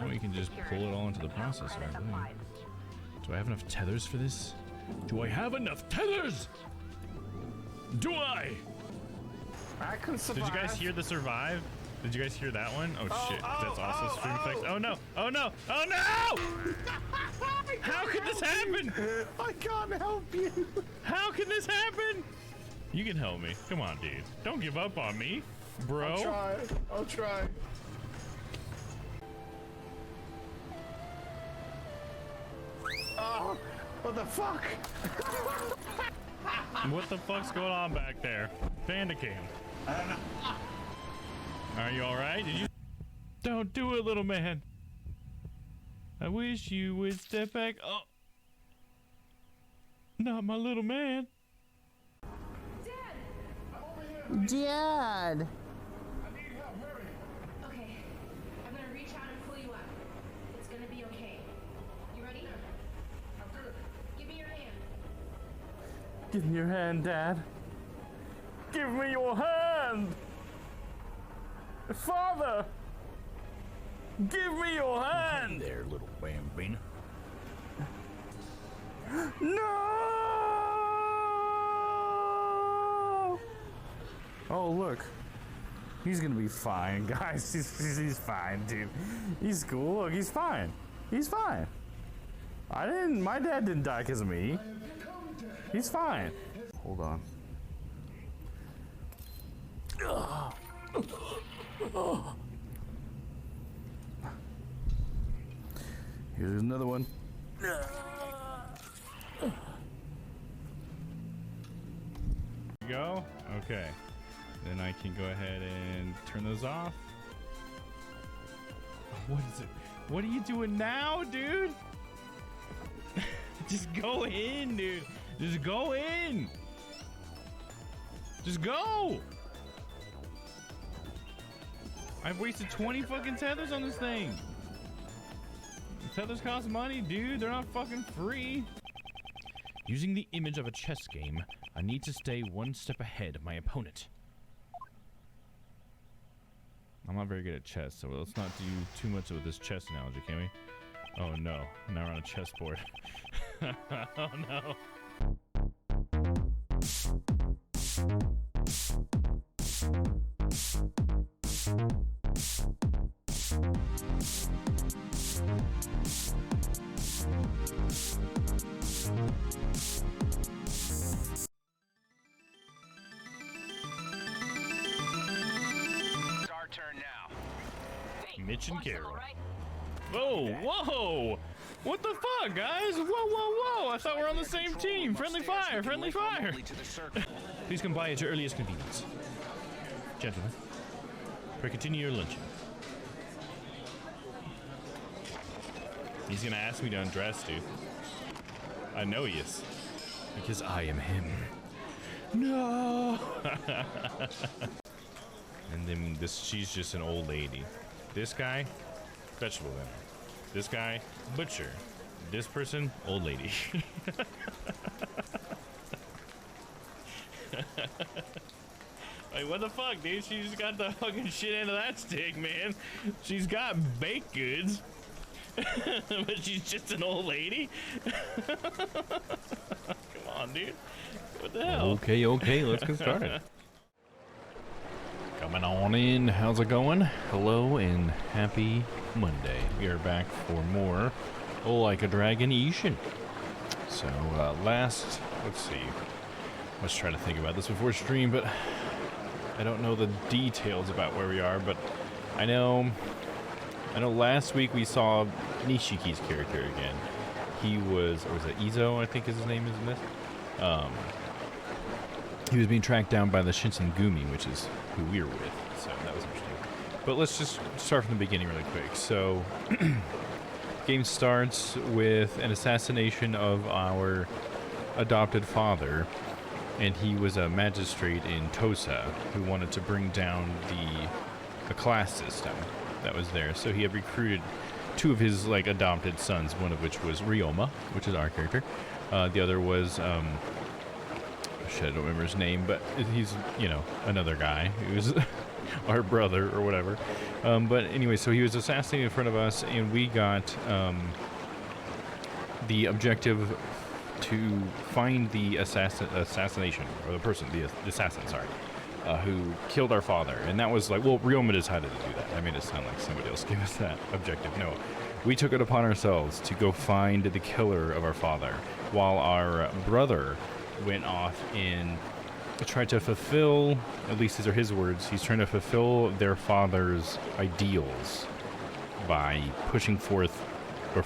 we can just pull it all into the processor, I believe. Do I have enough tethers for this? Do I have enough tethers? Do I? I can survive. Did you guys hear the survive? Did you guys hear that one? Oh, shit, that's also stream effects. Oh no! Oh no! Oh no! How could this happen? I can't help you. How can this happen? You can help me. Come on, dude. Don't give up on me, bro. I'll try. Oh, what the fuck? What the fuck's going on back there? Bandicam. I don't know. Are you alright? Did you? Don't do it, little man. I wish you would step back. Oh. Not my little man. Dad! I need help, hurry. Okay, I'm gonna reach out and pull you up. It's gonna be okay. You ready? I'm good. Give me your hand. Give me your hand, Dad. Give me your hand! Father! Give me your hand! There, little bambina. No! Oh, look. He's gonna be fine, guys. He's fine, dude. He's cool. Look, he's fine. He's fine. My dad didn't die because of me. He's fine. Hold on. Here's another one. Go? Okay. Then I can go ahead and turn those off. What is it? What are you doing now, dude? Just go in, dude. Just go in. Just go. I've wasted 20 fucking tethers on this thing. Tethers cost money, dude. They're not fucking free. Using the image of a chess game, I need to stay one step ahead of my opponent. I'm not very good at chess, so let's not do too much with this chess analogy, can we? Oh no, now we're on a chessboard. Oh no. Turn now. Mitch and Carol. Whoa, whoa! What the fuck, guys? Whoa, whoa, whoa! I thought we were on the same team. Friendly fire, friendly fire. Please come by at your earliest convenience. Gentlemen, pray continue your luncheon. He's gonna ask me to undress, dude. I know he is. Because I am him. No! And then she's just an old lady. This guy, vegetable vendor. This guy, butcher. This person, old lady. Like, what the fuck, dude? She just got the fucking shit end of that stick, man. She's got baked goods. But she's just an old lady? Come on, dude. What the hell? Okay, let's get started. Coming on in, how's it going? Hello and happy Monday. We are back for more Like a Dragon Ishin. So, let's see. Let's try to think about this before stream, but I don't know the details about where we are, but I know last week we saw Nishiki's character again. He was, or was it Izo, I think is his name is in this? He was being tracked down by the Shinsengumi, which is who we're with, so that was interesting. But let's just start from the beginning really quick. So, game starts with an assassination of our adopted father, and he was a magistrate in Tosa who wanted to bring down the class system that was there. So he had recruited two of his adopted sons, one of which was Ryoma, which is our character. The other was shit, I don't remember his name, but he's, another guy who's our brother or whatever. But anyway, so he was assassinated in front of us, and we got the objective to find the assassination, or the person, the assassin, sorry, who killed our father. And that was like, well, Ryoma decided to do that. I made it sound like somebody else gave us that objective. No, we took it upon ourselves to go find the killer of our father, while our brother went off and tried to fulfill, at least these are his words, he's trying to fulfill their father's ideals by pushing forth, or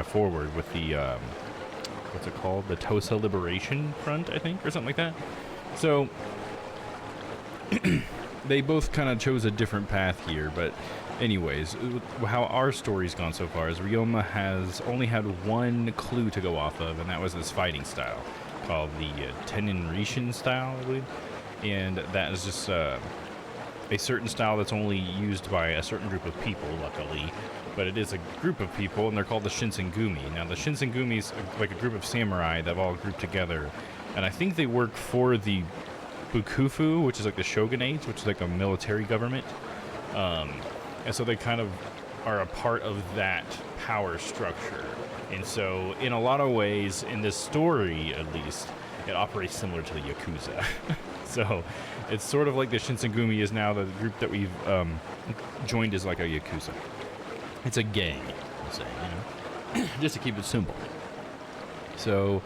forward with the, what's it called? The Tosa Liberation Front, I think, or something like that. So, they both kind of chose a different path here, but anyways, how our story's gone so far is Ryoma has only had one clue to go off of, and that was his fighting style, called the Tenin Rishin style, I believe. And that is just a certain style that's only used by a certain group of people, luckily. But it is a group of people, and they're called the Shinsengumi. Now, the Shinsengumi is like a group of samurai that have all grouped together, and I think they work for the Bukufu, which is like the shogunate, which is like a military government. And so they kind of are a part of that power structure. And so, in a lot of ways, in this story at least, it operates similar to the Yakuza. So, it's sort of like the Shinsengumi is now the group that we've joined as like a Yakuza. It's a gang, I'll say, you know, just to keep it simple. So,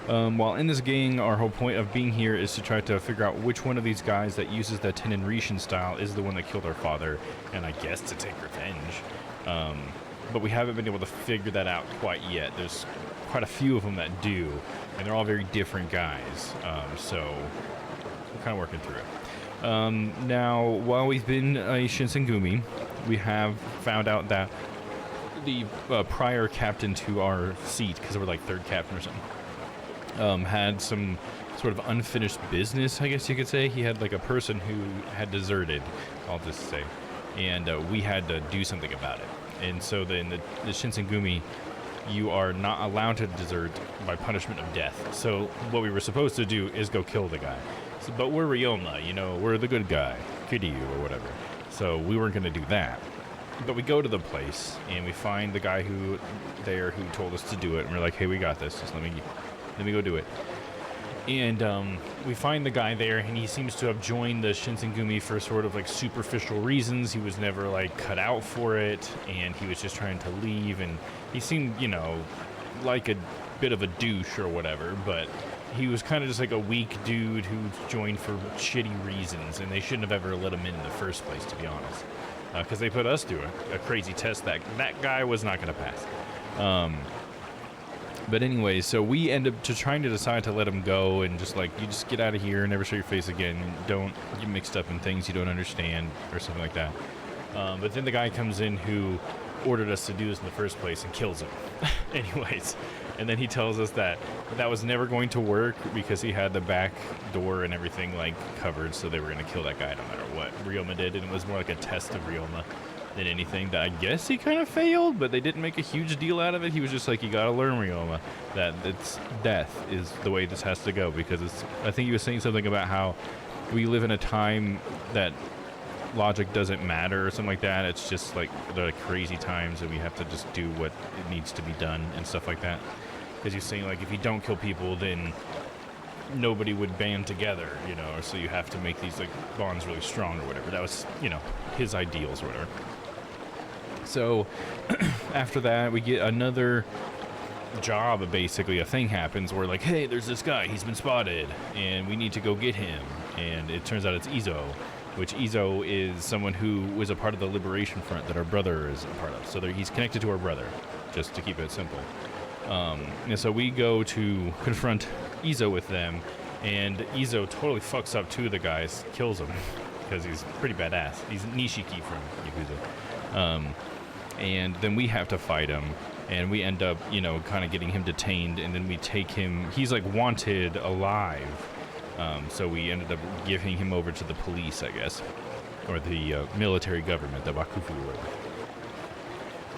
while in this gang, our whole point of being here is to try to figure out which one of these guys that uses the Tenin Rishin style is the one that killed our father, and I guess to take revenge. But we haven't been able to figure that out quite yet. There's quite a few of them that do, and they're all very different guys. So we're kind of working through it. Now, while we've been a Shinsengumi, we have found out that the prior captain to our seat, because we're like third captain or something, had some sort of unfinished business, I guess you could say. He had like a person who had deserted, I'll just say, and we had to do something about it. And so then the Shinsengumi, you are not allowed to desert by punishment of death. So what we were supposed to do is go kill the guy. So, but we're Ryoma, you know, we're the good guy, Kiryu or whatever. So we weren't going to do that. But we go to the place and we find the guy who told us to do it, and we're like, hey, we got this. Just let me go do it. And we find the guy there, and he seems to have joined the Shinsengumi for sort of like superficial reasons. He was never like cut out for it, and he was just trying to leave. And he seemed, you know, like a bit of a douche or whatever, but he was kind of just like a weak dude who joined for shitty reasons, and they shouldn't have ever let him in the first place, to be honest. Because they put us through a crazy test that guy was not going to pass. But anyway, so we end up trying to decide to let him go and just like, you just get out of here and never show your face again. Don't get mixed up in things you don't understand or something like that. But then the guy comes in who ordered us to do this in the first place and kills him. Anyways, and then he tells us that was never going to work because he had the back door and everything like covered, so they were going to kill that guy no matter what Ryoma did, and it was more like a test of Ryoma than anything. That I guess he kind of failed, but they didn't make a huge deal out of it. He was just like, you gotta learn, Ryoma, that it's death is the way this has to go, because I think he was saying something about how we live in a time that logic doesn't matter or something like that. It's just like they're like crazy times, and we have to just do what it needs to be done and stuff like that. Because he's saying like, if you don't kill people, then nobody would band together, you know, or so you have to make these like bonds really strong or whatever. That was, you know, his ideals or whatever. So after that, we get another job. Basically, a thing happens where like, hey, there's this guy, he's been spotted, and we need to go get him. And it turns out it's Izo, which Izo is someone who was a part of the Liberation Front that our brother is a part of. So he's connected to our brother, just to keep it simple. And so we go to confront Izo with them, and Izo totally fucks up two of the guys, kills them, because he's pretty badass. He's Nishiki from Yakuza. And then we have to fight him, and we end up, you know, kind of getting him detained, and then we take him, he's like wanted alive. So we ended up giving him over to the police, I guess, or the military government, the Bakufu or whatever.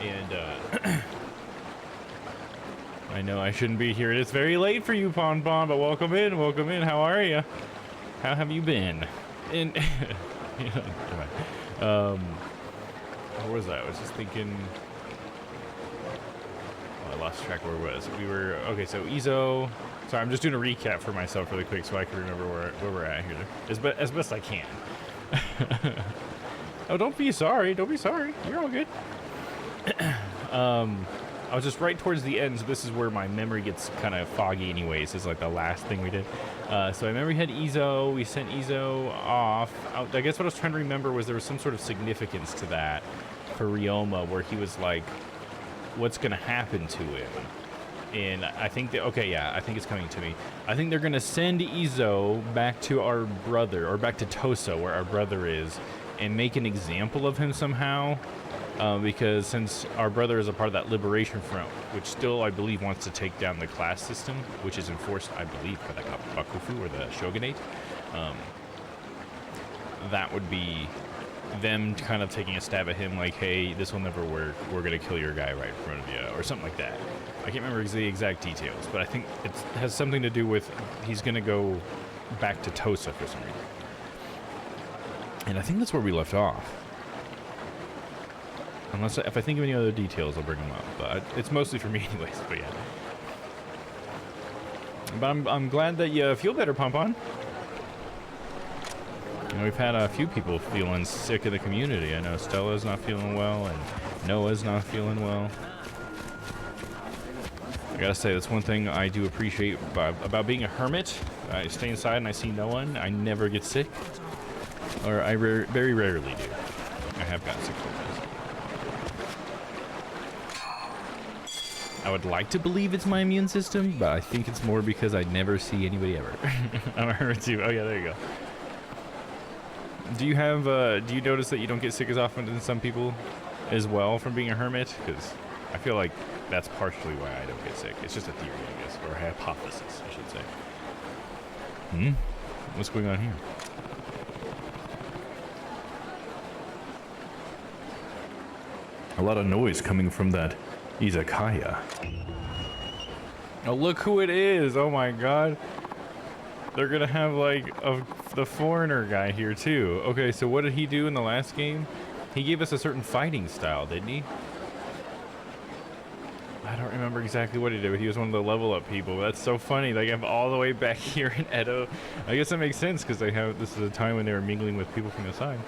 And I know I shouldn't be here. It's very late for you, Pon Pon, but welcome in, welcome in. How are you? How have you been? And Where was I? I was just thinking. Oh, I lost track where it was. We were okay. So Izo. Sorry, I'm just doing a recap for myself really quick so I can remember where we're at here, as best I can. Oh, don't be sorry. Don't be sorry. You're all good. I was just right towards the end, so this is where my memory gets kind of foggy anyways. It's like the last thing we did. So I remember we had Izo. We sent Izo off. I guess what I was trying to remember was there was some sort of significance to that for Ryoma, where he was like, what's going to happen to him? And I think that, okay, yeah, I think it's coming to me. I think they're going to send Izo back to our brother, or back to Tosa, where our brother is, and make an example of him somehow. Because since our brother is a part of that Liberation Front, which still, I believe, wants to take down the class system, which is enforced, I believe, by the Bakufu or the Shogunate, that would be them kind of taking a stab at him like, hey, this will never work, we're going to kill your guy right in front of you, or something like that. I can't remember the exact details, but I think it has something to do with he's going to go back to Tosa for some reason. And I think that's where we left off. Unless, if I think of any other details, I'll bring them up. But it's mostly for me anyways, but yeah. But I'm glad that you feel better, Pompon. You know, we've had a few people feeling sick in the community. I know Stella's not feeling well, and Noah's not feeling well. I gotta say, that's one thing I do appreciate about being a hermit. I stay inside and I see no one. I never get sick. Or I very rarely do. I have gotten sick sometimes. I would like to believe it's my immune system, but I think it's more because I never see anybody ever. I'm a hermit too. Oh yeah, there you go. Do you have? Do you notice that you don't get sick as often as some people, as well, from being a hermit? Because I feel like that's partially why I don't get sick. It's just a theory, I guess, or a hypothesis, I should say. What's going on here? A lot of noise coming from that izakaya. Oh, look who it is! Oh my god. They're gonna have, like, the foreigner guy here, too. Okay, so what did he do in the last game? He gave us a certain fighting style, didn't he? I don't remember exactly what he did, but he was one of the level up people. That's so funny. Like, I'm all the way back here in Edo. I guess that makes sense, because this is a time when they were mingling with people from the side.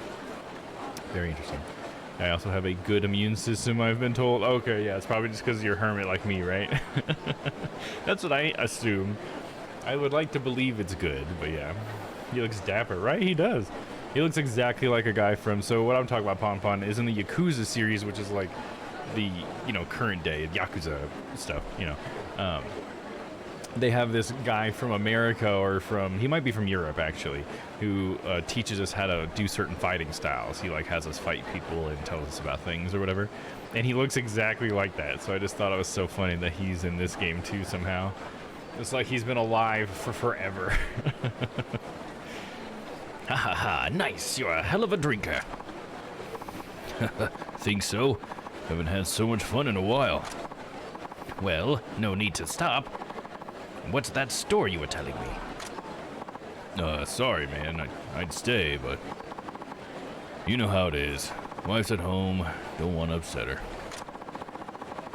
Very interesting. I also have a good immune system, I've been told. Okay, yeah, it's probably just because you're a hermit like me, right? That's what I assume. I would like to believe it's good, but yeah. He looks dapper, right? He does. He looks exactly like a guy from... So what I'm talking about, Pompon, is in the Yakuza series, which is like the, current day Yakuza stuff, They have this guy from America, or he might be from Europe, actually, who teaches us how to do certain fighting styles. He, has us fight people and tells us about things or whatever. And he looks exactly like that, so I just thought it was so funny that he's in this game, too, somehow. It's like he's been alive for forever. Ha ha ha, nice, you're a hell of a drinker. Think so? Haven't had so much fun in a while. Well, no need to stop. What's that story you were telling me? Sorry, man. I'd stay, but... You know how it is. Wife's at home. Don't want to upset her.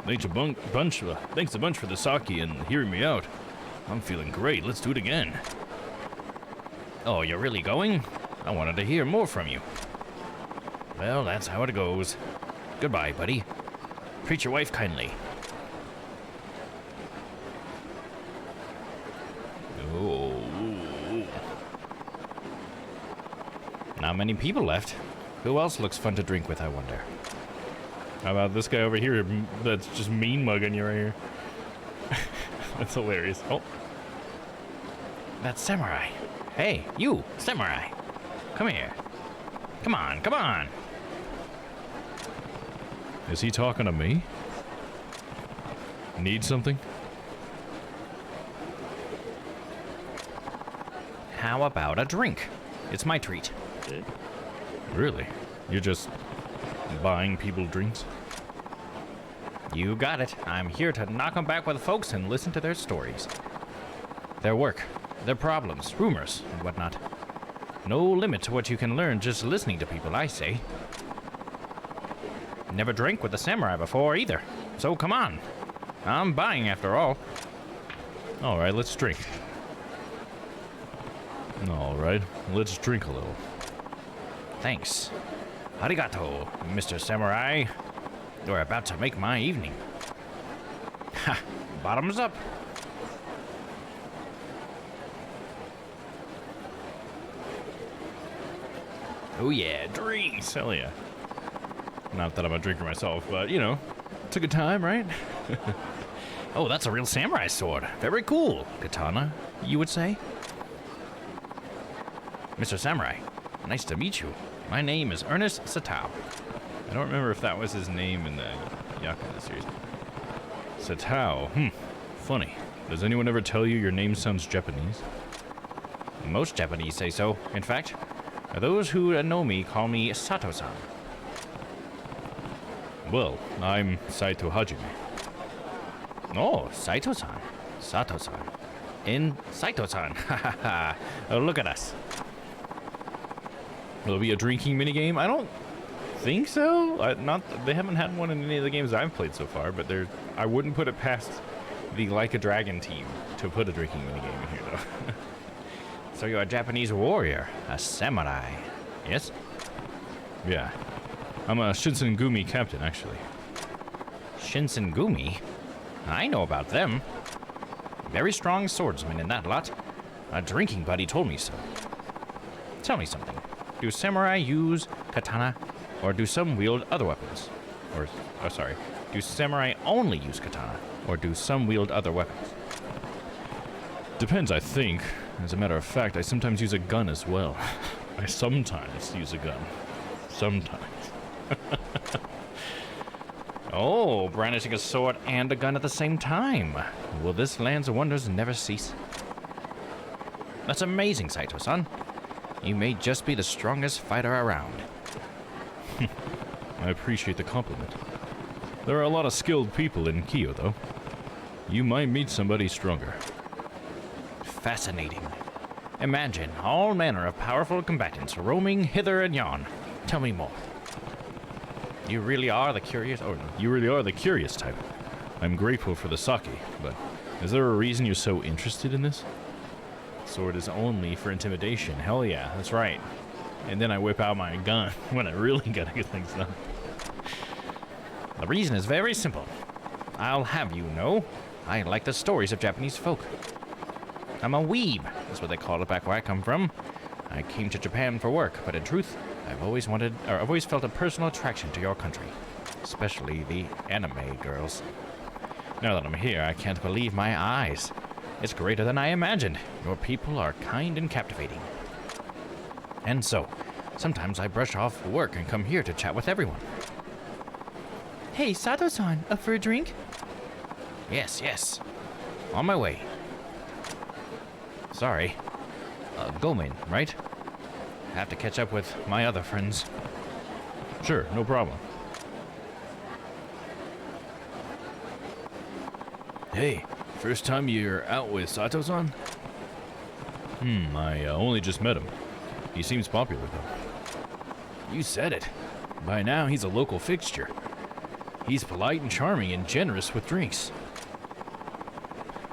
Thanks a bunch for the sake and hearing me out. I'm feeling great. Let's do it again. Oh, you're really going? I wanted to hear more from you. Well, that's how it goes. Goodbye, buddy. Treat your wife kindly. Oh. Not many people left. Who else looks fun to drink with, I wonder? How about this guy over here that's just mean mugging you right here? That's hilarious. Oh. That's Samurai. Hey, you, Samurai. Come here. Come on, come on. Is he talking to me? Need something? How about a drink? It's my treat. Really? You're just buying people drinks? You got it. I'm here to knock 'em back with folks and listen to their stories. Their work, their problems, rumors, and whatnot. No limit to what you can learn just listening to people, I say. Never drank with a samurai before either, so come on. I'm buying after all. All right, let's drink. All right, let's drink a little. Thanks. Arigato, Mr. Samurai. You're about to make my evening. Ha! Bottoms up. Oh yeah, drinks. Hell yeah. Not that I'm a drinker myself, but you know, it's a good time, right? Oh, that's a real samurai sword. Very cool. Katana, you would say? Mr. Samurai, nice to meet you. My name is Ernest Satao. I don't remember if that was his name in the Yakuza series. Satao. Funny. Does anyone ever tell you your name sounds Japanese? Most Japanese say so. In fact, those who know me call me Sato-san. Well, I'm Saito Hajime. Oh, Saito-san. Sato-san. In Saito-san. Ha ha ha. Look at us. Will it be a drinking minigame? I don't think so. They haven't had one in any of the games I've played so far, but I wouldn't put it past the Like a Dragon team to put a drinking minigame in here, though. So you're a Japanese warrior, a samurai, yes? Yeah. I'm a Shinsengumi captain, actually. Shinsengumi? I know about them. Very strong swordsman in that lot. A drinking buddy told me so. Tell me something. Do samurai use katana, or do some wield other weapons? Do samurai only use katana, or do some wield other weapons? Depends, I think. As a matter of fact, I sometimes use a gun as well. I sometimes use a gun. Sometimes. Oh, brandishing a sword and a gun at the same time. Will this land's wonders never cease? That's amazing, Saito-san. You may just be the strongest fighter around. I appreciate the compliment. There are a lot of skilled people in Kyo, though. You might meet somebody stronger. Fascinating. Imagine all manner of powerful combatants roaming hither and yon. Tell me more. You really are the curious... Oh, no. You really are the curious type. I'm grateful for the sake, but is there a reason you're so interested in this? Sword is only for intimidation. Hell yeah, that's right. And then I whip out my gun when I really gotta get things done. The reason is very simple. I'll have you know, I like the stories of Japanese folk. I'm a weeb, that's what they called it back where I come from. I came to Japan for work, but in truth, I've always felt a personal attraction to your country, especially the anime girls. Now that I'm here, I can't believe my eyes. It's greater than I imagined. Your people are kind and captivating. And so, sometimes I brush off work and come here to chat with everyone. Hey, Sato-san, up for a drink? Yes, yes. On my way. Sorry. Gomen, right? Have to catch up with my other friends. Sure, no problem. Hey, first time you're out with Sato-san? I only just met him. He seems popular, though. You said it. By now, he's a local fixture. He's polite and charming and generous with drinks.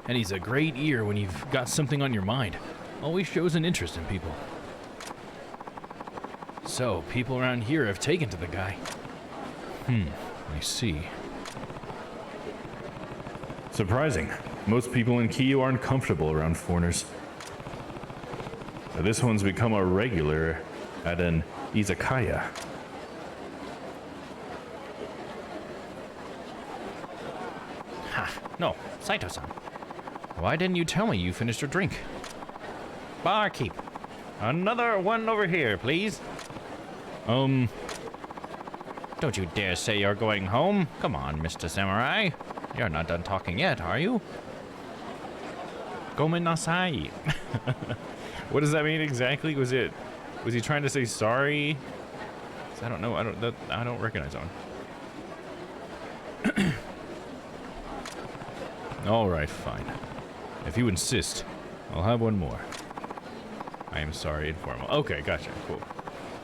And he's a great ear when you've got something on your mind. Always shows an interest in people. So, people around here have taken to the guy. I see. Surprising. Most people in Kyo aren't comfortable around foreigners. But this one's become a regular at an izakaya. Ha! No, Saito-san. Why didn't you tell me you finished your drink? Barkeep, another one over here, please. Don't you dare say you're going home. Come on, Mr. Samurai. You're not done talking yet, are you? Gomen nasai. What does that mean exactly? Was he trying to say sorry? I don't know. I don't recognize that one. All right, fine. If you insist, I'll have one more. I am sorry, informal. Okay, gotcha. Cool.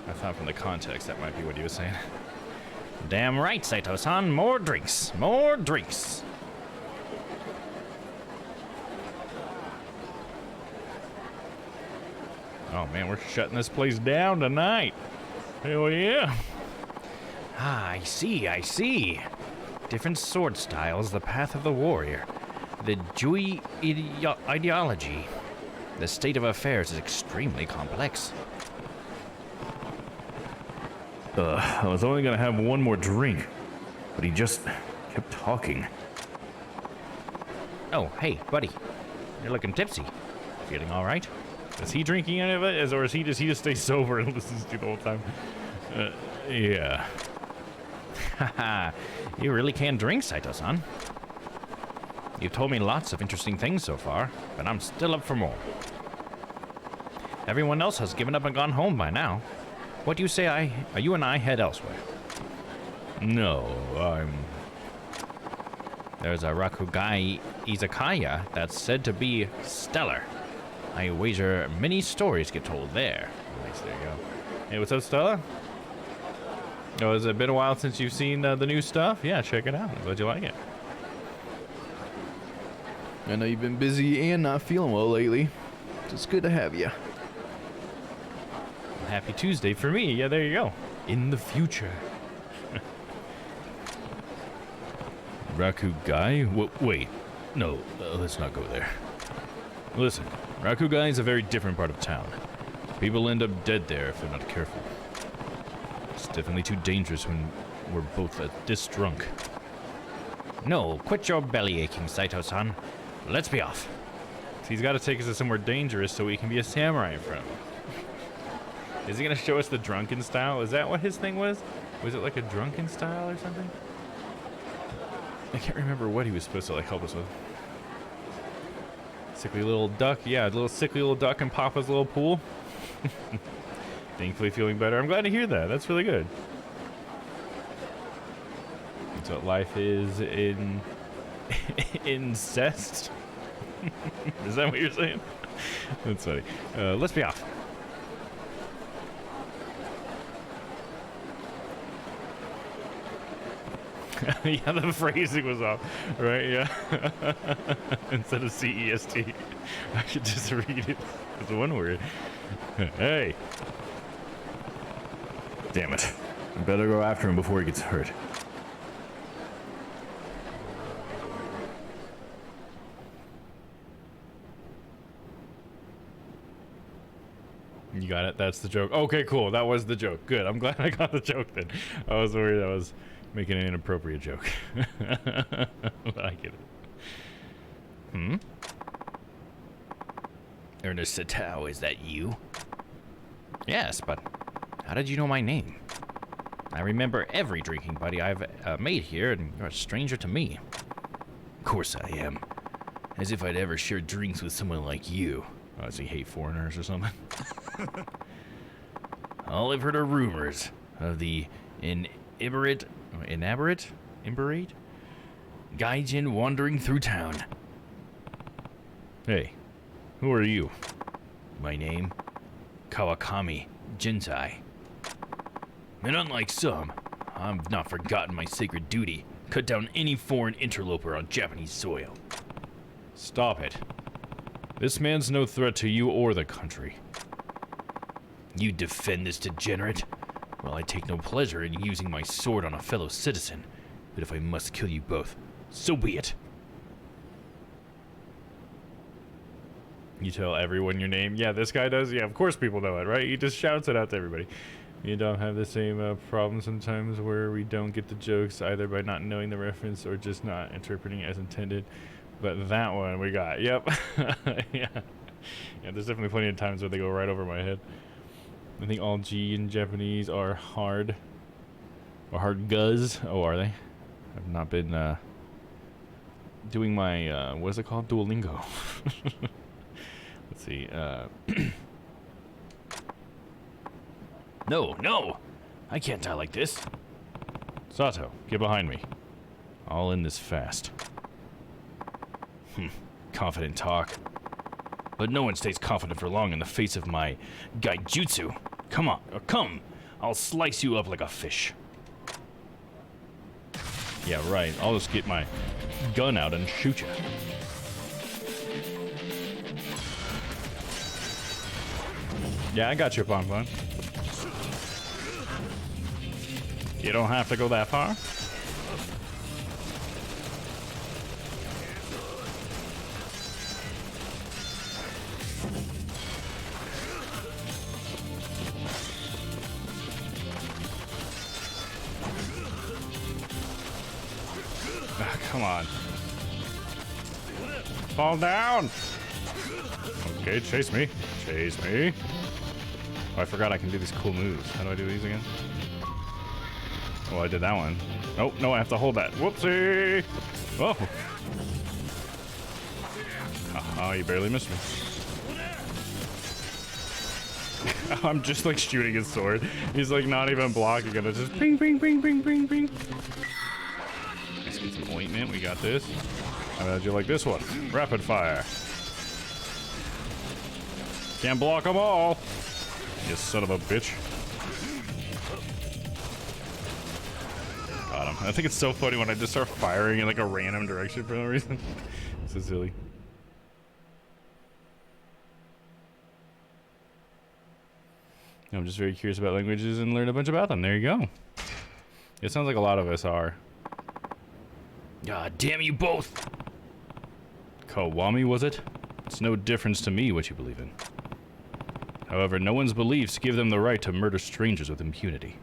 I thought from the context that might be what he was saying. Damn right, Saito-san. More drinks. More drinks. Oh man, we're shutting this place down tonight. Hell yeah. Ah, I see, I see. Different sword styles, the path of the warrior. The Jui ideology. The state of affairs is extremely complex. I was only gonna have one more drink, but he just kept talking. Oh, hey, buddy. You're looking tipsy. Feeling all right? Is he drinking any of it, or is he just stay sober and listens to you the whole time? Yeah. Haha, you really can drink, Saito-san. You've told me lots of interesting things so far, but I'm still up for more. Everyone else has given up and gone home by now. What do you say you and I head elsewhere? No, There's a Rakugai Izakaya that's said to be stellar. I wager many stories get told there. Nice, there you go. Hey, what's up, Stella? Oh, has it been a while since you've seen the new stuff? Yeah, check it out. I'm glad you like it. I know you've been busy and not feeling well lately. It's good to have you. Happy Tuesday for me. Yeah, there you go. In the future. Rakugai? Wait. No, let's not go there. Listen, Rakugai is a very different part of town. People end up dead there if they're not careful. It's definitely too dangerous when we're both this drunk. No, quit your belly aching, Saito-san. Let's be off. So he's got to take us to somewhere dangerous so we can be a samurai in front of him. Is he going to show us the drunken style? Is that what his thing was? Was it like a drunken style or something? I can't remember what he was supposed to like help us with. Sickly little duck. Yeah, a little sickly little duck in Papa's little pool. Thankfully feeling better. I'm glad to hear that. That's really good. That's what life is in incest. Is that what you're saying? That's funny. Let's be off. Yeah, the phrasing was off, right? Yeah. Instead of CEST, I should just read it as one word. Hey. Damn it. I better go after him before he gets hurt. You got it? That's the joke. Okay, cool. That was the joke. Good. I'm glad I got the joke then. I was worried I was making an inappropriate joke. But I get it. Ernest Satao, is that you? Yes, but how did you know my name? I remember every drinking buddy I've made here, and you're a stranger to me. Of course I am. As if I'd ever shared drinks with someone like you. Oh, does he hate foreigners or something? All I've heard are rumors of the inebriate Gaijin wandering through town. Hey, who are you? My name? Kawakami Jinsai. And unlike some, I've not forgotten my sacred duty. Cut down any foreign interloper on Japanese soil. Stop it. This man's no threat to you or the country. You defend this degenerate? Well, I take no pleasure in using my sword on a fellow citizen. But if I must kill you both, so be it. You tell everyone your name? Yeah, this guy does. Yeah, of course people know it, right? He just shouts it out to everybody. You don't have the same problem sometimes where we don't get the jokes either by not knowing the reference or just not interpreting it as intended. But that one we got. Yep. Yeah. Yeah, there's definitely plenty of times where they go right over my head. I think all G in Japanese are hard. Or hard guz. Oh, are they? I've not been doing my, what is it called? Duolingo. Let's see. No! I can't die like this. Sato, get behind me. I'll end this fast. Confident talk. But no one stays confident for long in the face of my gaijutsu. Come on, come. I'll slice you up like a fish. Yeah, right. I'll just get my gun out and shoot you. Yeah, I got you, Bon Bon. You don't have to go that far. Ah, come on. Fall down. Okay, chase me. Chase me. Oh, I forgot I can do these cool moves. How do I do these again? Well, I did that one. Oh, no, I have to hold that. Whoopsie! Oh! Oh, you barely missed me. I'm just like shooting his sword. He's like not even blocking it. It's just ping, ping, ping, ping, ping, ping. Let's get some ointment. We got this. How about you like this one? Rapid fire. Can't block them all. You son of a bitch. Got him. I think it's so funny when I just start firing in like a random direction for no reason. So silly. I'm just very curious about languages and learn a bunch about them. There you go. It sounds like a lot of us are. Ah, damn you both! Kawami, was it? It's no difference to me what you believe in. However, no one's beliefs give them the right to murder strangers with impunity.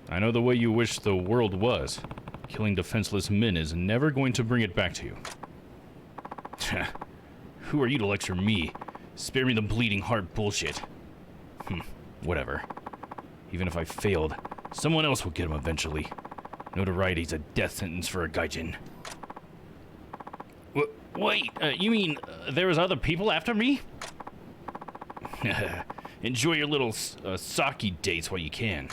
I know the way you wish the world was. Killing defenseless men is never going to bring it back to you. Who are you to lecture me? Spare me the bleeding heart bullshit. Whatever. Even if I failed, someone else will get him eventually. Notoriety's a death sentence for a gaijin. Wait, you mean there was other people after me? Enjoy your little sake dates while you can.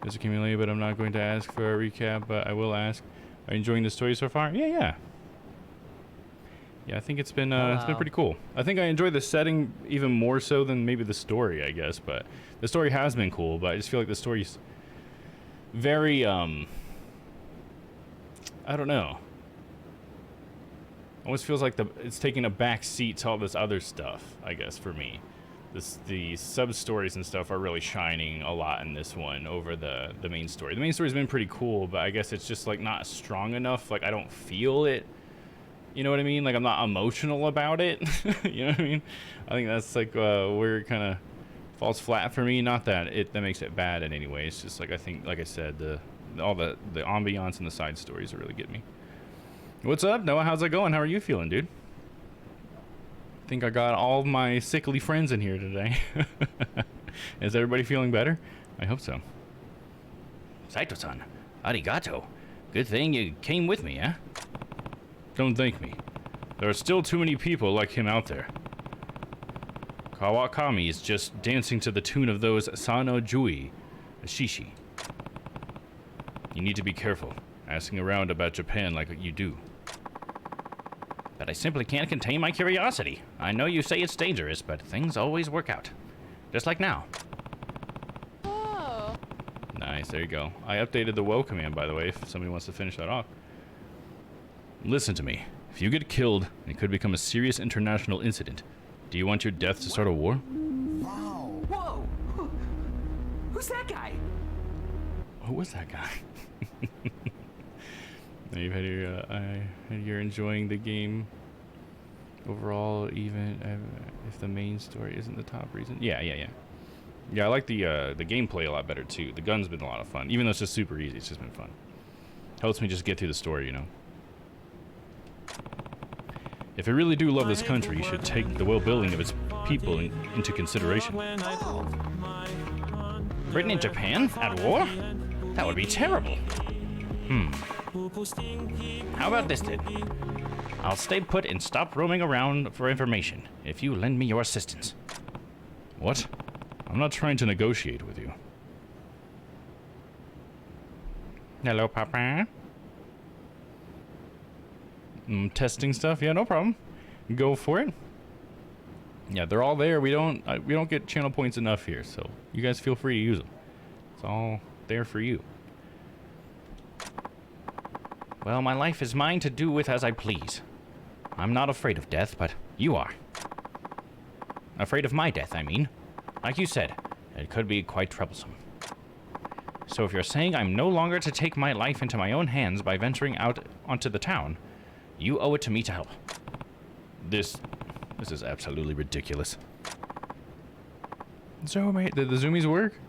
It's accumulated, but I'm not going to ask for a recap, but I will ask. Are you enjoying the story so far? Yeah. Yeah, I think it's been pretty cool. I think I enjoy the setting even more so than maybe the story, I guess, but the story has been cool, but I just feel like the story's very, I don't know. Almost feels like it's taking a back seat to all this other stuff, I guess, for me. The sub-stories and stuff are really shining a lot in this one over the main story. The main story's been pretty cool, but I guess it's just, like, not strong enough. Like, I don't feel it. You know what I mean? Like, I'm not emotional about it. You know what I mean? I think that's, like, where it kind of falls flat for me. Not that that makes it bad in any way. It's just, like, I think, like I said, all the ambiance and the side stories are really getting me. What's up, Noah? How's it going? How are you feeling, dude? I think I got all of my sickly friends in here today. Is everybody feeling better? I hope so. Saito-san, arigato. Good thing you came with me, eh? Don't thank me. There are still too many people like him out there. Kawakami is just dancing to the tune of those Sano Jui, Shishi. You need to be careful, asking around about Japan like you do. But I simply can't contain my curiosity. I know you say it's dangerous, but things always work out. Just like now. Oh. Nice, there you go. I updated the woe command, by the way, if somebody wants to finish that off. Listen to me. If you get killed, it could become a serious international incident. Do you want your death to start a war? Whoa! Who's that guy? Who was that guy? Now you've had you're enjoying the game overall, even if the main story isn't the top reason. Yeah, I like the gameplay a lot better too. The gun's been a lot of fun, even though it's just super easy. It's just been fun. Helps me just get through the story, you know. If you really do love this country, you should take the well-being of its people into consideration. Britain and Japan at war? That would be terrible. How about this then? I'll stay put and stop roaming around for information if you lend me your assistance. What? I'm not trying to negotiate with you. Hello, Papa. Testing stuff. Yeah, no problem. Go for it. Yeah, they're all there. We don't get channel points enough here, so you guys feel free to use them. It's all there for you. Well, my life is mine to do with as I please. I'm not afraid of death, but you are. Afraid of my death, I mean. Like you said, it could be quite troublesome. So if you're saying I'm no longer to take my life into my own hands by venturing out onto the town, you owe it to me to help. This is absolutely ridiculous. So, mate, did the zoomies work?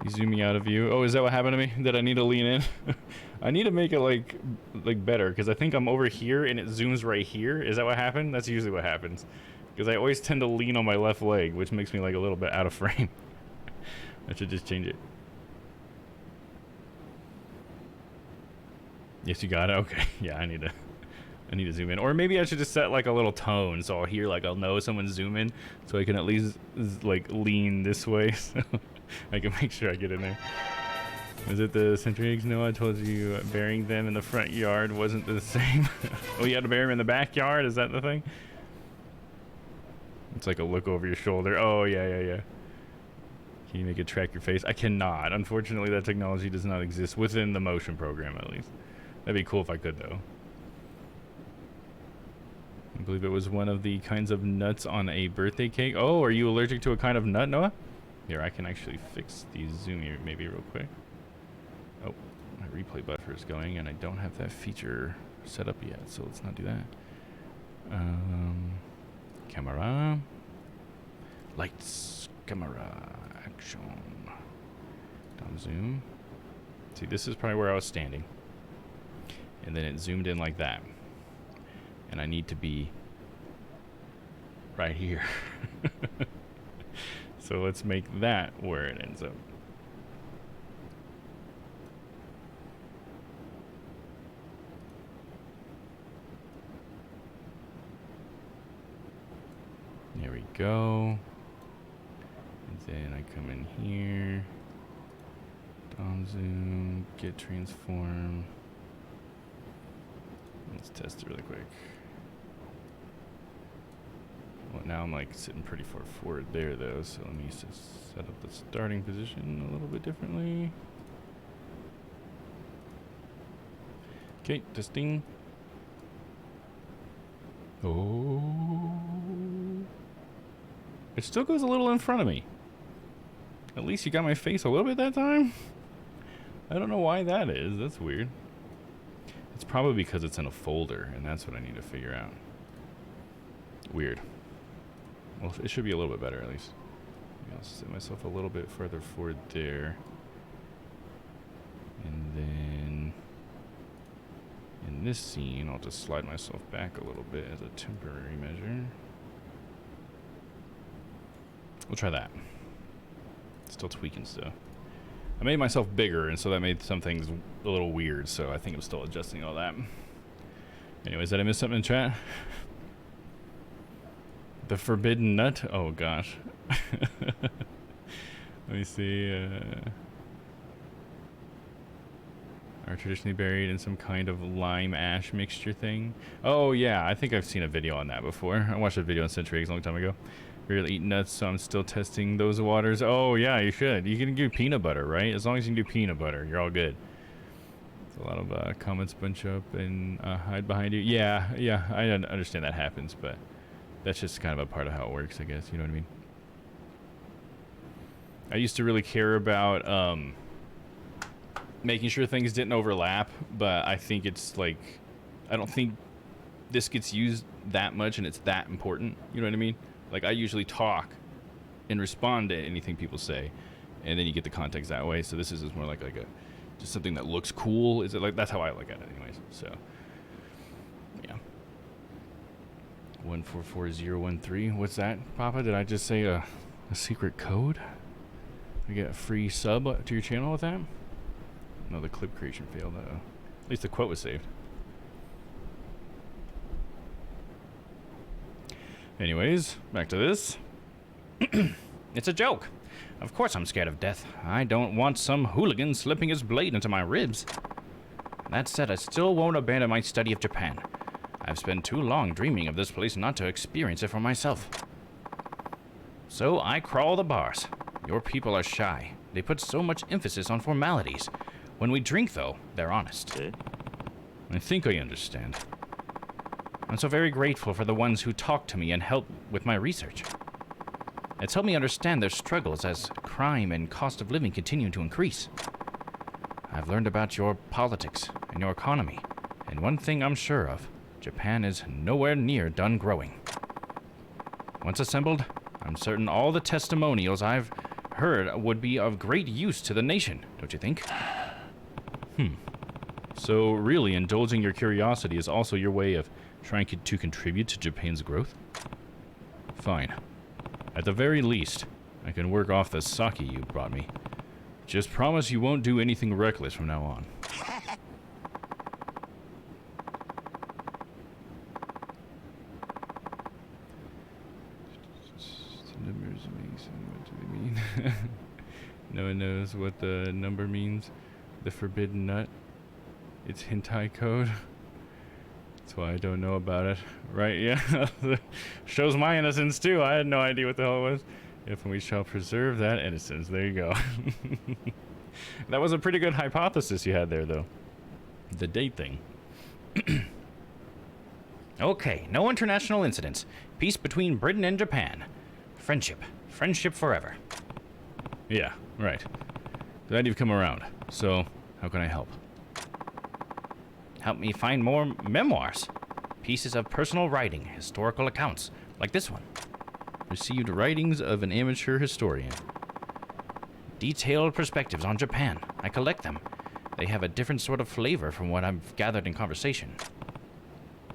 He's zooming out of view. Oh, is that what happened to me? That I need to lean in? I need to make it like better, because I think I'm over here and it zooms right here. Is that what happened? That's usually what happens. Because I always tend to lean on my left leg, which makes me like a little bit out of frame. I should just change it. Yes, you got it? Okay. Yeah, I need to zoom in. Or maybe I should just set like a little tone so I'll hear, like, I'll know someone's zooming, so I can at least like lean this way so I can make sure I get in there. Was it the century eggs? No, I told you burying them in the front yard wasn't the same. Oh, you had to bury them in the backyard? Is that the thing? It's like a look over your shoulder. Oh, yeah. Can you make it track your face? I cannot. Unfortunately, that technology does not exist within the motion program, at least. That'd be cool if I could, though. I believe it was one of the kinds of nuts on a birthday cake. Oh, are you allergic to a kind of nut, Noah? Here, I can actually fix the zoom here maybe real quick. Oh, my replay buffer is going, and I don't have that feature set up yet, so let's not do that. Camera. Lights. Camera. Action. Down zoom. See, this is probably where I was standing. And then it zoomed in like that. And I need to be right here. So let's make that where it ends up. There we go. And then I come in here. Down zoom, get transform. Let's test it really quick. Well, now I'm like sitting pretty far forward there though, so let me just set up the starting position a little bit differently. Okay, testing. Oh. It still goes a little in front of me. At least you got my face a little bit that time. I don't know why that is. That's weird. It's probably because it's in a folder, and that's what I need to figure out. Weird. Well, it should be a little bit better, at least. Maybe I'll set myself a little bit further forward there. And then in this scene, I'll just slide myself back a little bit as a temporary measure. We'll try that. Still tweaking stuff. I made myself bigger, and so that made some things a little weird, so I think I'm still adjusting all that. Anyways, did I miss something in chat? The forbidden nut? Oh, gosh. Let me see. Are traditionally buried in some kind of lime ash mixture thing. Oh, yeah, I think I've seen a video on that before. I watched a video on Century Eggs a long time ago. Really eat nuts, so I'm still testing those waters. Oh, yeah, you should. You can do peanut butter, right? As long as you can do peanut butter, you're all good. There's a lot of comments bunch up and hide behind you. Yeah, I understand that happens, but that's just kind of a part of how it works, I guess. You know what I mean? I used to really care about making sure things didn't overlap, but I think it's like, I don't think this gets used that much and it's that important. You know what I mean? Like, I usually talk and respond to anything people say, and then you get the context that way. So this is more like a just something that looks cool. Is it like, that's how I look at it anyways. So yeah. 144013. What's that, Papa? Did I just say a secret code? I get a free sub to your channel with that? No, the clip creation failed. At least the quote was saved. Anyways, back to this. It's a joke. Of course I'm scared of death. I don't want some hooligan slipping his blade into my ribs. That said, I still won't abandon my study of Japan. I've spent too long dreaming of this place not to experience it for myself. So I crawl the bars. Your people are shy. They put so much emphasis on formalities. When we drink, though, they're honest. I think I understand. I'm so very grateful for the ones who talk to me and help with my research. It's helped me understand their struggles as crime and cost of living continue to increase. I've learned about your politics and your economy, and one thing I'm sure of, Japan is nowhere near done growing. Once assembled, I'm certain all the testimonials I've heard would be of great use to the nation, don't you think? So really, indulging your curiosity is also your way of trying to contribute to Japan's growth? Fine. At the very least, I can work off the sake you brought me. Just promise you won't do anything reckless from now on. Numbers what do they mean? No one knows what the number means. The forbidden nut. It's hentai code. That's why I don't know about it. Right, yeah. Shows my innocence too. I had no idea what the hell it was. If we shall preserve that innocence. There you go. That was a pretty good hypothesis you had there, though. The date thing. Okay, no international incidents. Peace between Britain and Japan. Friendship. Friendship forever. Yeah, right. Glad you've come around. So, how can I help? Help me find more memoirs. Pieces of personal writing, historical accounts, like this one. Received writings of an amateur historian. Detailed perspectives on Japan. I collect them. They have a different sort of flavor from what I've gathered in conversation.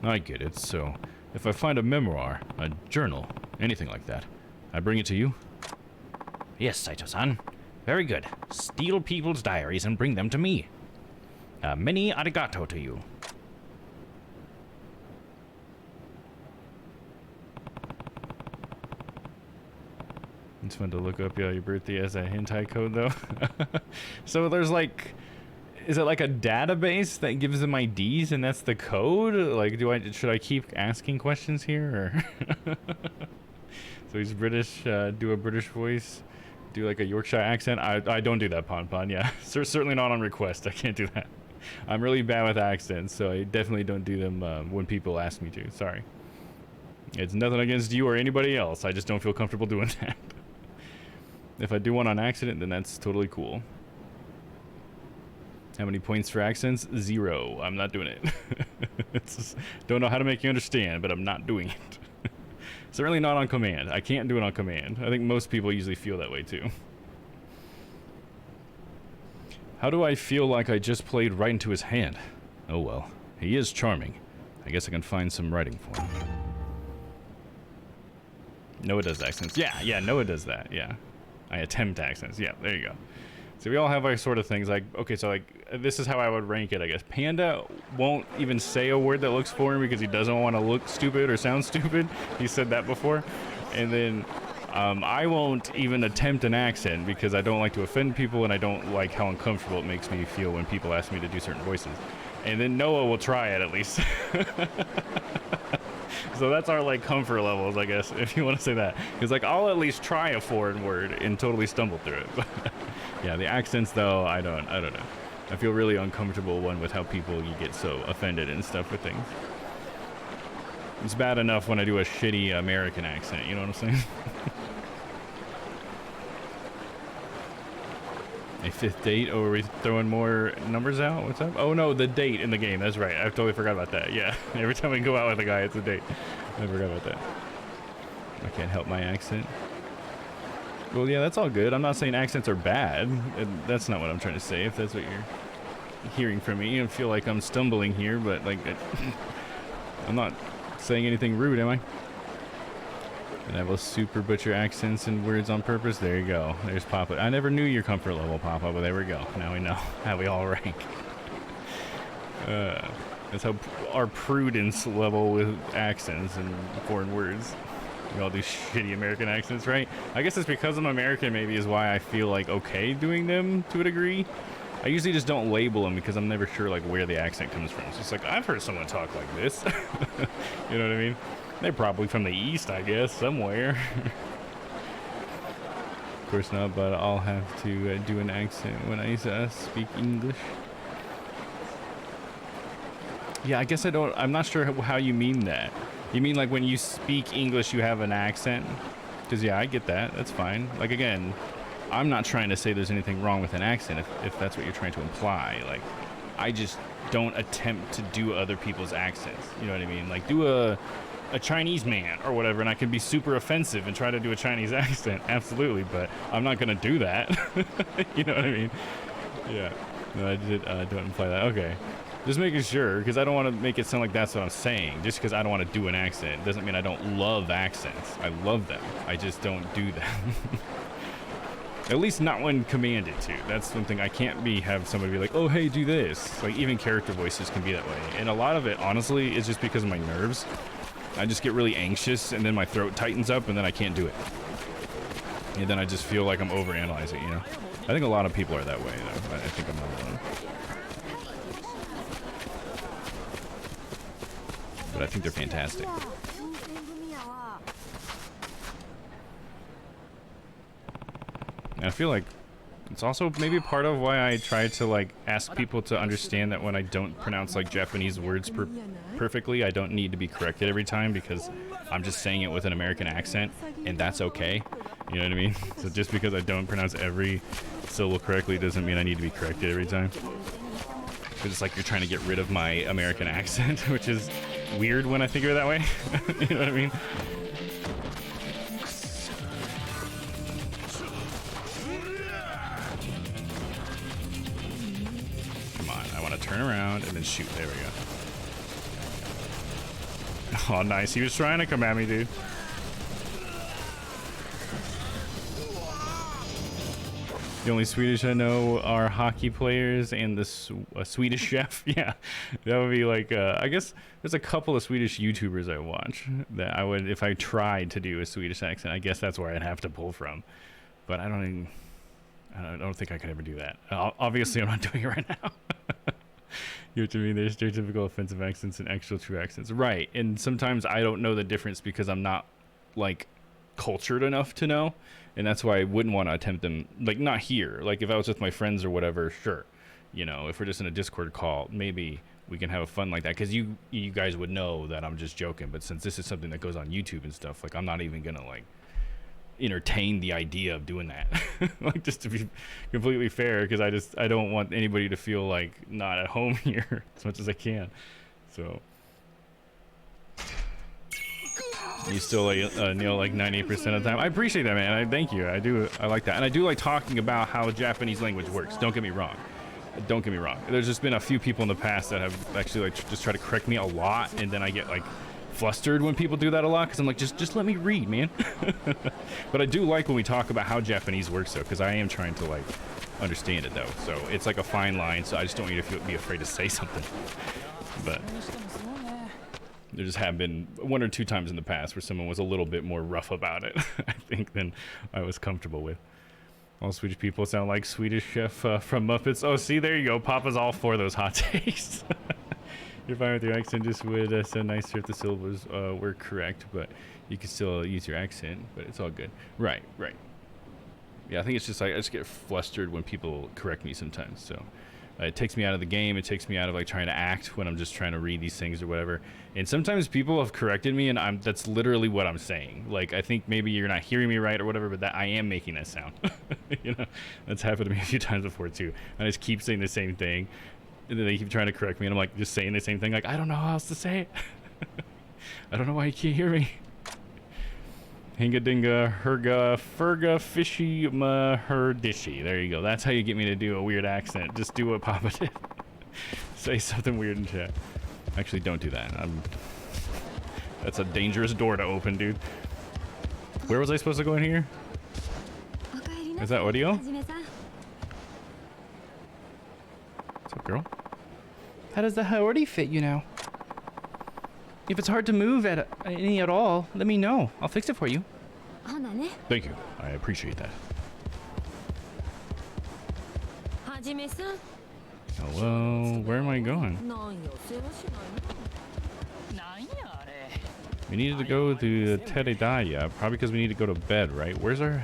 I get it. So, if I find a memoir, a journal, anything like that, I bring it to you? Yes, Saito-san. Very good. Steal people's diaries and bring them to me. Many arigato to you. It's fun to look up, your birthday as a hentai code, though. So there's like... Is it like a database that gives them IDs and that's the code? Like, should I keep asking questions here? Or so he's British, do a British voice, do like a Yorkshire accent. I don't do that, Pon. Yeah, certainly not on request. I can't do that. I'm really bad with accents, so I definitely don't do them when people ask me to. Sorry. It's nothing against you or anybody else. I just don't feel comfortable doing that. If I do one on accident, then that's totally cool. How many points for accents? 0. I'm not doing it. Don't know how to make you understand, but I'm not doing it. Certainly not on command. I can't do it on command. I think most people usually feel that way too. How do I feel like I just played right into his hand? Oh well. He is charming. I guess I can find some writing for him. Noah does accents. Yeah, Noah does that. Yeah. I attempt accents. Yeah, there you go. So we all have our sort of things like, okay, so like, this is how I would rank it, I guess. Panda won't even say a word that looks foreign because he doesn't want to look stupid or sound stupid. He said that before. And then I won't even attempt an accent because I don't like to offend people and I don't like how uncomfortable it makes me feel when people ask me to do certain voices. And then Noah will try it at least. So that's our like comfort levels, I guess, if you want to say that. Because like I'll at least try a foreign word and totally stumble through it. Yeah, the accents though, I don't know. I feel really uncomfortable with how you get so offended and stuff with things. It's bad enough when I do a shitty American accent, you know what I'm saying? A 5th date? Oh, are we throwing more numbers out? What's up? Oh no, the date in the game. That's right. I totally forgot about that. Yeah, every time we go out with a guy, it's a date. I forgot about that. I can't help my accent. Well, yeah, that's all good. I'm not saying accents are bad. That's not what I'm trying to say, if that's what you're hearing from me. I feel like I'm stumbling here, but like, I'm not saying anything rude, am I? And I will super butcher accents and words on purpose. There you go. There's Papa. I never knew your comfort level, Papa, but there we go. Now we know how we all rank. That's how our prudence level with accents and foreign words. We all do shitty American accents, right? I guess it's because I'm American, maybe, is why I feel like okay doing them to a degree. I usually just don't label them because I'm never sure like where the accent comes from. So it's like, I've heard someone talk like this. You know what I mean? They're probably from the East, I guess, somewhere. Of course not, but I'll have to do an accent when I speak English. Yeah, I guess I'm not sure how you mean that. You mean like when you speak English, you have an accent? Because yeah, I get that. That's fine. Like again, I'm not trying to say there's anything wrong with an accent if that's what you're trying to imply. Like, I just don't attempt to do other people's accents. You know what I mean? Like do a Chinese man or whatever, and I can be super offensive and try to do a Chinese accent. Absolutely, but I'm not gonna do that. You know what I mean? Yeah. No, I did. Don't imply that. Okay. Just making sure, because I don't want to make it sound like that's what I'm saying. Just because I don't want to do an accent doesn't mean I don't love accents. I love them. I just don't do them. At least not when commanded to. That's something I can't have somebody be like, oh, hey, do this. Like, even character voices can be that way. And a lot of it, honestly, is just because of my nerves. I just get really anxious, and then my throat tightens up, and then I can't do it. And then I just feel like I'm overanalyzing, you know? I think a lot of people are that way, though. I think I'm not alone. But I think they're fantastic. And I feel like it's also maybe part of why I try to like ask people to understand that when I don't pronounce like Japanese words perfectly, I don't need to be corrected every time because I'm just saying it with an American accent, and that's okay. You know what I mean? So just because I don't pronounce every syllable correctly doesn't mean I need to be corrected every time. Because it's like you're trying to get rid of my American accent, which is weird when I think of it that way. You know what I mean? Come on, I want to turn around and then shoot. There we go. Oh, nice. He was trying to come at me, dude. The only Swedish I know are hockey players and the Swedish chef. Yeah, that would be like, I guess there's a couple of Swedish YouTubers I watch that I would, if I tried to do a Swedish accent, I guess that's where I'd have to pull from. But I don't think I could ever do that. Obviously, I'm not doing it right now. You know what I mean? There's stereotypical offensive accents and actual true accents. Right, and sometimes I don't know the difference because I'm not, like, cultured enough to know. And that's why I wouldn't want to attempt them, like, not here. Like, if I was with my friends or whatever, sure. You know, if we're just in a Discord call, maybe we can have a fun like that. Because you guys would know that I'm just joking. But since this is something that goes on YouTube and stuff, like, I'm not even going to, like, entertain the idea of doing that. Like, just to be completely fair, because I don't want anybody to feel, like, not at home here as much as I can. So... You still nail like 98% of the time. I appreciate that, man. Thank you. I like that. And I do like talking about how Japanese language works. Don't get me wrong. Don't get me wrong. There's just been a few people in the past that have actually like just tried to correct me a lot, and then I get like flustered when people do that a lot because I'm like, just let me read, man. But I do like when we talk about how Japanese works, though, because I am trying to like understand it, though. So it's like a fine line. So I just don't want you to be afraid to say something. But there just have been 1 or 2 times in the past where someone was a little bit more rough about it, I think, than I was comfortable with. All Swedish people sound like Swedish Chef from Muppets. Oh, see, there you go. Papa's all for those hot takes. You're fine with your accent. Just would sound nicer if the syllables were correct, but you can still use your accent, but it's all good. Right. Yeah, I think it's just like I just get flustered when people correct me sometimes, so... it takes me out of the game. It takes me out of like trying to act when I'm just trying to read these things or whatever. And sometimes people have corrected me, and that's literally what I'm saying. Like, I think maybe you're not hearing me right or whatever, but that I am making that sound. You know, that's happened to me a few times before too. I just keep saying the same thing, and then they keep trying to correct me, and I'm like just saying the same thing. Like, I don't know how else to say it. I don't know why you can't hear me. Hinga dinga, herga, ferga, fishy, ma, her, dishy. There you go. That's how you get me to do a weird accent. Just do what Papa did. Say something weird in chat. Actually, don't do that. That's a dangerous door to open, dude. Where was I supposed to go in here? Is that audio? What's up, girl? How does the Haori fit you now? If it's hard to move any at all, let me know. I'll fix it for you. ほなね。 Thank you. I appreciate that. はじめさん。 Hello, where am I going? なんや世話しないの。なんやあれ。 We needed to go to Teredaya, probably because we need to go to bed, right? Where's our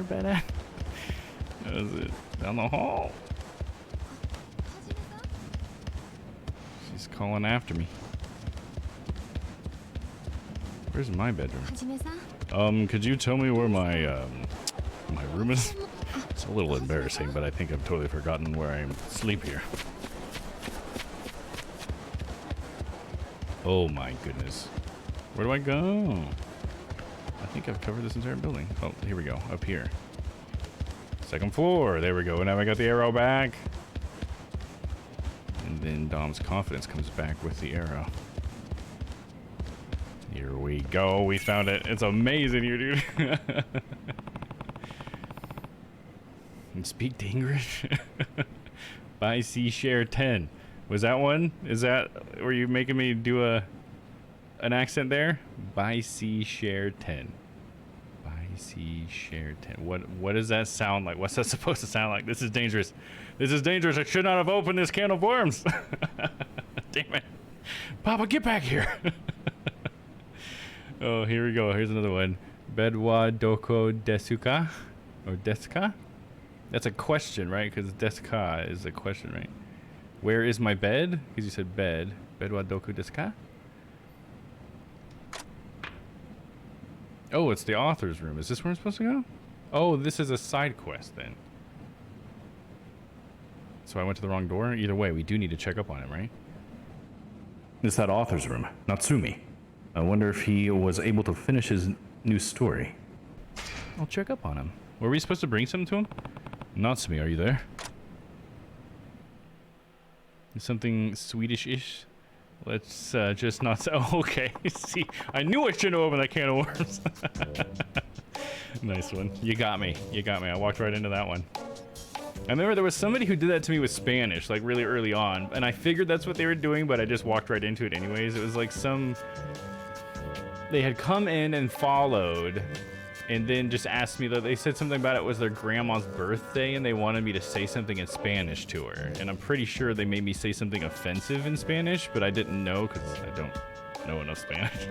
bed at? Is it down the hall? She's calling after me. Where's my bedroom? はじめさん。 Could you tell me where my room is? It's a little embarrassing, but I think I've totally forgotten where I sleep here. Oh my goodness. Where do I go? I think I've covered this entire building. Oh, here we go. Up here. Second floor. There we go. Now I got the arrow back. And then Dom's confidence comes back with the arrow. Here we go. We found it. It's amazing here, dude. And speak to English. Buy C share 10. Was that one? Is that were you making me do an accent there? Buy C share 10. Buy C share 10. What does that sound like? What's that supposed to sound like? This is dangerous. This is dangerous. I should not have opened this can of worms. Damn it. Papa, get back here. Oh, here we go. Here's another one. Bedwa doko desuka? Or desuka? That's a question, right? Because desuka is a question, right? Where is my bed? Because you said bed. Bedwa doku desuka? Oh, it's the author's room. Is this where I'm supposed to go? Oh, this is a side quest then. So I went to the wrong door? Either way, we do need to check up on him, right? It's that author's room, Natsumi. I wonder if he was able to finish his new story. I'll check up on him. Were we supposed to bring something to him? Natsumi, are you there? Something Swedish-ish? Let's just not say. Oh, okay. See, I knew I shouldn't have opened that can of worms. Nice one. You got me. You got me. I walked right into that one. I remember there was somebody who did that to me with Spanish, like really early on, and I figured that's what they were doing, but I just walked right into it anyways. It was like they had come in and followed, and then just asked me that they said something about it was their grandma's birthday, and they wanted me to say something in Spanish to her. And I'm pretty sure they made me say something offensive in Spanish, but I didn't know because I don't know enough Spanish.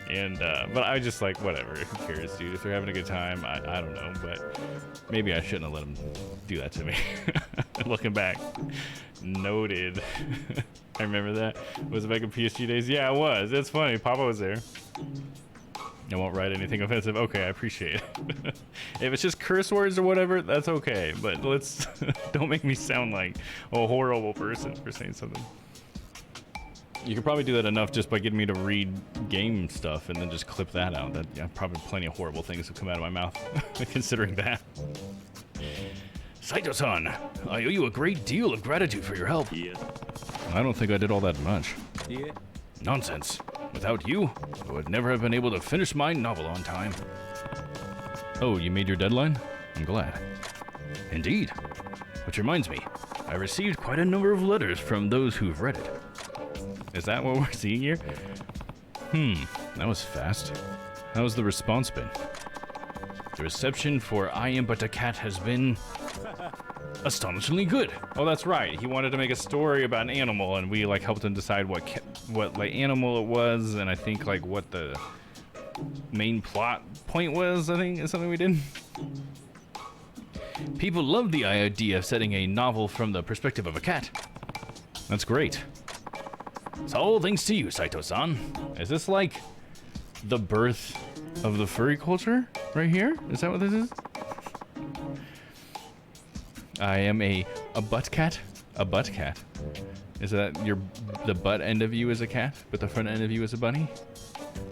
And but I was just like, whatever, who cares, dude? If they're having a good time, I don't know, but maybe I shouldn't have let them do that to me. Looking back, noted. I remember that. Was it back in PSG days? Yeah, it was. It's funny. Papa was there. I won't write anything offensive. Okay, I appreciate it. If it's just curse words or whatever, that's okay. But let's don't make me sound like a horrible person for saying something. You could probably do that enough just by getting me to read game stuff and then just clip that out. That yeah, probably plenty of horrible things will come out of my mouth, considering that. Saito-san, I owe you a great deal of gratitude for your help. Yeah. I don't think I did all that much. Yeah. Nonsense. Without you, I would never have been able to finish my novel on time. Oh, you made your deadline? I'm glad. Indeed. Which reminds me, I received quite a number of letters from those who've read it. Is that what we're seeing here? That was fast. How's the response been? The reception for I Am But a Cat has been astonishingly good. Oh, that's right. He wanted to make a story about an animal, and we like helped him decide what like animal it was, and I think like what the main plot point was. I think is something we did. People love the idea of setting a novel from the perspective of a cat. That's great. It's all thanks to you, Saito-san. Is this like the birth of the furry culture right here? Is that what this is? I am a butt cat? A butt cat. Is that the butt end of you is a cat, but the front end of you is a bunny?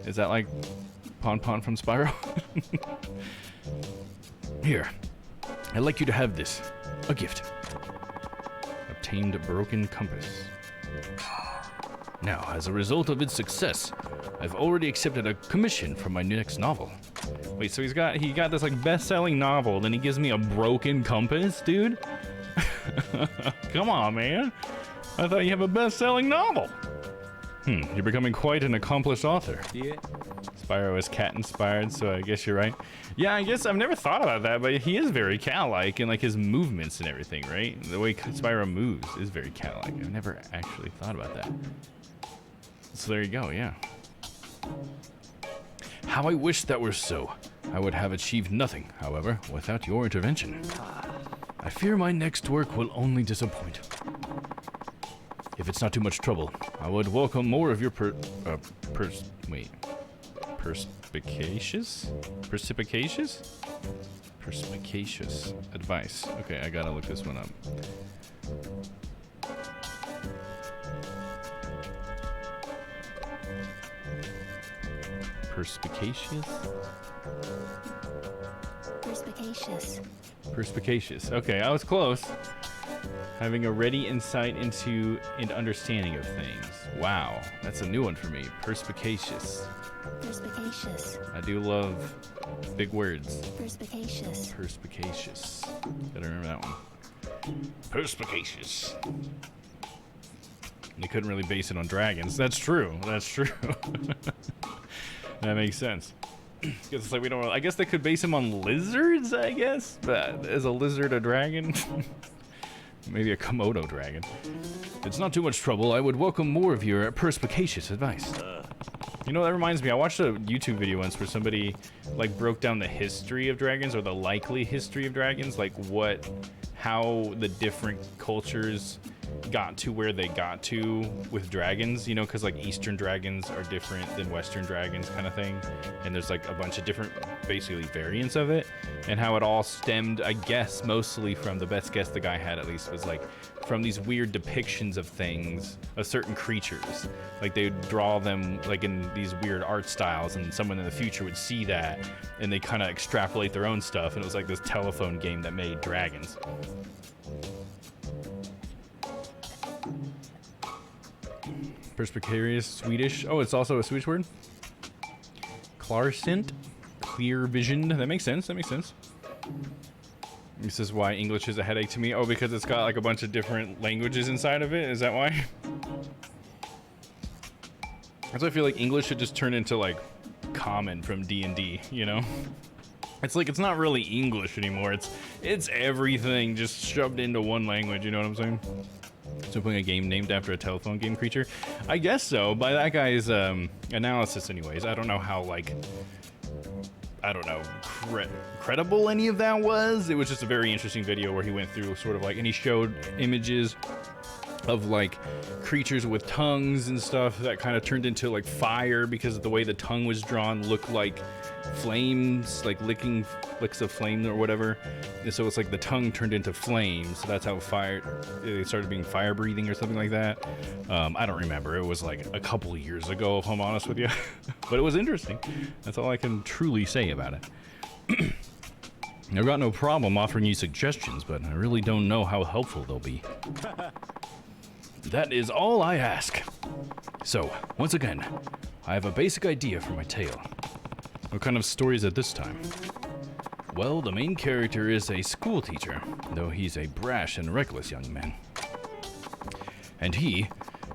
Is that like Pon Pon from Spyro? Here, I'd like you to have this. A gift. Obtained broken compass. Now, as a result of its success, I've already accepted a commission for my next novel. Wait, so he got this like best-selling novel, then he gives me a broken compass, dude? Come on, man. I thought you have a best-selling novel. You're becoming quite an accomplished author. Yeah. Spyro is cat inspired, so I guess you're right. Yeah, I guess I've never thought about that, but he is very cat-like in like his movements and everything, right? The way Spyro moves is very cat-like. I've never actually thought about that. So there you go, yeah. How I wish that were so. I would have achieved nothing, however, without your intervention. I fear my next work will only disappoint. If it's not too much trouble, I would welcome more of your perspicacious advice. Okay, I gotta look this one up. Perspicacious? Perspicacious. Perspicacious. Okay, I was close. Having a ready insight into and understanding of things. Wow, that's a new one for me. Perspicacious. Perspicacious. I do love big words. Perspicacious. Perspicacious. Gotta remember that one. Perspicacious. They couldn't really base it on dragons. That's true. That's true. That makes sense. Because it's like we don't. I guess they could base him on lizards. I guess, but is a lizard a dragon? Maybe a Komodo dragon. If it's not too much trouble, I would welcome more of your perspicacious advice. You know, that reminds me. I watched a YouTube video once where somebody like broke down the history of dragons, or the likely history of dragons, like how the different cultures got to where they got to with dragons, you know, because like Eastern dragons are different than Western dragons kind of thing, and there's like a bunch of different basically variants of it, and how it all stemmed, I guess, mostly from, the best guess the guy had at least was like from these weird depictions of things, of certain creatures. Like they would draw them like in these weird art styles, and someone in the future would see that and they kind of extrapolate their own stuff, and it was like this telephone game that made dragons. Perspicacious, Swedish. Oh, it's also a Swedish word. Clarsint, clear visioned. That makes sense. That makes sense. This is why English is a headache to me. Oh, because it's got like a bunch of different languages inside of it. Is that why? That's why I feel like English should just turn into like common from D&D, you know? It's like, it's not really English anymore. It's everything just shoved into one language, you know what I'm saying? So putting a game named after a telephone game creature? I guess so, by that guy's analysis anyways. I don't know how, like, I don't know, credible any of that was. It was just a very interesting video where he went through sort of like, and he showed images of like creatures with tongues and stuff that kind of turned into like fire because of the way the tongue was drawn, looked like flames, like licks of flame or whatever. And so it's like the tongue turned into flames, so that's how it started being fire breathing or something like that. I don't remember. It was like a couple of years ago, if I'm honest with you. But it was interesting. That's all I can truly say about it. I've got no problem offering you suggestions, but I really don't know how helpful they'll be. That is all I ask. So, once again, I have a basic idea for my tale. What kind of story is it this time? Well, the main character is a school teacher, though he's a brash and reckless young man. And he,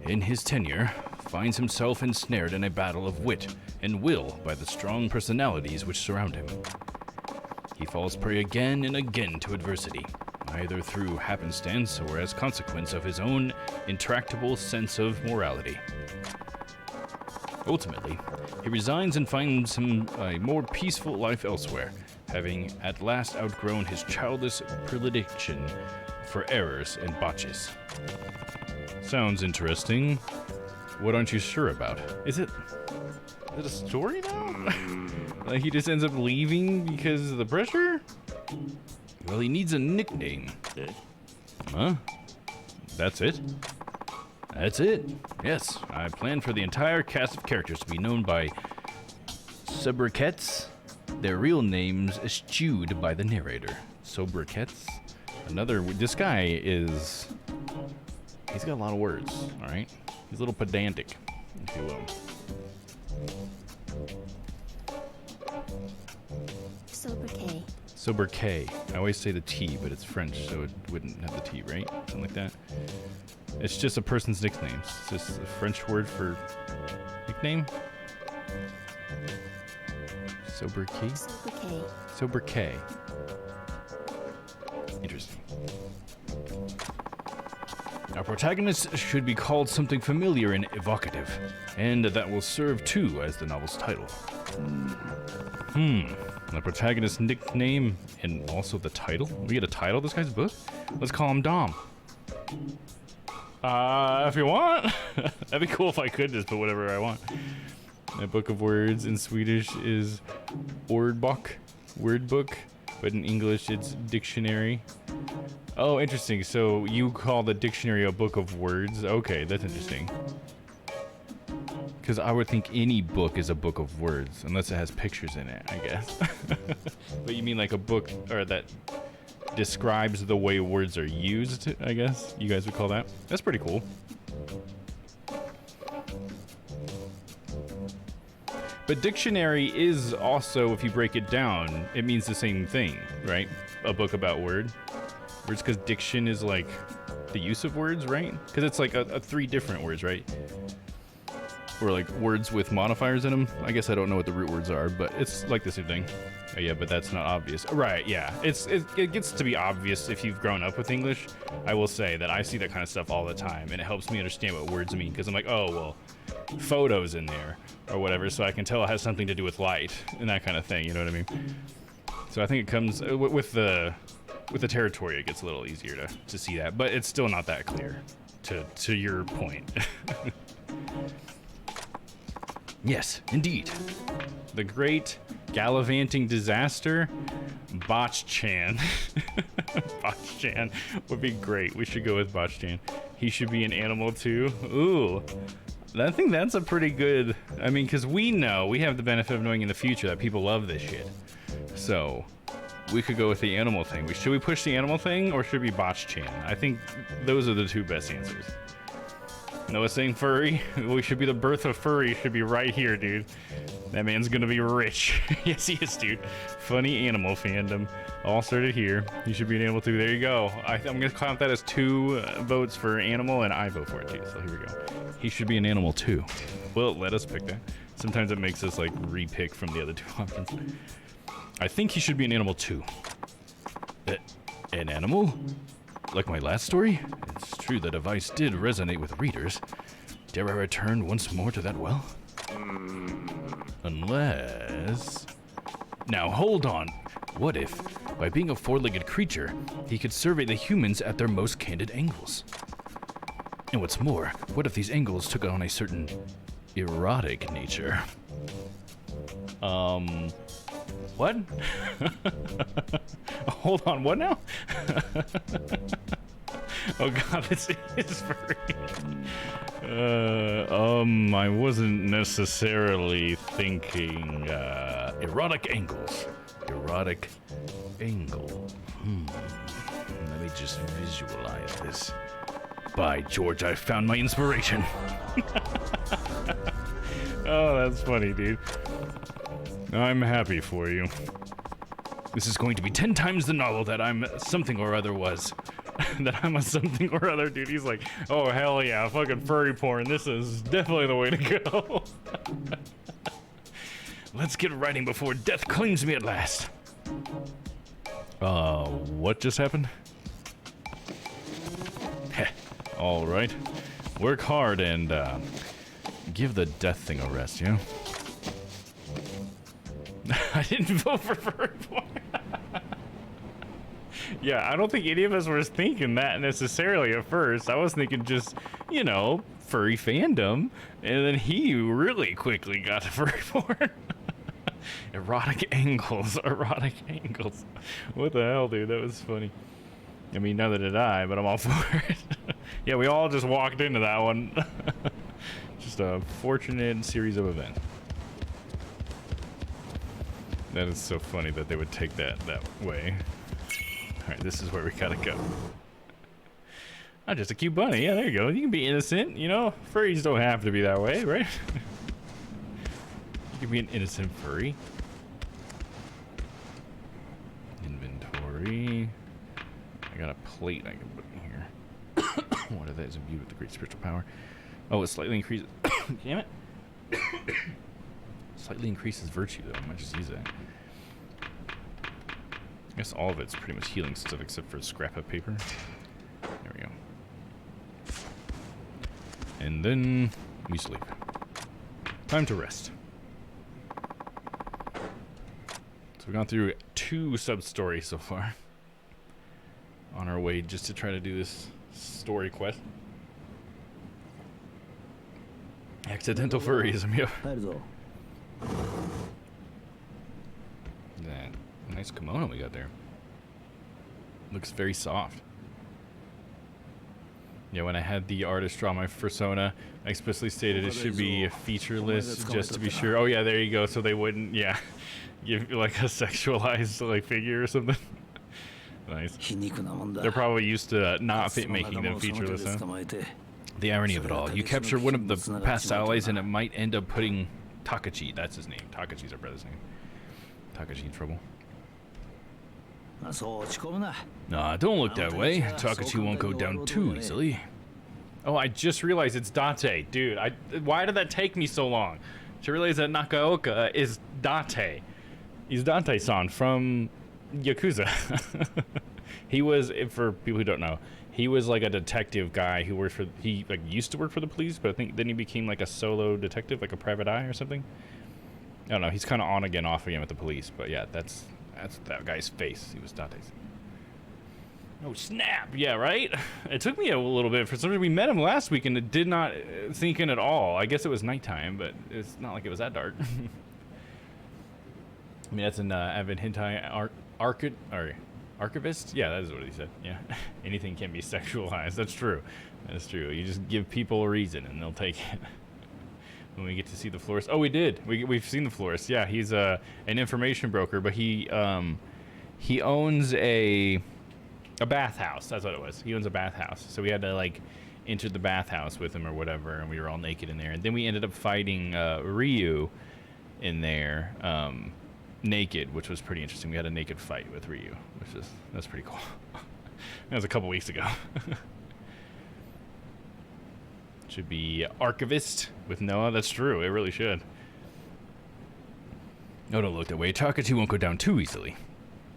in his tenure, finds himself ensnared in a battle of wit and will by the strong personalities which surround him. He falls prey again and again to adversity, either through happenstance or as consequence of his own intractable sense of morality. Ultimately, he resigns and finds him a more peaceful life elsewhere, having at last outgrown his childish predilection for errors and botches. Sounds interesting. What aren't you sure about? Is it a story now? Like he just ends up leaving because of the pressure? Well, he needs a nickname. Huh? That's it? That's it. Yes, I planned for the entire cast of characters to be known by sobriquets, their real names eschewed by the narrator. Sobriquets? This guy is... He's got a lot of words, alright? He's a little pedantic, if you will. Sobriquet. Sobriquet. I always say the T, but it's French, so it wouldn't have the T, right? Something like that. It's just a person's nickname. It's just a French word for nickname. Sobriquet? Sobriquet. Sobriquet. Interesting. Our protagonist should be called something familiar and evocative, and that will serve too as the novel's title. The protagonist's nickname and also the title? We get a title this guy's book? Let's call him Dom. If you want. That'd be cool if I could just put whatever I want. A book of words in Swedish is ordbok, word book, but in English it's dictionary. Oh, interesting. So you call the dictionary a book of words? Okay, that's interesting. Because I would think any book is a book of words, unless it has pictures in it, I guess. But you mean like a book or that describes the way words are used, I guess you guys would call that? That's pretty cool. But dictionary is also, if you break it down, it means the same thing, right? A book about word. Words, because diction is like the use of words, right? Because it's like a 3 different words, right? Or like words with modifiers in them. I guess I don't know what the root words are, but it's like the same thing. Oh, yeah, but that's not obvious. Right, yeah. It gets to be obvious if you've grown up with English. I will say that I see that kind of stuff all the time, and it helps me understand what words mean, because I'm like, oh, well, photos in there, or whatever, so I can tell it has something to do with light, and that kind of thing, you know what I mean? So I think it comes, with the territory, it gets a little easier to see that, but it's still not that clear, to your point. Yes, indeed. The great gallivanting disaster, Botch-chan. Botch-chan would be great. We should go with Botch-chan. He should be an animal too. Ooh. I think that's a pretty good... I mean, because we have the benefit of knowing in the future that people love this shit. So, we could go with the animal thing. Should we push the animal thing, or should we Botch-chan? I think those are the 2 best answers. Noah saying furry. We should be the birth of furry. Should be right here, dude. That man's gonna be rich. Yes, he is, dude. Funny animal fandom. All started here. You should be an animal too. There you go. I'm gonna count that as 2 votes for animal, and I vote for it too. So here we go. He should be an animal too. Well, let us pick that. Sometimes it makes us like re-pick from the other 2 options. I think he should be an animal too. An animal? Like my last story? It's true the device did resonate with readers. Dare I return once more to that well? Unless... Now, hold on. What if, by being a 4-legged creature, he could survey the humans at their most candid angles? And what's more, what if these angles took on a certain erotic nature? What? Hold on, what now? Oh god, this is furry. I wasn't necessarily thinking, erotic angles. Erotic angle. Let me just visualize this. By George, I found my inspiration. Oh, that's funny, dude. I'm happy for you. This is going to be 10 times the novel that I'm something or other was. That I'm a something or other, dude. He's like, oh, hell yeah, fucking furry porn. This is definitely the way to go. Let's get writing before death claims me at last. What just happened? Heh, all right. Work hard and, give the death thing a rest, you know? I didn't vote for furry porn. Yeah, I don't think any of us were thinking that necessarily at first. I was thinking just, you know, furry fandom. And then he really quickly got to furry porn. Erotic angles. What the hell, dude? That was funny. I mean, neither did I, but I'm all for it. Yeah, we all just walked into that one. Just a fortunate series of events. That is so funny that they would take that way. Alright, this is where we gotta go. Oh, just a cute bunny. Yeah, there you go. You can be innocent, you know? Furries don't have to be that way, right? You can be an innocent furry. Inventory. I got a plate I can put in here. What are they? Is imbued with the great spiritual power. Oh, it slightly increases. Damn it. Slightly increases virtue, though. I might just use that. I guess all of it's pretty much healing stuff except for scrap of paper. There we go. And then we sleep. Time to rest. So we've gone through 2 sub-stories so far. On our way just to try to do this story quest. Accidental furries. Yep. That nice kimono we got there. Looks very soft. Yeah, when I had the artist draw my persona, I explicitly stated it should be featureless just to be sure. Oh yeah, there you go. So they wouldn't, yeah, give like a sexualized like figure or something. Nice. They're probably used to not making them featureless, huh? The irony of it all. You capture one of the past allies and it might end up putting Takachi, that's his name. Takachi's our brother's name. Takachi in trouble. Nah, don't look that way. Takachi won't go down too easily. Oh, I just realized it's Date. Dude, why did that take me so long? To realize that Nakaoka is Date. He's Date-san from Yakuza. He was, for people who don't know, he was like a detective guy who worked for, he like used to work for the police, but I think then he became like a solo detective, like a private eye or something. I don't know, he's kind of on again, off again with the police, but yeah, that's that guy's face. He was Date's. Oh snap! Yeah, right. It took me a little bit for some reason. We met him last week and it did not sink in at all. I guess it was nighttime, but it's not like it was that dark. I mean, that's an avid hentai archivist. Yeah, that is what he said. Yeah, anything can be sexualized. That's true. That's true. You just give people a reason and they'll take it. When we get to see the florist. Oh, we did. We've seen the florist. Yeah, he's an information broker, but he owns a bathhouse. That's what it was. He owns a bathhouse. So we had to like enter the bathhouse with him or whatever, and we were all naked in there. And then we ended up fighting Ryu in there, naked, which was pretty interesting. We had a naked fight with Ryu, that's pretty cool. That was a couple weeks ago. Should be archivist with Noah. That's true. It really should. No, don't look that way. Takachi won't go down too easily.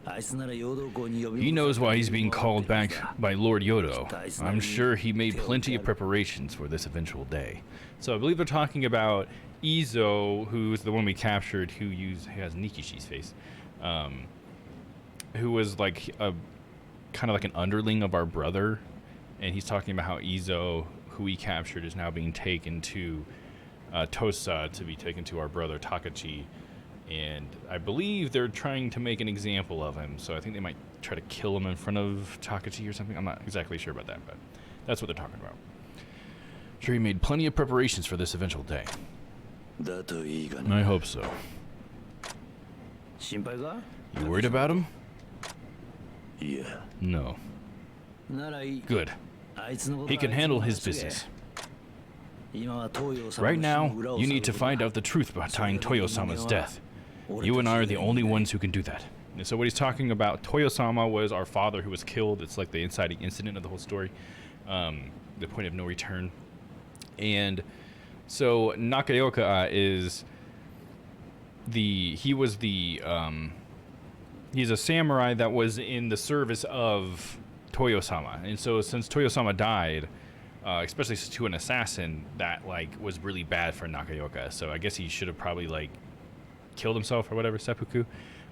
He knows why he's being called back by Lord Yodo. I'm sure he made plenty of preparations for this eventual day. So I believe they're talking about Izo, who's the one we captured, who has Nikishi's face, who was like a kind of like an underling of our brother, and he's talking about how Izo, who we captured, is now being taken to Tosa to be taken to our brother Takachi, and I believe they're trying to make an example of him, so I think they might try to kill him in front of Takachi or something. I'm not exactly sure about that, but that's what they're talking about. Sure, he made plenty of preparations for this eventual day. I hope so. You worried about him? No. Good. He can handle his business. Right now, you need to find out the truth behind Toyo-sama's death. You and I are the only ones who can do that. And so what he's talking about, Toyo-sama was our father who was killed. It's like the inciting incident of the whole story. The point of no return. And so Nakaoka he's a samurai that was in the service of Toyo-sama. And so since Toyo-sama died, especially to an assassin, that like was really bad for Nakaoka. So I guess he should have probably like killed himself or whatever, seppuku.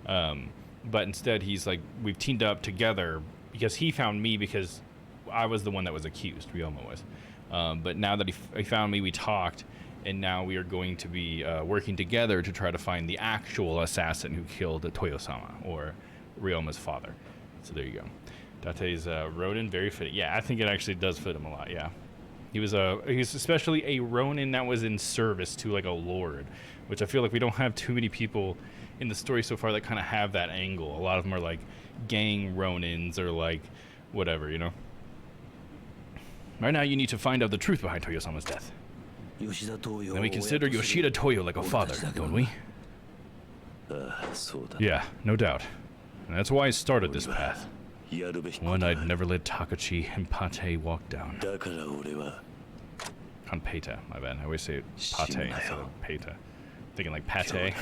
But instead he's like, we've teamed up together because he found me because I was the one that was accused, Ryoma was. But now that he found me, we talked, and now we are going to be working together to try to find the actual assassin who killed Toyo-sama, or Ryoma's father. So there you go. Date's Ronin, very fitting. Yeah, I think it actually does fit him a lot, yeah. He's especially a Ronin that was in service to like a lord, which I feel like we don't have too many people in the story so far that kind of have that angle. A lot of them are like gang Ronins or like whatever, you know? Right now you need to find out the truth behind Toyo-sama's death. And we consider Yoshida Toyo like a father, don't we? Yeah, no doubt. And that's why I started this path. One I'd never let Takachi and Pate walk down. だから俺は On Peta, my bad. I always say pate instead of Peta. Thinking like pate.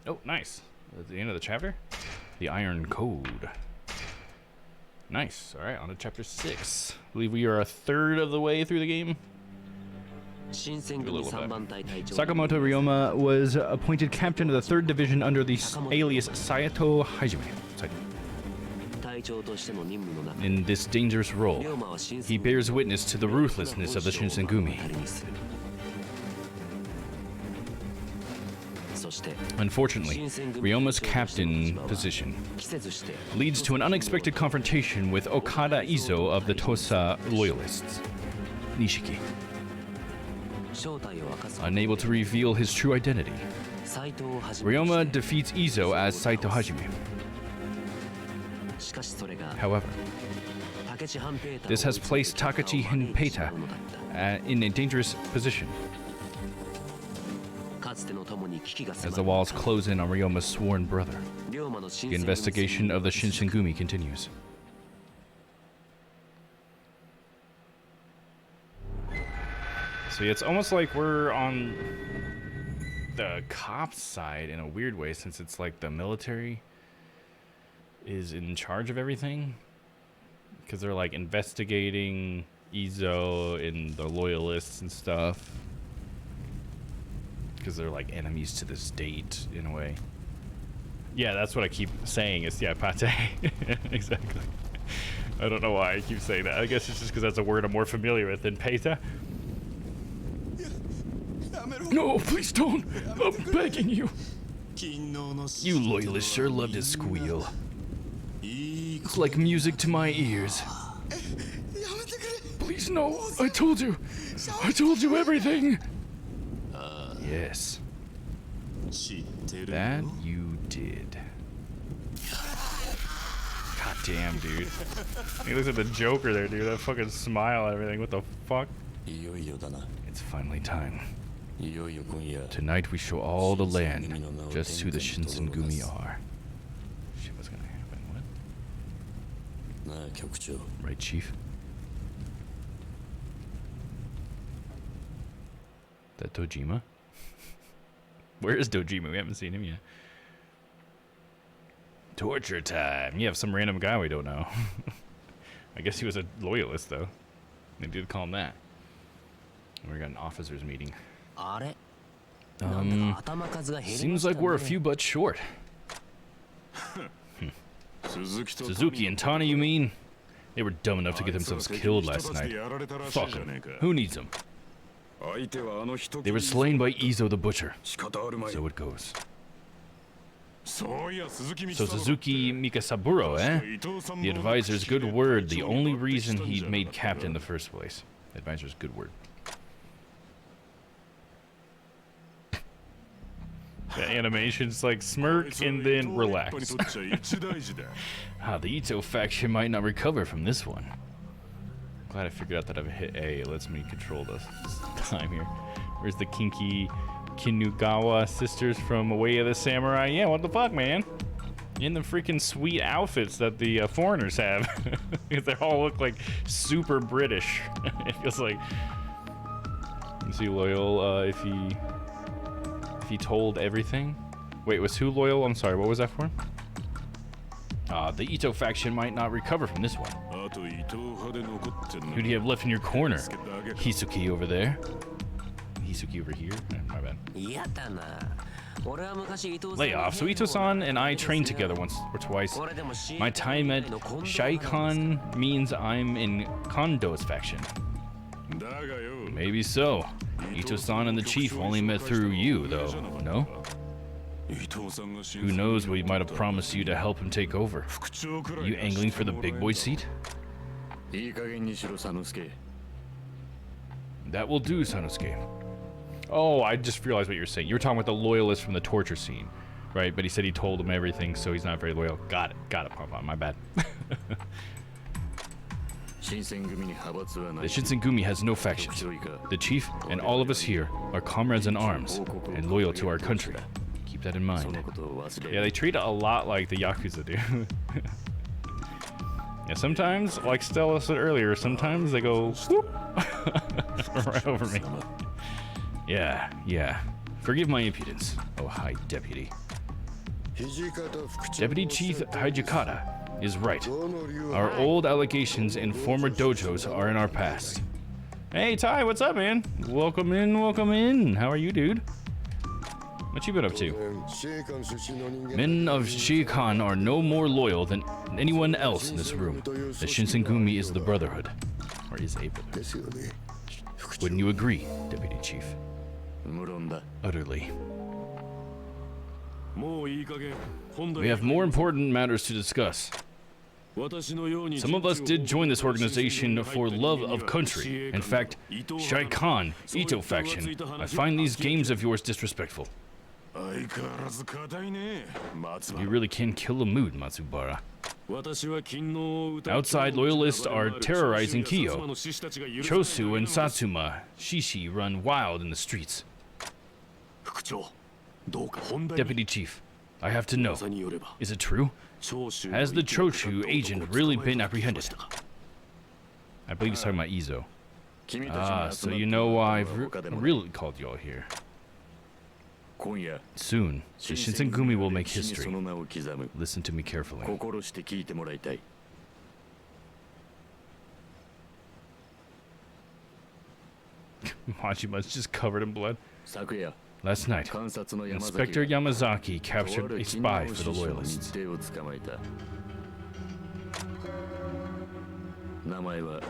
Oh, nice. At the end of the chapter? The Iron Code. Nice. Alright, on to chapter 6. I believe we are a third of the way through the game. Sakamoto Ryoma was appointed captain of the 3rd Division under the alias Saito Hajime. In this dangerous role, he bears witness to the ruthlessness of the Shinsengumi. Unfortunately, Ryoma's captain position leads to an unexpected confrontation with Okada Izo of the Tosa loyalists, Nishiki. Unable to reveal his true identity, Ryoma defeats Izo as Saito Hajime. However, this has placed Takachi Hinpeta in a dangerous position as the walls close in on Ryoma's sworn brother. The investigation of the Shinsengumi continues. See, it's almost like we're on the cops' side in a weird way, since it's like the military is in charge of everything, because they're like investigating Izo and the loyalists and stuff, because they're like enemies to the state in a way. Yeah, that's what I keep saying is, yeah, pate. Exactly. I don't know why I keep saying that. I guess it's just because that's a word I'm more familiar with than peta. No, please don't. I'm begging you. You loyalists sure love to squeal. It's like music to my ears. Please, no. I told you. I told you everything. Yes. That you did. God damn, dude. He looks at the Joker there, dude. That fucking smile and everything. What the fuck? It's finally time. Tonight we show all the land just who the Shinsengumi are. Shit, what's gonna happen? What? Right, Chief? That Dojima? Where is Dojima? We haven't seen him yet. Torture time. You have some random guy we don't know. I guess he was a loyalist, though. They did call him that. We got an officers meeting. Seems like we're a few butts short. Suzuki and Tani, you mean? They were dumb enough to get themselves killed last night. Fuck them. Who needs them? They were slain by Izo the Butcher. So it goes. So Suzuki Mikasaburo, eh? The advisor's good word, the only reason he'd made captain in the first place. Advisor's good word. The animation's like smirk and then relax. The Ito faction might not recover from this one. Glad I figured out that I've hit A. It lets me control this time here. Where's the kinky Kinugawa sisters from Way of the Samurai? Yeah, what the fuck, man? In the freaking sweet outfits that the foreigners have. They all look like super British. It feels like. You see Loyal if he told everything. Wait, was who loyal? I'm sorry, what was that for? The Ito faction might not recover from this one. Who do you have left in your corner? Hisuki over there. Hisuki over here? My bad. Lay off. So Ito-san and I trained together once or twice. My time at Shaikon means I'm in Kondo's faction. Maybe so. Ito-san and the chief only met through you, though, no? Who knows what he might have promised you to help him take over? You angling for the big boy seat? That will do, Sanosuke. Oh, I just realized what you're saying. You were talking about the loyalist from the torture scene, right? But he said he told him everything, so he's not very loyal. Got it, Papa. My bad. The Shinsengumi has no factions. The chief and all of us here are comrades in arms and loyal to our country. Keep that in mind. ことを忘れ Yeah, they treat it a lot like the Yakuza do. Yeah, sometimes, like Stella said earlier, sometimes they go whoop right over me. Yeah, yeah. Forgive my impudence, oh high deputy. Deputy Chief Hijikata is right. Our old allegations in former dojos are in our past. Hey Ty, what's up, man? Welcome in, welcome in. How are you, dude? What you been up to? Men of Shikan are no more loyal than anyone else in this room. The Shinsengumi is the brotherhood. Or is a brotherhood. Wouldn't you agree, Deputy Chief? 無論だ Utterly. もういい加減本題 We have more important matters to discuss. 私のように Some of us did join this organization for love of country. In fact, Shaikan, Ito faction. I find these games of yours disrespectful. 相変わらず硬いね松 You 原 really can kill a mood, Matsubara. 私は勤王を歌う Outside loyalists are terrorizing 薩摩 Kiyo. の志士たちが許さない Chosu and Satsuma, Shishi run wild in the streets. 副長どうか本題 Deputy Chief, I have to know. 噂によれば Is it true? 長州 Has the Chochu agent really been apprehended? I believe he's talking about Izo. 君たち Ah, が so 集ま you った know の why は I've 他でもない really called y'all here. 今夜 Soon, the Shinsengumi will make 歴史に history. その名を刻む Listen to me carefully. 心して聞いてもらいたい Majima's just covered in blood. 昨夜 Last night, 監察の山崎 Inspector が Yamazaki と captured ある a 勤 spy 王 for the 志士の loyalists. 日程を捕まえた名前は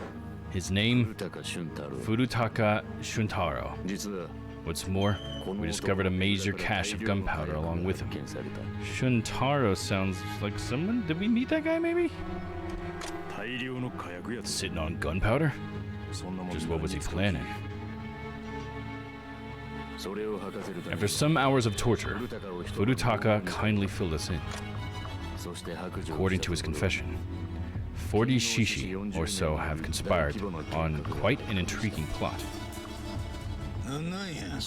His name, 古高俊太郎 Furutaka Shuntaro. 実は What's more, この we 男 discovered a の major 中から cache of 大量の gunpowder 火薬 along が with him. 発見された Shuntaro sounds like someone. Did we meet that guy maybe? 大量の火薬や Sitting on gunpowder? そんなもん Just what was he 何に使う planning? それを吐かせるため After some hours of torture, 古高を一つ Furutaka kindly filled us in. そして白状 According to his confession, 40 shishi or so have conspired on quite an intriguing plot.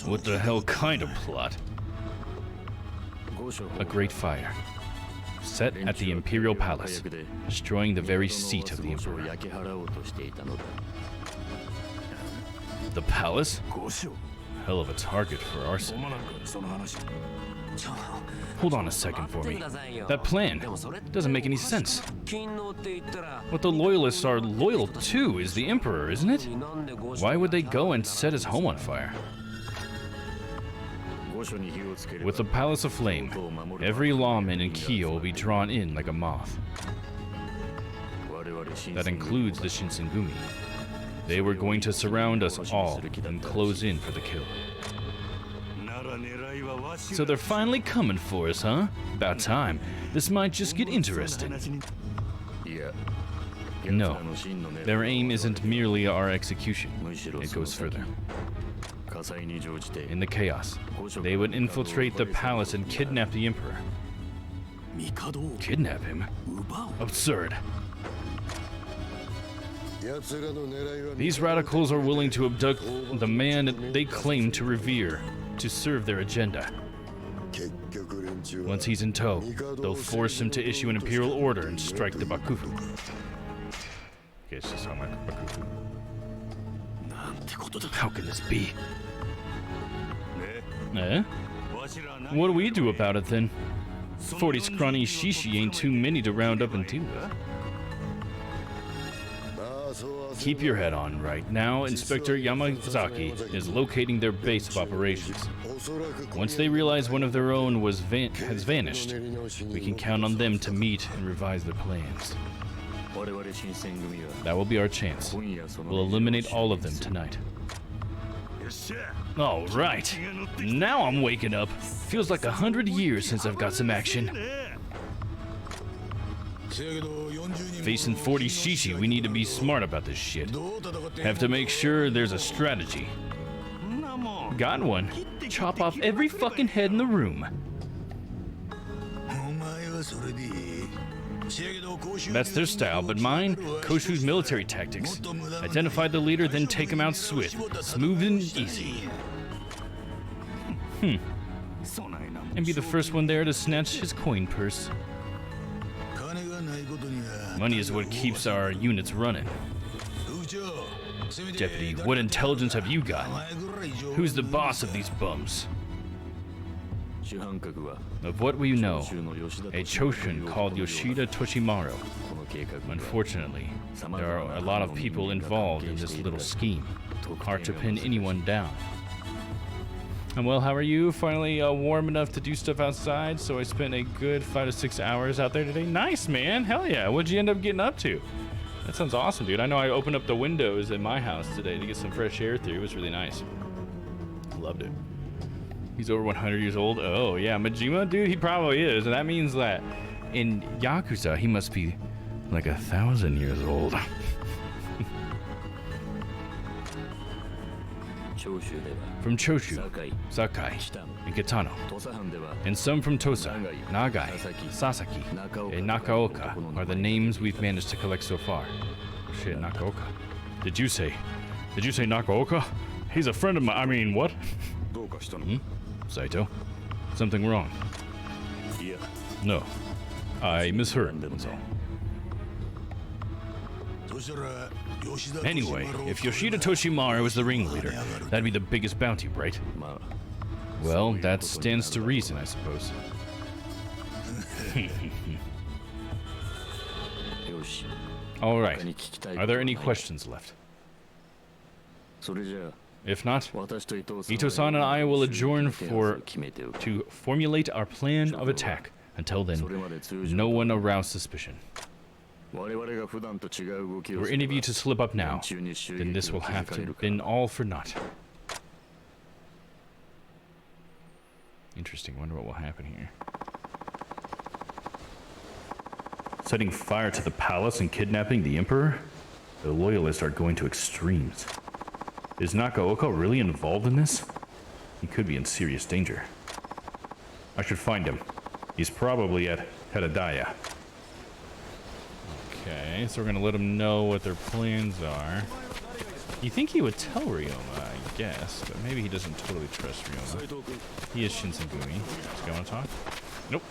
What the hell kind of plot? A great fire. Set at the Imperial Palace, destroying the very seat of the Emperor. 焼き払おうとしていたのだ The palace? 五章 Hell of a target for お arson. まなんかその話 Hold on a second for me. That plan doesn't make any sense. 勤王って言ったら What the loyalists are loyal to is the Emperor, isn't it? なんで五章 Why would they go and set his home on fire? 五章に火をつければ With the palace aflame, every lawman in Kiyo will be drawn in like a moth. 我々新 That includes the Shinsengumi. They were going to surround us all and close in for the kill. なら狙いはわし So they're finally coming for us, huh? About time. This might just get interesting. いや No, 奴らの真の狙い their aim isn't merely our exexecution. むしろ It その goes 先 further. 火災に乗じて In the chaos, they would infiltrate the palace and kidnap the Emperor. 帝を Kidnap him? 奪う Absurd. These radicals are willing to abduct the man they claim to revere to serve their agenda. Once he's in tow, they'll force him to issue an imperial order and strike the Bakufu. Okay, it's just on like Bakufu. なんてことだ How can this be? ね Eh? わしらは What do we do about it then? 40 scrawny shishi ain't too many to round up and deal with. Keep your head on. Right now, Inspector Yamazaki is locating their base of operations. Once they realize one of their own has vanished, we can count on them to meet and revise their plans. 我々新選組は That will be our chance. 今夜その We'll eliminate all of them tonight. よっしゃ All right. Now I'm waking up. Feels like 100 years since I've got some action. Facing 40 shishi, we need to be smart about this shit. Have to make sure there's a strategy. Got one. Chop off every fucking head in the room. That's their style, but mine, Koshu's military tactics. Identify the leader, then take him out swift. Smooth and easy. and be the first one there to snatch his coin purse. Money is what keeps our units running. Deputy, what intelligence have you got? Who's the boss of these bums? Of what we know, a Choshin called Yoshida Toshimaru. Unfortunately, there are a lot of people involved in this little scheme. Hard to pin anyone down. And well, how are you? Finally warm enough to do stuff outside, so I spent a good 5 to 6 hours out there today. Nice, man. Hell yeah. What'd you end up getting up to? That sounds awesome, dude. I know I opened up the windows at my house today to get some fresh air through. It was really nice. Loved it. He's over 100 years old. Oh, yeah. Majima, dude, he probably is. And that means that in Yakuza, he must be like 1,000 years old. From Choshu, Sakai, and Kitano, and some from Tosa, Nagai, Sasaki, and Nakaoka are the names we've managed to collect so far. Shit, Nakaoka. Did you say Nakaoka? He's a friend of mine. I mean, what? Saito? Something wrong? No. I misheard, that's all. Anyway, if Yoshida Toshimaru was the ringleader, that'd be the biggest bounty, right? Well, that stands to reason, I suppose. Alright, are there any questions left? If not, Ito-san and I will adjourn to formulate our plan of attack. Until then, no one arouse suspicion. Were any of you to slip up now, then this will have to have been all for naught. Interesting, wonder what will happen here. Setting fire to the palace and kidnapping the Emperor? The Loyalists are going to extremes. Is Nakaoka really involved in this? He could be in serious danger. I should find him. He's probably at Hedadaya. Okay, so we're gonna let him know what their plans are. You think he would tell Ryoma, I guess, but maybe he doesn't totally trust Ryoma. He is Shinsengumi. Does he wanna talk? Nope.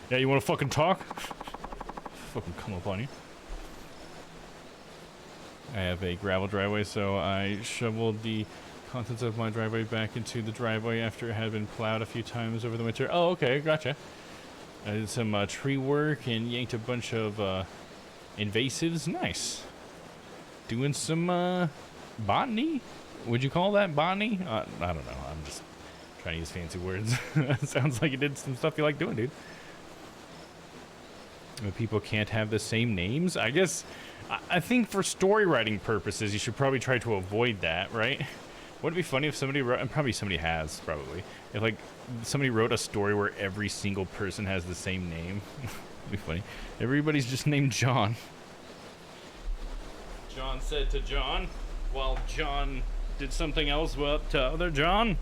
Yeah, you wanna fucking talk? Fucking come up on you. I have a gravel driveway, so I shoveled the contents of my driveway back into the driveway after it had been plowed a few times over the winter. Oh, okay, gotcha. I did some tree work and yanked a bunch of invasives. Nice. Doing some botany? Would you call that botany? I don't know. I'm just trying to use fancy words. Sounds like you did some stuff you like doing, dude. But people can't have the same names? I guess, I think for story writing purposes, you should probably try to avoid that, right? Wouldn't it be funny if somebody wrote, and probably somebody has, probably, if like somebody wrote a story where every single person has the same name? It'd be funny. Everybody's just named John. John said to John, while John did something else to other John.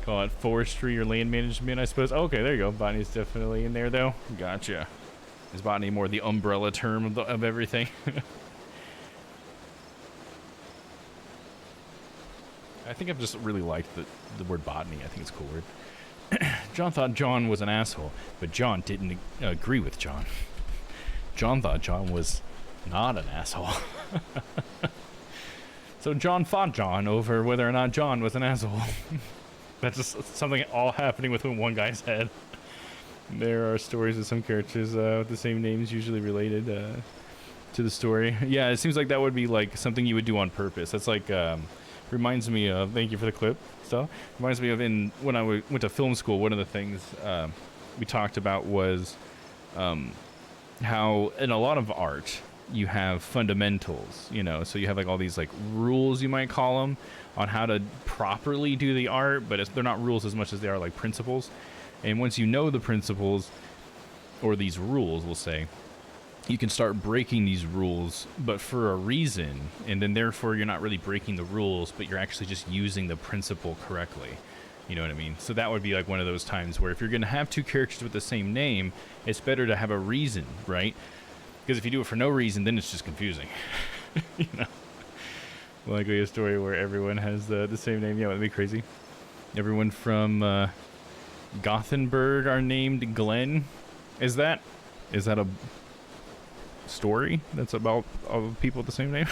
Call it forestry or land management, I suppose. Okay, there you go. Botany's definitely in there, though. Gotcha. Is botany more the umbrella term of everything? I think I've just really liked the word botany. I think it's a cool word. John thought John was an asshole, but John didn't agree with John. John thought John was not an asshole. So John fought John over whether or not John was an asshole. That's just something all happening within one guy's head. There are stories of some characters with the same names, usually related to the story. Yeah, it seems like that would be like something you would do on purpose. That's like, reminds me of, thank you for the clip, stuff. Reminds me of when I went to film school, one of the things we talked about was how in a lot of art, you have fundamentals, you know, so you have like all these like rules, you might call them, on how to properly do the art, but they're not rules as much as they are like principles. And once you know the principles, or these rules, we'll say, you can start breaking these rules, but for a reason, and then therefore you're not really breaking the rules, but you're actually just using the principle correctly. You know what I mean? So that would be like one of those times where if you're going to have two characters with the same name, it's better to have a reason, right? Because if you do it for no reason, then it's just confusing. You know? Likely a story where everyone has the same name. Yeah, that'd be crazy. Everyone from Gothenburg are named Glenn. Is that a story that's about all people with the same name?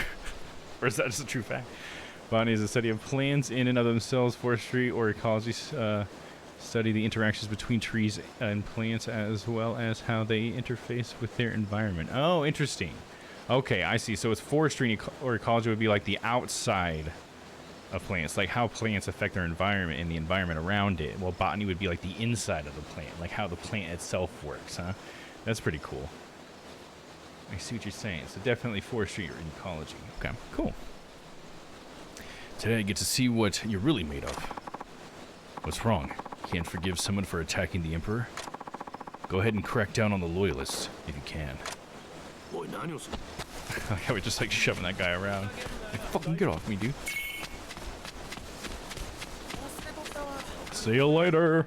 Or is that just a true fact? Botany is a study of plants in and of themselves. Forestry or ecology study the interactions between trees and plants as well as how they interface with their environment. Oh, interesting. Okay, I see. So it's forestry or ecology would be like the outside of plants, like how plants affect their environment and the environment around it. Well, botany would be like the inside of the plant, like how the plant itself works, huh? That's pretty cool. I see what you're saying. So definitely forestry or ecology. Okay, cool. Today I get to see what you're really made of. What's wrong? Can't forgive someone for attacking the Emperor? Go ahead and crack down on the Loyalists, if you can. Like how we're just like shoving that guy around. Like, fucking get off me, dude. See you later.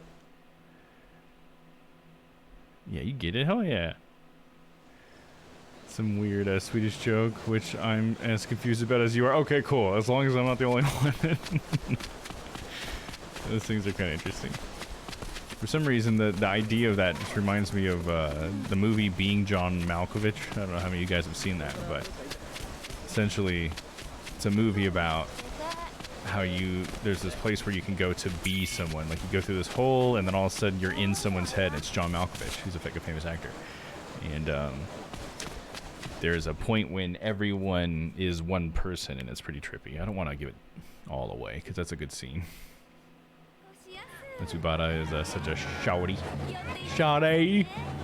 Yeah, you get it? Hell yeah. Some weird Swedish joke, which I'm as confused about as you are. Okay, cool. As long as I'm not the only one. Those things are kind of interesting. For some reason, the idea of that just reminds me of the movie Being John Malkovich. I don't know how many of you guys have seen that, but essentially, it's a movie about how there's this place where you can go to be someone. Like, you go through this hole, and then all of a sudden, you're in someone's head. It's John Malkovich, who's a famous actor. And there's a point when everyone is one person, and it's pretty trippy. I don't want to give it all away, because that's a good scene. Tsubata is such a shouty.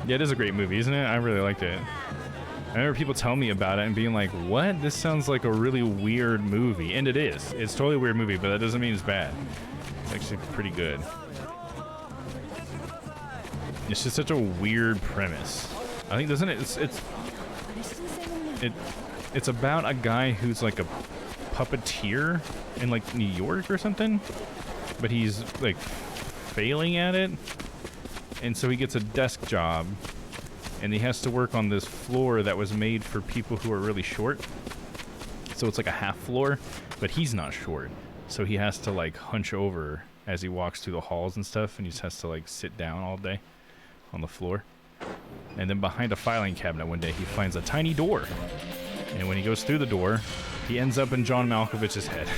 Yeah, it is a great movie, isn't it? I really liked it. I remember people telling me about it and being like, what? This sounds like a really weird movie. And it is. It's totally a weird movie, but that doesn't mean it's bad. It's actually pretty good. It's just such a weird premise. I think, doesn't it? It's about a guy who's like a puppeteer in like New York or something, but he's like failing at it, and so he gets a desk job, and he has to work on this floor that was made for people who are really short. So it's like a half floor, but he's not short, so he has to like hunch over as he walks through the halls and stuff, and he just has to like sit down all day on the floor. And then behind a filing cabinet one day he finds a tiny door, and when he goes through the door he ends up in John Malkovich's head.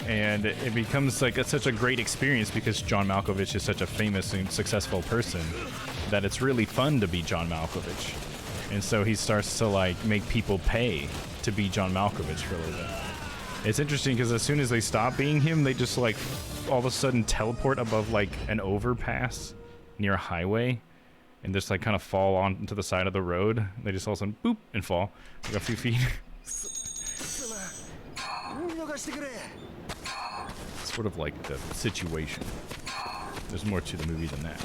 And it becomes like such a great experience because John Malkovich is such a famous and successful person that it's really fun to be John Malkovich. And so he starts to like make people pay to be John Malkovich for a little bit. It's interesting because as soon as they stop being him, they just like all of a sudden teleport above like an overpass near a highway and just like kind of fall onto the side of the road. They just all of a sudden boop and fall like a few feet. Sort of like the situation. There's more to the movie than that.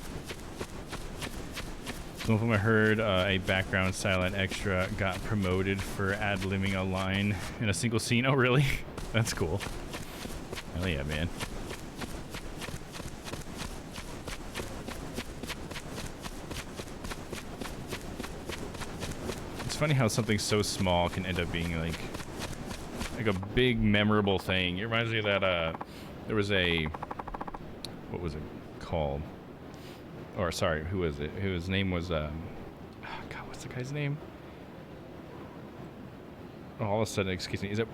Some of them I heard a background silent extra got promoted for ad-libbing a line in a single scene. Oh, really? That's cool. Hell yeah, man. It's funny how something so small can end up being like a big memorable thing. It reminds me of that there was what was it called? Or sorry, who was it? Whose name was God, what's the guy's name? Oh, all of a sudden, excuse me, is it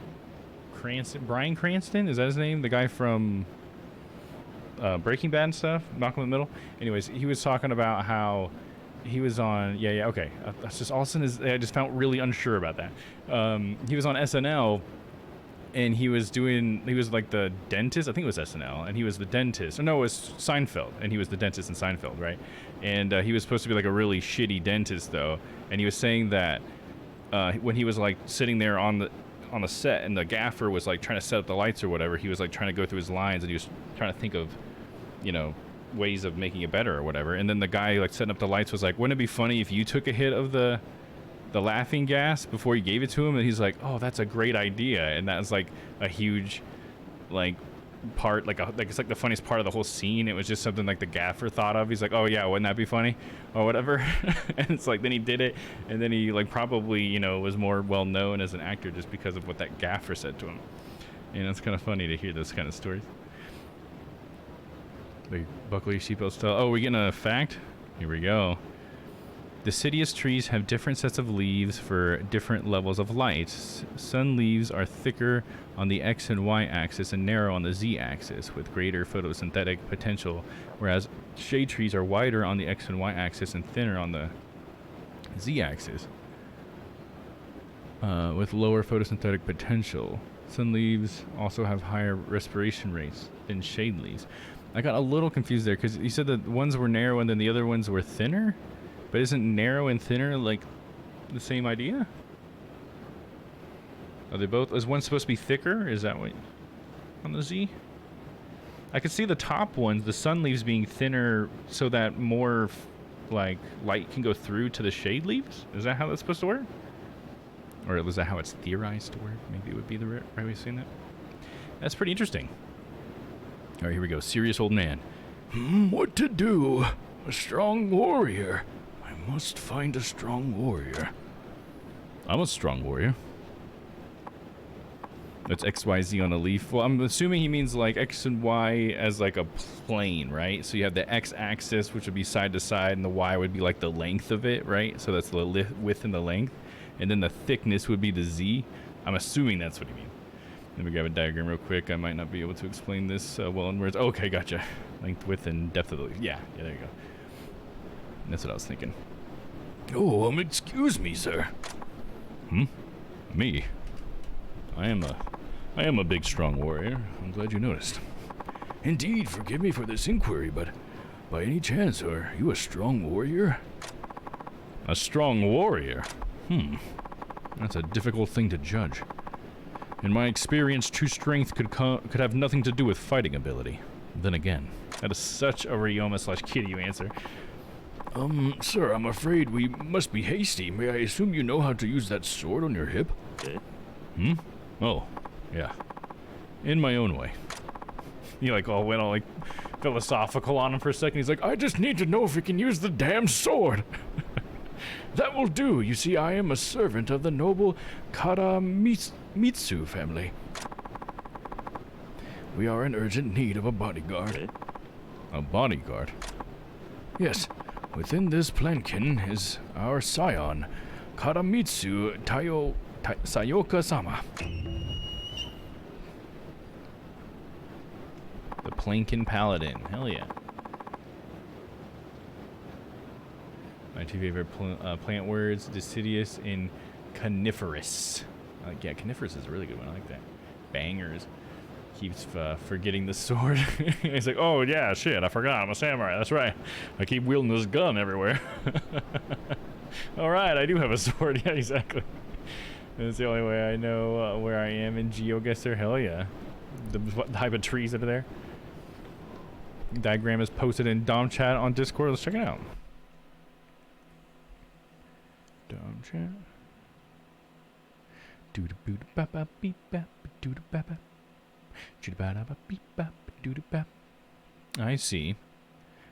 Cranston? Bryan Cranston? Is that his name? The guy from Breaking Bad and stuff? Malcolm in the Middle? Anyways, he was talking about how he was on, okay. That's just all of a sudden, I just felt really unsure about that. He was on SNL, and he was like the dentist. I think it was SNL, and he was the dentist. Or no, it was Seinfeld, and he was the dentist in Seinfeld, right? And he was supposed to be like a really shitty dentist, though. And he was saying that when he was like sitting there on the set, and the gaffer was like trying to set up the lights or whatever, he was like trying to go through his lines, and he was trying to think of, ways of making it better or whatever. And then the guy like setting up the lights was like, wouldn't it be funny if you took a hit of the laughing gas before you gave it to him? And he's like, oh, that's a great idea. And that was like a huge like part, like it's like the funniest part of the whole scene. It was just something like the gaffer thought of. He's like, oh yeah, wouldn't that be funny, or whatever. And it's like then he did it, and then he like probably, you know, was more well known as an actor just because of what that gaffer said to him. And it's kind of funny to hear those kind of stories. Like, buckle your seatbelts. Oh, we getting a fact? Here we go. Deciduous trees have different sets of leaves for different levels of light. Sun leaves are thicker on the X and Y axis and narrow on the Z axis with greater photosynthetic potential, whereas shade trees are wider on the X and Y axis and thinner on the Z axis with lower photosynthetic potential. Sun leaves also have higher respiration rates than shade leaves. I got a little confused there because you said that ones were narrow and then the other ones were thinner? But isn't narrow and thinner like the same idea? Are they both? Is one supposed to be thicker? Is that what on the Z? I could see the top ones, the sun leaves being thinner so that more like light can go through to the shade leaves. Is that how that's supposed to work? Or is that how it's theorized to work? Maybe it would be the right way of saying that. That's pretty interesting. All right, here we go. Serious old man. What to do? A strong warrior. I must find a strong warrior. I'm a strong warrior. That's XYZ on a leaf. Well, I'm assuming he means like X and Y as like a plane, right? So you have the X axis, which would be side to side, and the Y would be like the length of it, right? So that's the width and the length. And then the thickness would be the Z. I'm assuming that's what he means. Let me grab a diagram real quick. I might not be able to explain this well in words. Okay, gotcha. Length, width, and depth of the leaf. Yeah, there you go. That's what I was thinking. Oh, excuse me, sir. Me? I am a big, strong warrior. I'm glad you noticed. Indeed, forgive me for this inquiry, but by any chance, are you a strong warrior? A strong warrior? That's a difficult thing to judge. In my experience, true strength could have nothing to do with fighting ability. Then again, that is such a Ryoma/Kiryu answer. Sir, I'm afraid we must be hasty. May I assume you know how to use that sword on your hip? Oh, yeah. In my own way. He like all went all like philosophical on him for a second. He's like, I just need to know if we can use the damn sword. That will do. You see, I am a servant of the noble Karamitsu family. We are in urgent need of a bodyguard. A bodyguard? Yes. Within this plankin is our scion, Karamitsu Sayoka-sama. The Plankin Paladin. Hell yeah. My two favorite plant words, deciduous and coniferous. Yeah, coniferous is a really good one. I like that. Bangers. Keeps forgetting the sword. He's like, oh yeah, shit, I forgot. I'm a samurai. That's right. I keep wielding this gun everywhere. All right, I do have a sword. Yeah, exactly. That's the only way I know where I am in GeoGuessr. Hell yeah. The type of trees that are there. Diagram is posted in Dom Chat on Discord. Let's check it out. Dom Chat. I see.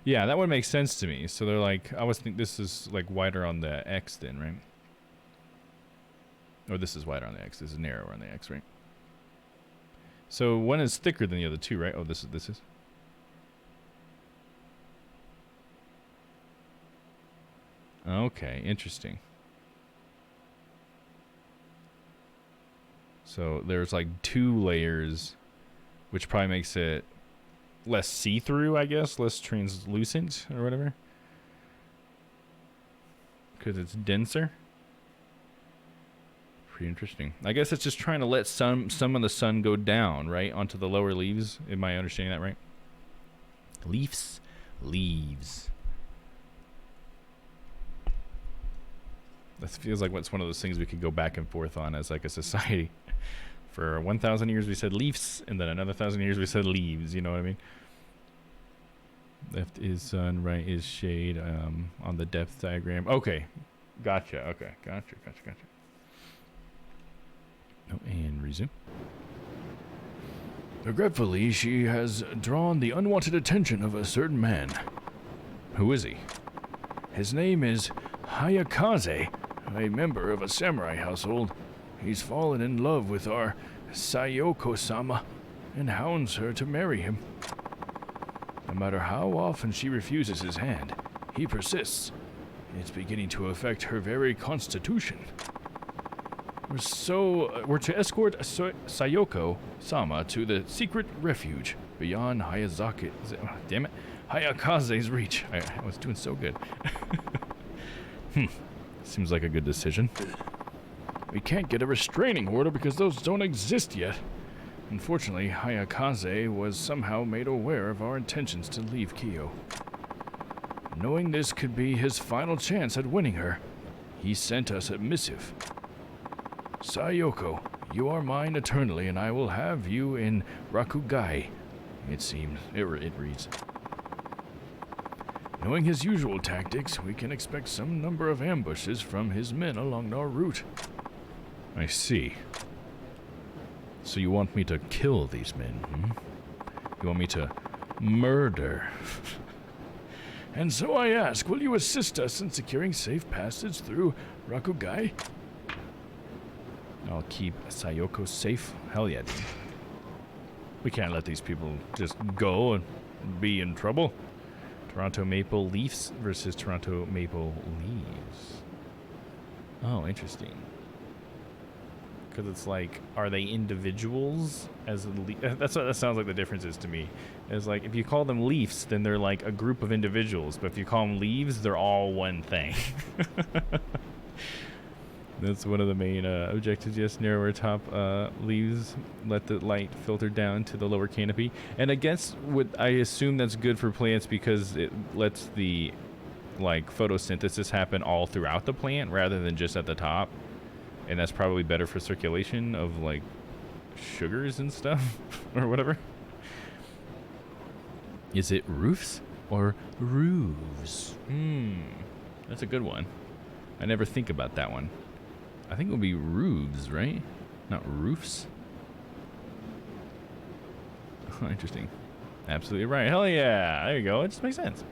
Yeah, that would make sense to me. So they're like, I was thinking this is like wider on the X then, right? Or this is wider on the X. This is narrower on the X, right? So one is thicker than the other two, right? Oh, this is. Okay, interesting. So there's like 2 layers, which probably makes it less see-through, I guess, less translucent or whatever. Because it's denser. Pretty interesting. I guess it's just trying to let some of the sun go down, right, onto the lower leaves. Am I understanding that right? Leaves. That feels like what's one of those things we could go back and forth on as like a society. For 1,000 years we said leaves, and then another 1,000 years we said leaves. You know what I mean? Left is sun, right is shade. On the depth diagram. Okay, gotcha. Okay, gotcha. Oh, and resume. Regretfully, she has drawn the unwanted attention of a certain man. Who is he? His name is Hayakaze, a member of a samurai household. He's fallen in love with our Sayoko-sama and hounds her to marry him. No matter how often she refuses his hand, he persists. It's beginning to affect her very constitution. We're to escort Sayoko-sama to the secret refuge beyond Hayakaze's reach. I was doing so good. Seems like a good decision. We can't get a restraining order because those don't exist yet. Unfortunately, Hayakaze was somehow made aware of our intentions to leave Kyo. Knowing this could be his final chance at winning her, he sent us a missive. Sayoko, you are mine eternally, and I will have you in Rakugai, it seems. It reads. Knowing his usual tactics, we can expect some number of ambushes from his men along our route. I see. So you want me to kill these men, hmm? You want me to murder? And so I ask, will you assist us in securing safe passage through Rakugai? I'll keep Sayoko safe? Hell yeah, dude. We can't let these people just go and be in trouble. Toronto Maple Leafs versus Toronto Maple Leaves. Oh, interesting. Because it's like, are they individuals? That's what that sounds like the difference is to me. It's like, if you call them Leafs, then they're like a group of individuals. But if you call them Leaves, they're all one thing. That's one of the main objectives. Yes, narrower top leaves let the light filter down to the lower canopy. And I guess I assume that's good for plants because it lets the like photosynthesis happen all throughout the plant rather than just at the top. And that's probably better for circulation of like sugars and stuff or whatever. Is it roofs or roofs? That's a good one. I never think about that one. I think it would be roofs, right? Not roofs. Interesting. Absolutely right. Hell yeah. There you go. It just makes sense.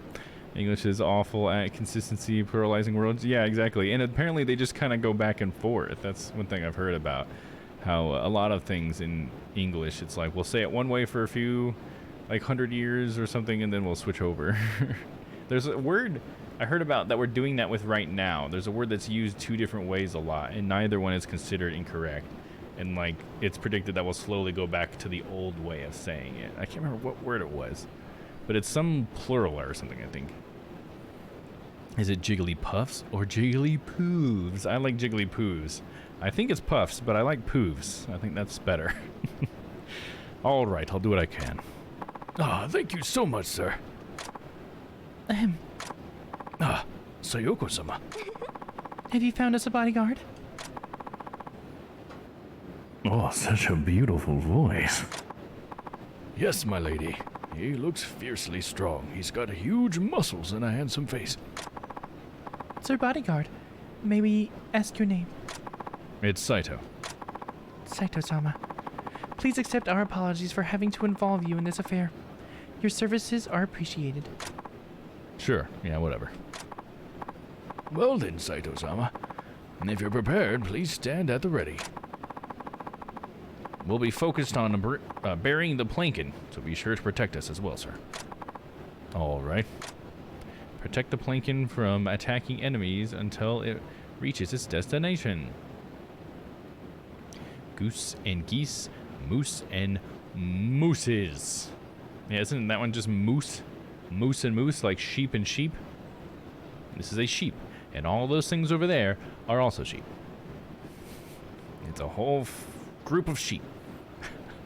English is awful at consistency, pluralizing words. Yeah, exactly. And apparently they just kind of go back and forth. That's one thing I've heard about. How a lot of things in English, it's like we'll say it one way for a few, like 100 years or something, and then we'll switch over. There's a word I heard about that we're doing that with right now. There's a word that's used two different ways a lot, and neither one is considered incorrect. And like it's predicted that we'll slowly go back to the old way of saying it. I can't remember what word it was, but it's some plural or something, I think. Is it Jigglypuffs or Jigglypoofs? I like Jigglypoofs. I think it's puffs, but I like poofs. I think that's better. All right, I'll do what I can. Thank you so much, sir. Sayoko-sama. Have you found us a bodyguard? Oh, such a beautiful voice. Yes, my lady. He looks fiercely strong. He's got huge muscles and a handsome face. Sir Bodyguard, may we ask your name? It's Saito. Saito-sama. Please accept our apologies for having to involve you in this affair. Your services are appreciated. Sure, yeah, whatever. Well then, Saito-sama. If you're prepared, please stand at the ready. We'll be focused on burying the Plankin, so be sure to protect us as well, sir. All right. Protect the Plankin from attacking enemies until it reaches its destination. Goose and geese, moose and mooses. Yeah, isn't that one just moose? Moose and moose, like sheep and sheep? This is a sheep, and all those things over there are also sheep. It's a whole group of sheep.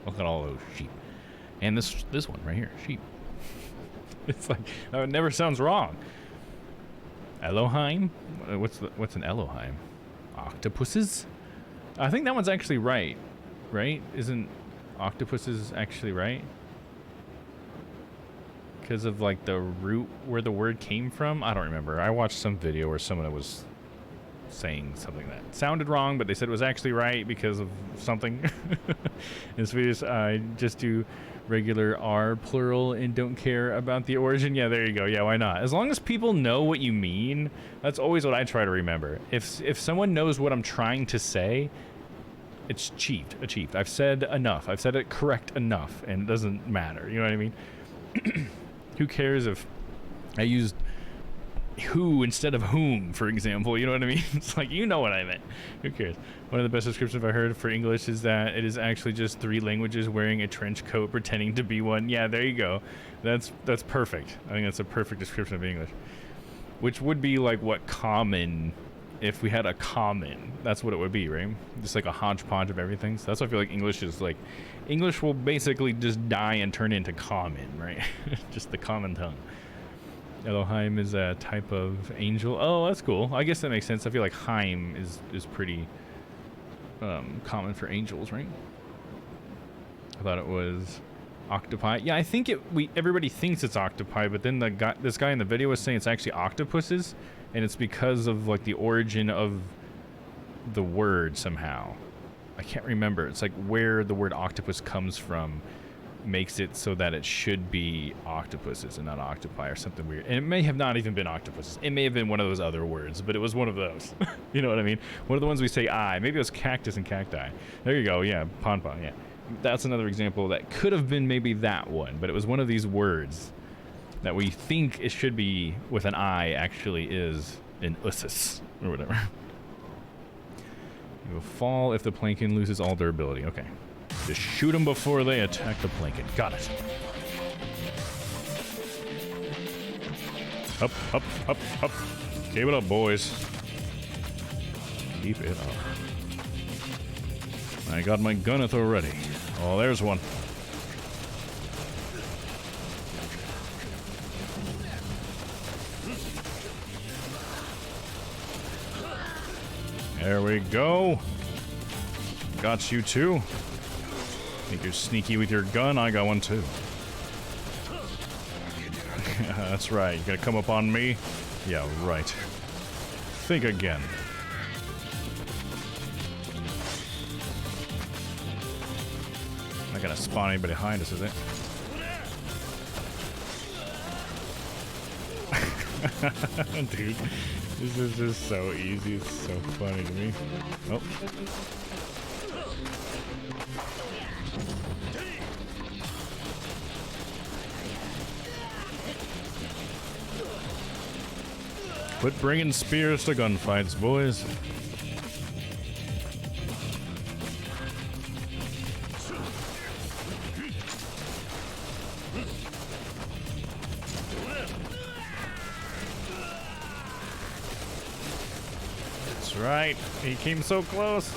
Look at all those sheep. And this one right here, sheep. It's like, it never sounds wrong. Elohim? What's an Elohim? Octopuses? I think that one's actually right. Right? Isn't octopuses actually right? Because of like the root where the word came from? I don't remember. I watched some video where someone was saying something that sounded wrong, but they said it was actually right because of something. In Swedish, I just do regular R plural and don't care about the origin. Yeah, there you go. Yeah, why not? As long as people know what you mean, that's always what I try to remember. If someone knows what I'm trying to say, it's achieved. I've said enough. I've said it correct enough, and it doesn't matter. You know what I mean? Who cares if I used who instead of whom, for example? You know what I mean? It's like, you know what I meant. Who cares? One of the best descriptions I've heard for English is that it is actually just 3 languages wearing a trench coat pretending to be one. Yeah, there you go. That's perfect. I think that's a perfect description of English. Which would be like what common, if we had a common, that's what it would be, right? Just like a hodgepodge of everything. So that's why I feel like English is like, English will basically just die and turn into common, right? Just the common tongue. Elohim is a type of angel. Oh, that's cool. I guess that makes sense. I feel like Heim is pretty common for angels, right? I thought it was octopi. Yeah, I think everybody thinks it's octopi, but then this guy in the video was saying it's actually octopuses, and it's because of like the origin of the word somehow. I can't remember. It's like where the word octopus comes from makes it so that it should be octopuses and not octopi or something weird. And it may have not even been octopuses. It may have been one of those other words, but it was one of those. You know what I mean? One of the ones we say I. Maybe it was cactus and cacti. There you go. Yeah, pon, yeah. That's another example that could have been maybe that one, but it was one of these words that we think it should be with an I actually is an ussus or whatever. You will fall if the Plankin loses all durability. Okay. Just shoot them before they attack the Plankin. Got it. Up, up, up, up. Keep it up, boys. Keep it up. I got my Gunnith already. Oh, there's one. There we go. Got you too. Think you're sneaky with your gun? I got one too. That's right. You gonna come up on me? Yeah, right. Think again. Not gonna spawn anybody behind us, is it? Dude, this is just so easy. It's so funny to me. Oh. Quit bringing spears to gunfights, boys. That's right. He came so close.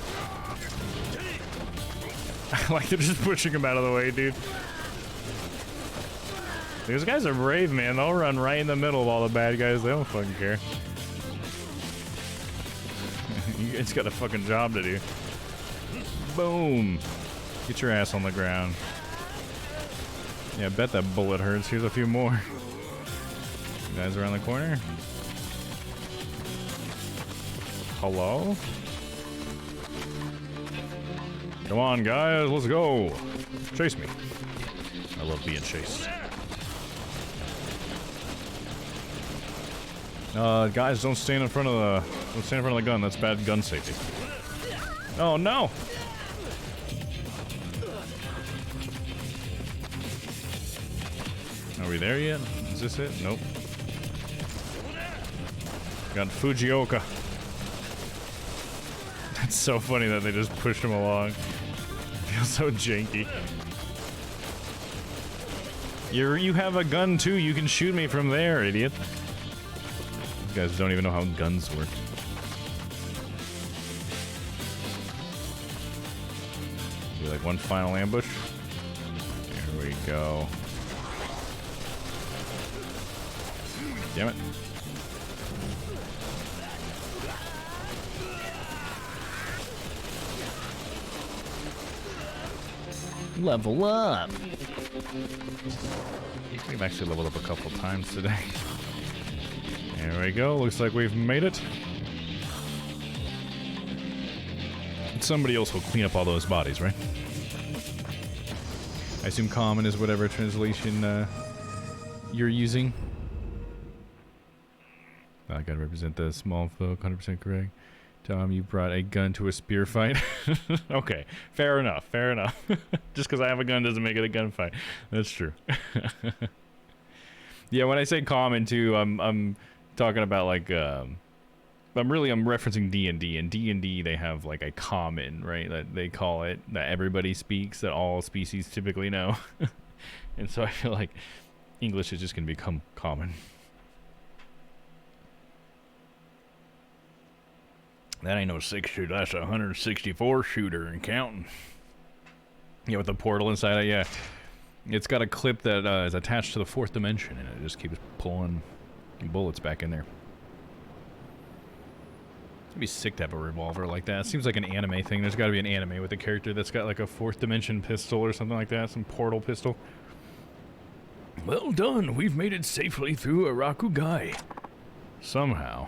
Like they're just pushing him out of the way, dude. These guys are brave, man. They'll run right in the middle of all the bad guys. They don't fucking care. You guys got a fucking job to do. Boom. Get your ass on the ground. Yeah, I bet that bullet hurts. Here's a few more. You guys around the corner. Hello? Come on, guys. Let's go. Chase me. I love being chased. Guys, don't stand in front of the gun. That's bad gun safety. Oh no! Are we there yet? Is this it? Nope. Got Fujioka. That's so funny that they just pushed him along. Feels so janky. You have a gun too. You can shoot me from there, idiot. You guys don't even know how guns work. Do like one final ambush. Here we go. Damn it. Level up. We've actually leveled up a couple times today. There we go. Looks like we've made it. Somebody else will clean up all those bodies, right? I assume common is whatever translation you're using. I gotta represent the small folk, 100% correct. Tom, you brought a gun to a spear fight. Okay, fair enough, fair enough. Just because I have a gun doesn't make it a gunfight. That's true. Yeah, when I say common too, I'm talking about like I'm referencing D&D. In D&D they have like a common, right? That they call it, that everybody speaks, that all species typically know. And so I feel like English is just gonna become common. That ain't no 6-shooter, that's a 164 shooter and counting. Yeah, with the portal inside it, yeah. It's got a clip that is attached to the 4th dimension, and it just keeps pulling bullets back in there. It'd be sick to have a revolver like that. It seems like an anime thing. There's got to be an anime with a character that's got like a 4th dimension pistol or something like that, some portal pistol. Well done, we've made it safely through Arakugai. Somehow.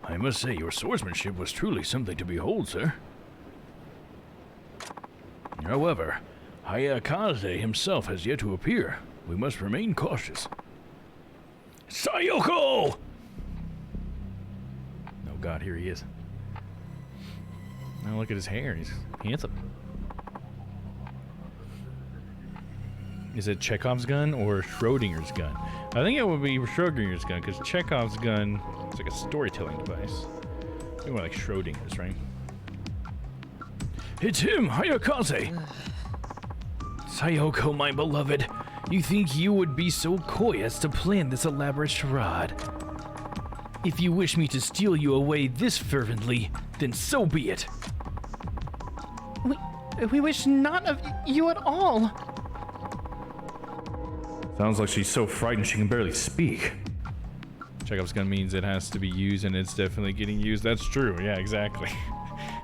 I must say, your swordsmanship was truly something to behold, sir. However, Hayakaze himself has yet to appear. We must remain cautious. Sayoko! Oh god, here he is. Now look at his hair, he's handsome. Is it Chekhov's gun or Schrodinger's gun? I think it would be Schrodinger's gun, because Chekhov's gun is like a storytelling device. Maybe more like Schrodinger's, right? It's him, Hayakaze! Sayoko, my beloved, you think you would be so coy as to plan this elaborate charade? If you wish me to steal you away this fervently, then so be it. We wish none of you at all. Sounds like she's so frightened she can barely speak. Chekhov's gun means it has to be used, and it's definitely getting used. That's true, yeah, exactly.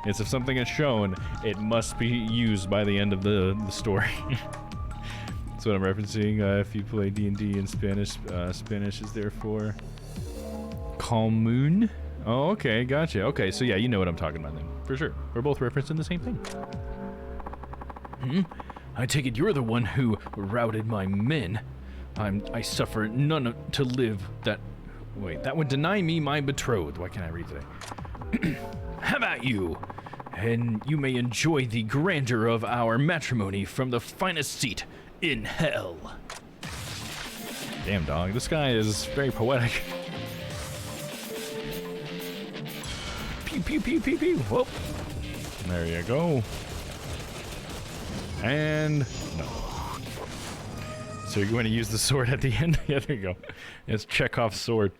It's if something is shown, it must be used by the end of the story. That's what I'm referencing. If you play D&D in Spanish, Spanish is there for Calmoon. Oh, okay, gotcha. Okay, so yeah, you know what I'm talking about then, for sure. We're both referencing the same thing. I take it you're the one who routed my men. I suffer none to live that... Wait, that would deny me my betrothed. What can I read today? How about you? And you may enjoy the grandeur of our matrimony from the finest seat in hell. Damn, dog. This guy is very poetic. Pew, pew, pew, pew, pew. Whoop. There you go. And no. So you're going to use the sword at the end? Yeah, there you go. It's Chekhov's sword.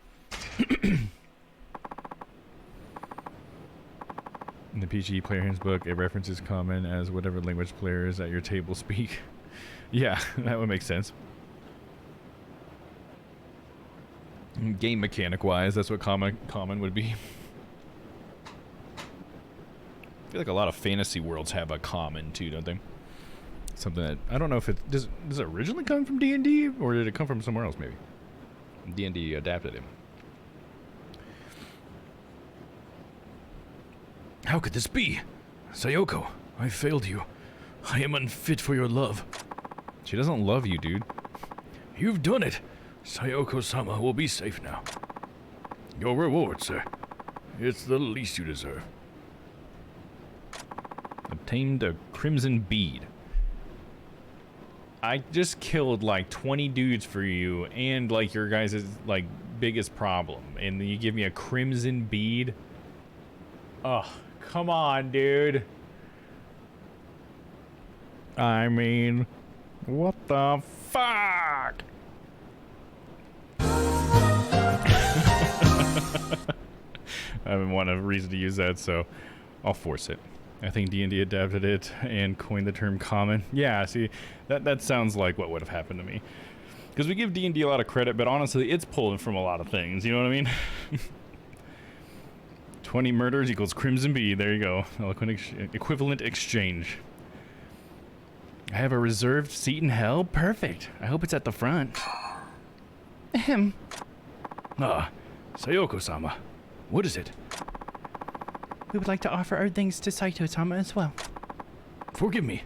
In the PG Player Handbook, it references common as whatever language players at your table speak. Yeah, that would make sense. Game mechanic-wise, that's what common would be. I feel like a lot of fantasy worlds have a common too, don't they? Something that I don't know if it does it originally come from D&D or did it come from somewhere else maybe? D&D adapted it. How could this be? Sayoko, I failed you. I am unfit for your love. She doesn't love you, dude. You've done it. Sayoko-sama will be safe now. Your reward, sir. It's the least you deserve. Obtained a crimson bead. I just killed like 20 dudes for you and like your guys' like biggest problem, and then you give me a crimson bead? Oh, come on, dude. I mean, what the fuck? I haven't wanted a reason to use that, so I'll force it. I think D&D adapted it and coined the term common. Yeah, see, that sounds like what would have happened to me. Because we give D&D a lot of credit, but honestly, it's pulling from a lot of things, you know what I mean? 20 murders equals crimson bead, there you go. Eloquent equivalent exchange. I have a reserved seat in hell? Perfect. I hope it's at the front. Ah, Sayoko-sama, what is it? we would like to offer our thanks to Saito-sama as well. Forgive me,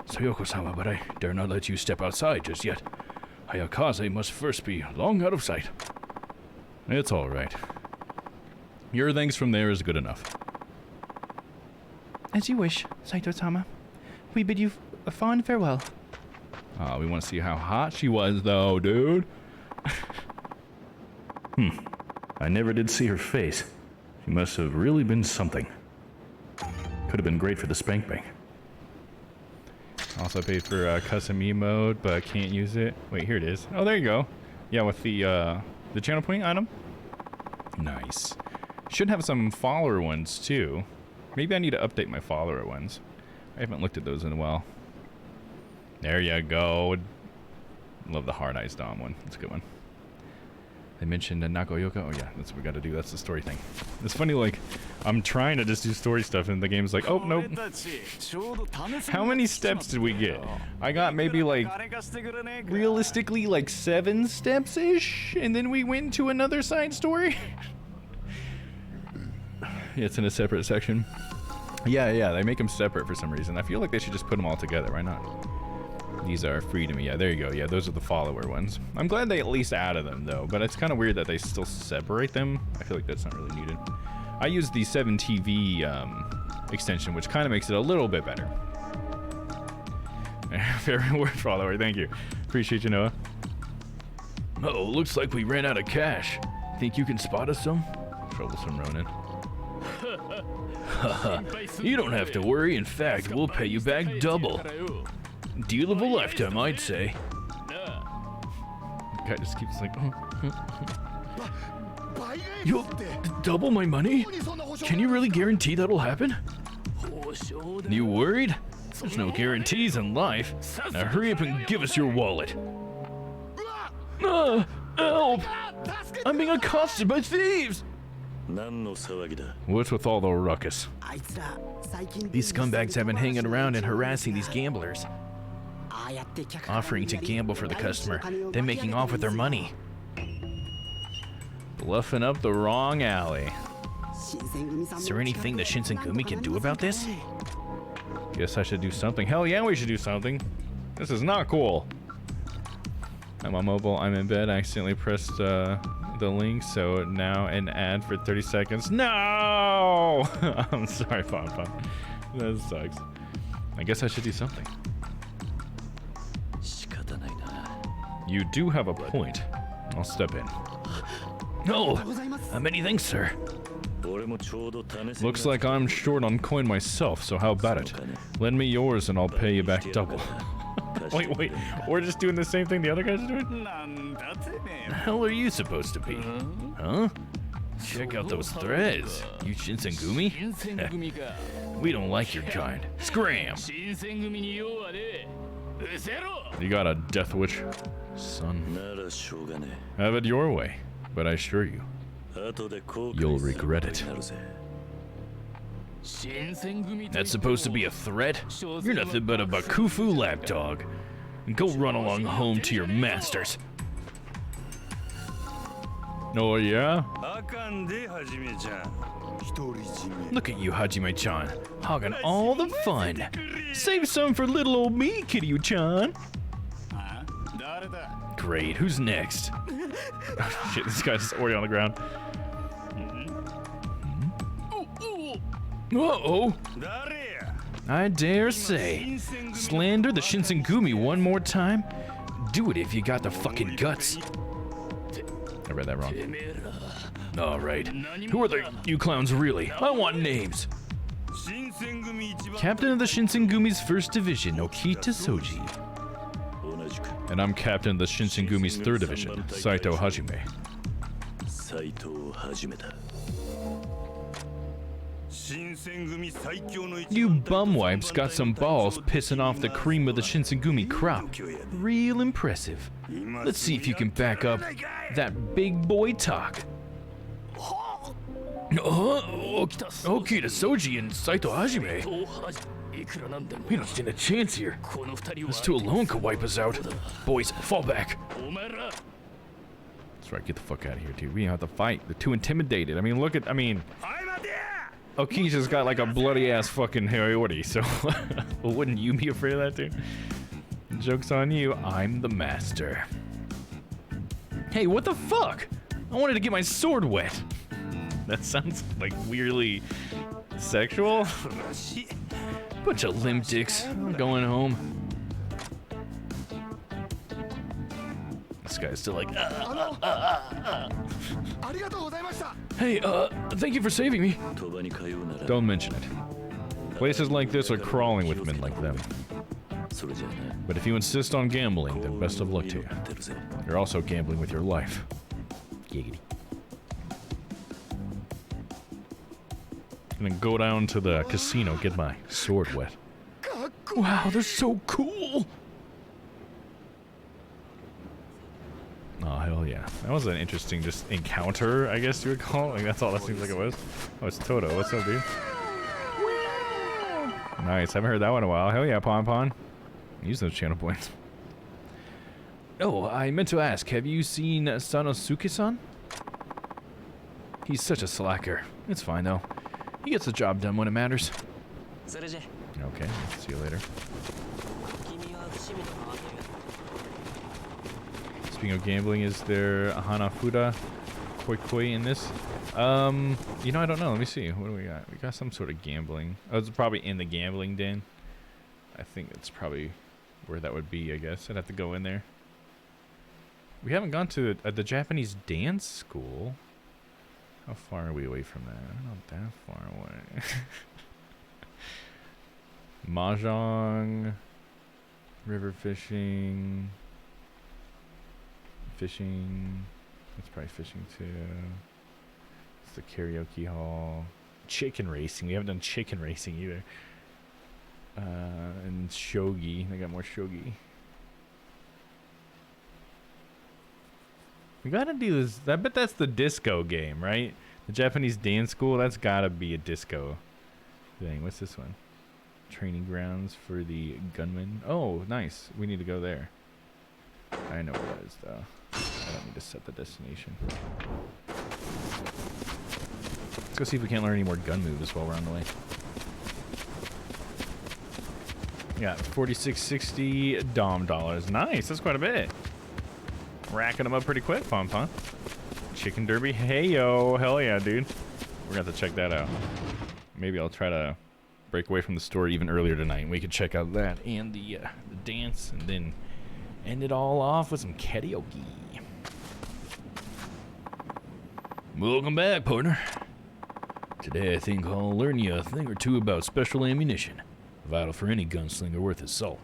Sayoko-sama, but I dare not let you step outside just yet. Hayakaze must first be long out of sight. It's all right. Your thanks from there is good enough. As you wish, Saito-sama. We bid you a fond farewell. We want to see how hot she was, though, dude. I never did see her face. She must have really been something. Could have been great for the spank bank. Also paid for custom emote, but can't use it. Wait, here it is. Oh, there you go. Yeah, with the channel pointing item. Nice. Should have some follower ones too. Maybe I need to update my follower ones. I haven't looked at those in a while. There you go. Love the hard eyes Dom one. That's a good one. They mentioned Nagoyoka. Oh yeah, that's what we got to do. That's the story thing. It's funny, like I'm trying to just do story stuff, and the game's like, oh nope. How many steps did we get? I got maybe like realistically like 7 steps ish, and then we went to another side story. Yeah, it's in a separate section. Yeah, they make them separate for some reason. I feel like they should just put them all together. Why not? These are free to me. Yeah, there you go. Yeah, those are the follower ones. I'm glad they at least added them, though, but it's kind of weird that they still separate them. I feel like that's not really needed. I use the 7TV extension, which kind of makes it a little bit better. Fair word follower. Thank you. Appreciate you, Noah. Oh, looks like we ran out of cash. Think you can spot us some? Troublesome Ronin. You don't have to worry. In fact, we'll pay you back double. Deal of a lifetime, I'd say. The guy just keeps like, You'll double my money? Can you really guarantee that'll happen? You worried? There's no guarantees in life. Now hurry up and give us your wallet. Help! I'm being accosted by thieves! What's with all the ruckus? These scumbags have been hanging around and harassing these gamblers, offering to gamble for the customer, then making off with their money. Bluffing up the wrong alley. Is there anything the Shinsengumi can do about this? Guess I should do something. Hell yeah, we should do something. This is not cool. I'm on mobile. I'm in bed. I accidentally pressed the link, so now an ad for 30 seconds. No! I'm sorry, Pom. That sucks. I guess I should do something. You do have a point. I'll step in. No! Many thanks, sir. Looks like I'm short on coin myself, so how about it? Lend me yours and I'll pay you back double. Wait. We're just doing the same thing the other guys are doing? The hell are you supposed to be? Huh? Check out those threads. You Shinsengumi? We don't like your kind. Scram! You got a death wish, son. Have it your way, but I assure you, you'll regret it. That's supposed to be a threat? You're nothing but a Bakufu lapdog. Go run along home to your masters. Oh yeah? Look at you, Hajime-chan, hogging all the fun. Save some for little old me, Kiryu-chan. Great, who's next? Oh, shit, this guy's just already on the ground. Uh-oh. I dare say. Slander the Shinsengumi one more time? Do it if you got the fucking guts. I read that wrong. Alright, who are you clowns really? I want names. Captain of the Shinsengumi's First Division, Okita Soji. And I'm captain of the Shinsengumi's Third Division, Saito Hajime. You bumwipes got some balls pissing off the cream of the Shinsengumi crop. Real impressive. Let's see if you can back up that big boy talk. Okita Soji and Saito Hajime. We don't stand a chance here. Those two alone could wipe us out. Boys, fall back. That's right, get the fuck out of here, dude. We don't have to fight. They're too intimidated. I mean, Okisha's got like a bloody ass fucking Harry, so well, wouldn't you be afraid of that too? Joke's on you, I'm the master. Hey, what the fuck? I wanted to get my sword wet. That sounds like weirdly sexual. Bunch of limp dicks. I'm going home. This guy's still like, Hey, thank you for saving me. Don't mention it. Places like this are crawling with men like them. But if you insist on gambling, then best of luck to you. You're also gambling with your life. Giggity. And then go down to the casino, get my sword wet. Wow, they're so cool! Oh, hell yeah. That was an interesting just encounter, I guess you would call it. Like, that's all that seems like it was. Oh, it's Toto. What's up, dude? Nice. Haven't heard that one in a while. Hell yeah, Pon Pon. Use those channel points. Oh, I meant to ask, have you seen Sanosuke-san? He's such a slacker. It's fine, though. He gets the job done when it matters. Okay, see you later. Speaking of gambling, is there a Hanafuda Koi in this? You know, I don't know. Let me see. What do we got? We got some sort of gambling. Oh, it's probably in the gambling den. I think that's probably where that would be, I guess. I'd have to go in there. We haven't gone to the Japanese dance school. How far are we away from that? Not that far away. Mahjong, river fishing, that's probably fishing too. It's the karaoke hall. Chicken racing, we haven't done chicken racing either. And shogi, they got more shogi. We gotta do this. I bet that's the disco game, right? The Japanese dance school, that's gotta be a disco thing. What's this one? Training grounds for the gunmen. Oh, nice. We need to go there. I know where that is, though. I don't need to set the destination. Let's go see if we can't learn any more gun moves while we're on the way. Yeah, 4660 Dom dollars. Nice. That's quite a bit. Racking them up pretty quick, Pon Pon. Chicken Derby. Hey, yo. Hell yeah, dude. We're going to have to check that out. Maybe I'll try to break away from the store even earlier tonight, and we could check out that and the dance, and then end it all off with some karaoke. Welcome back, partner. Today I think I'll learn you a thing or two about special ammunition. Vital for any gunslinger worth his salt.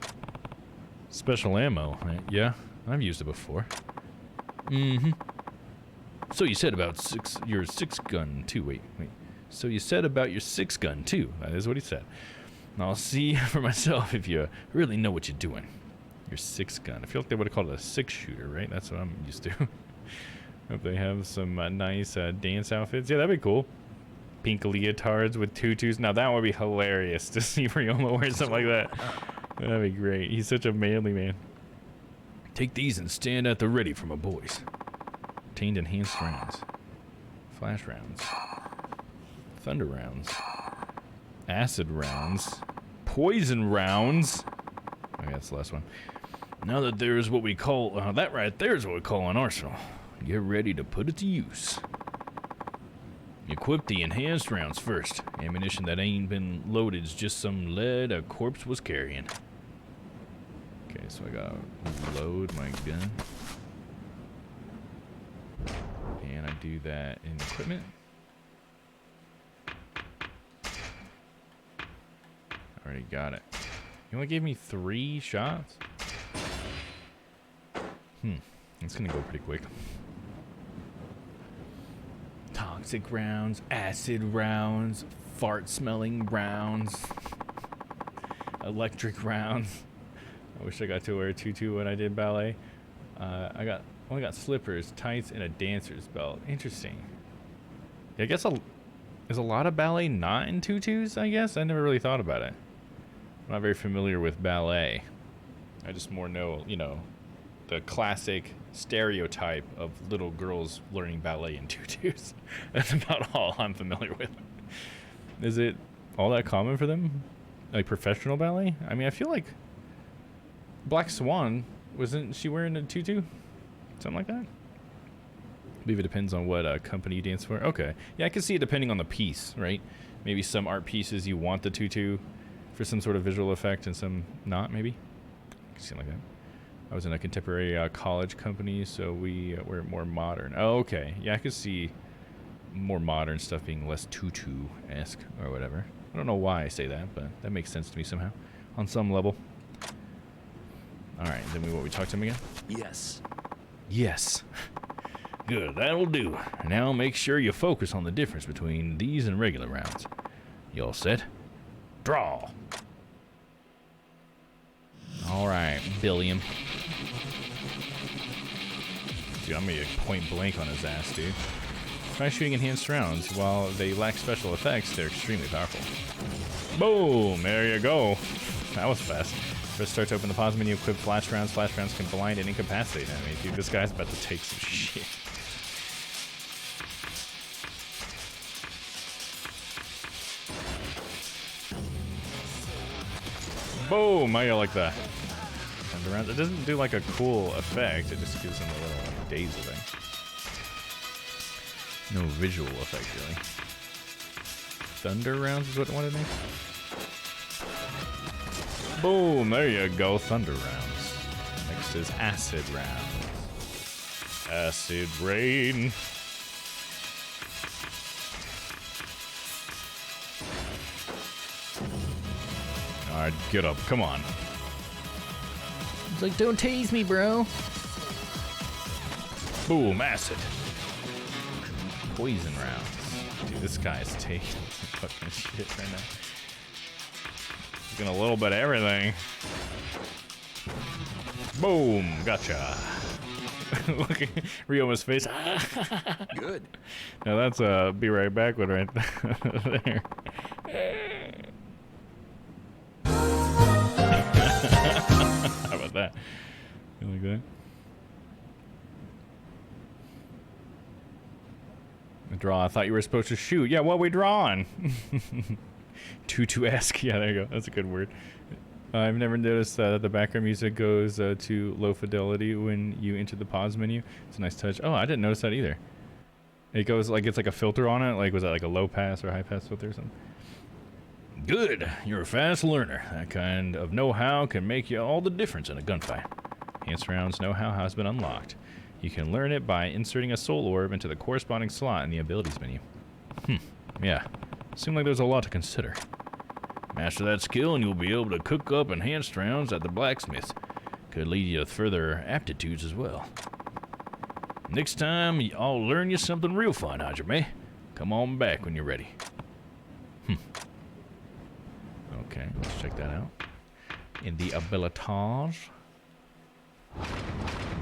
Special ammo, right? Yeah, I've used it before. Mm-hmm. So you said about your six gun too. Wait. So you said about your six gun too. That is what he said. I'll see for myself if you really know what you're doing. Your six gun. I feel like they would have called it a six shooter, right? That's what I'm used to. Hope they have some nice dance outfits. Yeah, that'd be cool. Pink leotards with tutus. Now that would be hilarious to see Ryoma wear something like that. That'd be great. He's such a manly man. Take these and stand at the ready for my boys. Obtained enhanced rounds. Flash rounds. Thunder rounds. Acid rounds. Poison rounds. Okay, that's the last one. Now that there's what we call, that right there is what we call an arsenal. Get ready to put it to use. Equip the enhanced rounds first. Ammunition that ain't been loaded is just some lead a corpse was carrying. Okay, so I gotta load my gun. And I do that in equipment. Already got it. You only gave me 3 shots? It's gonna go pretty quick. Toxic rounds, acid rounds, fart-smelling rounds, electric rounds. I wish I got to wear a tutu when I did ballet. I only got slippers, tights, and a dancer's belt. Interesting. Yeah, I guess is a lot of ballet not in tutus, I guess? I never really thought about it. I'm not very familiar with ballet. I just more know, you know, the classic stereotype of little girls learning ballet in tutus. That's about all I'm familiar with. Is it all that common for them? Like professional ballet? I mean, I feel like Black Swan, wasn't she wearing a tutu? Something like that? I believe it depends on what company you dance for. Okay. Yeah, I can see it depending on the piece, right? Maybe some art pieces you want the tutu for some sort of visual effect and some not, maybe? I can see it like that. I was in a contemporary college company, so we were more modern. Oh, okay. Yeah, I could see more modern stuff being less tutu-esque or whatever. I don't know why I say that, but that makes sense to me somehow, on some level. All right, then we talk to him again? Yes. Yes. Good, that'll do. Now make sure you focus on the difference between these and regular rounds. You all set? Draw. All right, Billiam. Dude, I'm gonna get point blank on his ass, dude. Try shooting enhanced rounds. While they lack special effects, they're extremely powerful. Boom! There you go. That was fast. Press start to open the pause menu, equip flash rounds. Flash rounds can blind and incapacitate enemies. Dude, this guy's about to take some shit. Boom! I like that. And around, it doesn't do like a cool effect, it just gives him a little like, daze thing. No visual effect, really. Thunder rounds is what I wanted next. Boom! There you go, thunder rounds. Next is acid rounds. Acid rain. Alright, get up, come on. It's like, don't tase me, bro. Boom, acid. Poison rounds. Dude, this guy is taking some fucking shit right now. He's getting a little bit of everything. Boom, gotcha. Look at Ryoma's face. Good. Now that's a be right back one right there. How about that? You like that? Draw. I thought you were supposed to shoot. Yeah, what are we drawing? Tutu-esque. Yeah, there you go. That's a good word. I've never noticed that the background music goes to low fidelity when you enter the pause menu. It's a nice touch. Oh, I didn't notice that either. It goes like it's like a filter on it. Like was that like a low pass or high pass filter or something? Good. You're a fast learner. That kind of know-how can make you all the difference in a gunfight. Enhanced rounds know-how has been unlocked. You can learn it by inserting a soul orb into the corresponding slot in the abilities menu. Yeah. Seemed like there's a lot to consider. Master that skill and you'll be able to cook up enhanced rounds at the blacksmith. Could lead you to further aptitudes as well. Next time, I'll learn you something real fun, Hajime. Come on back when you're ready. Okay, let's check that out. In the abilitage.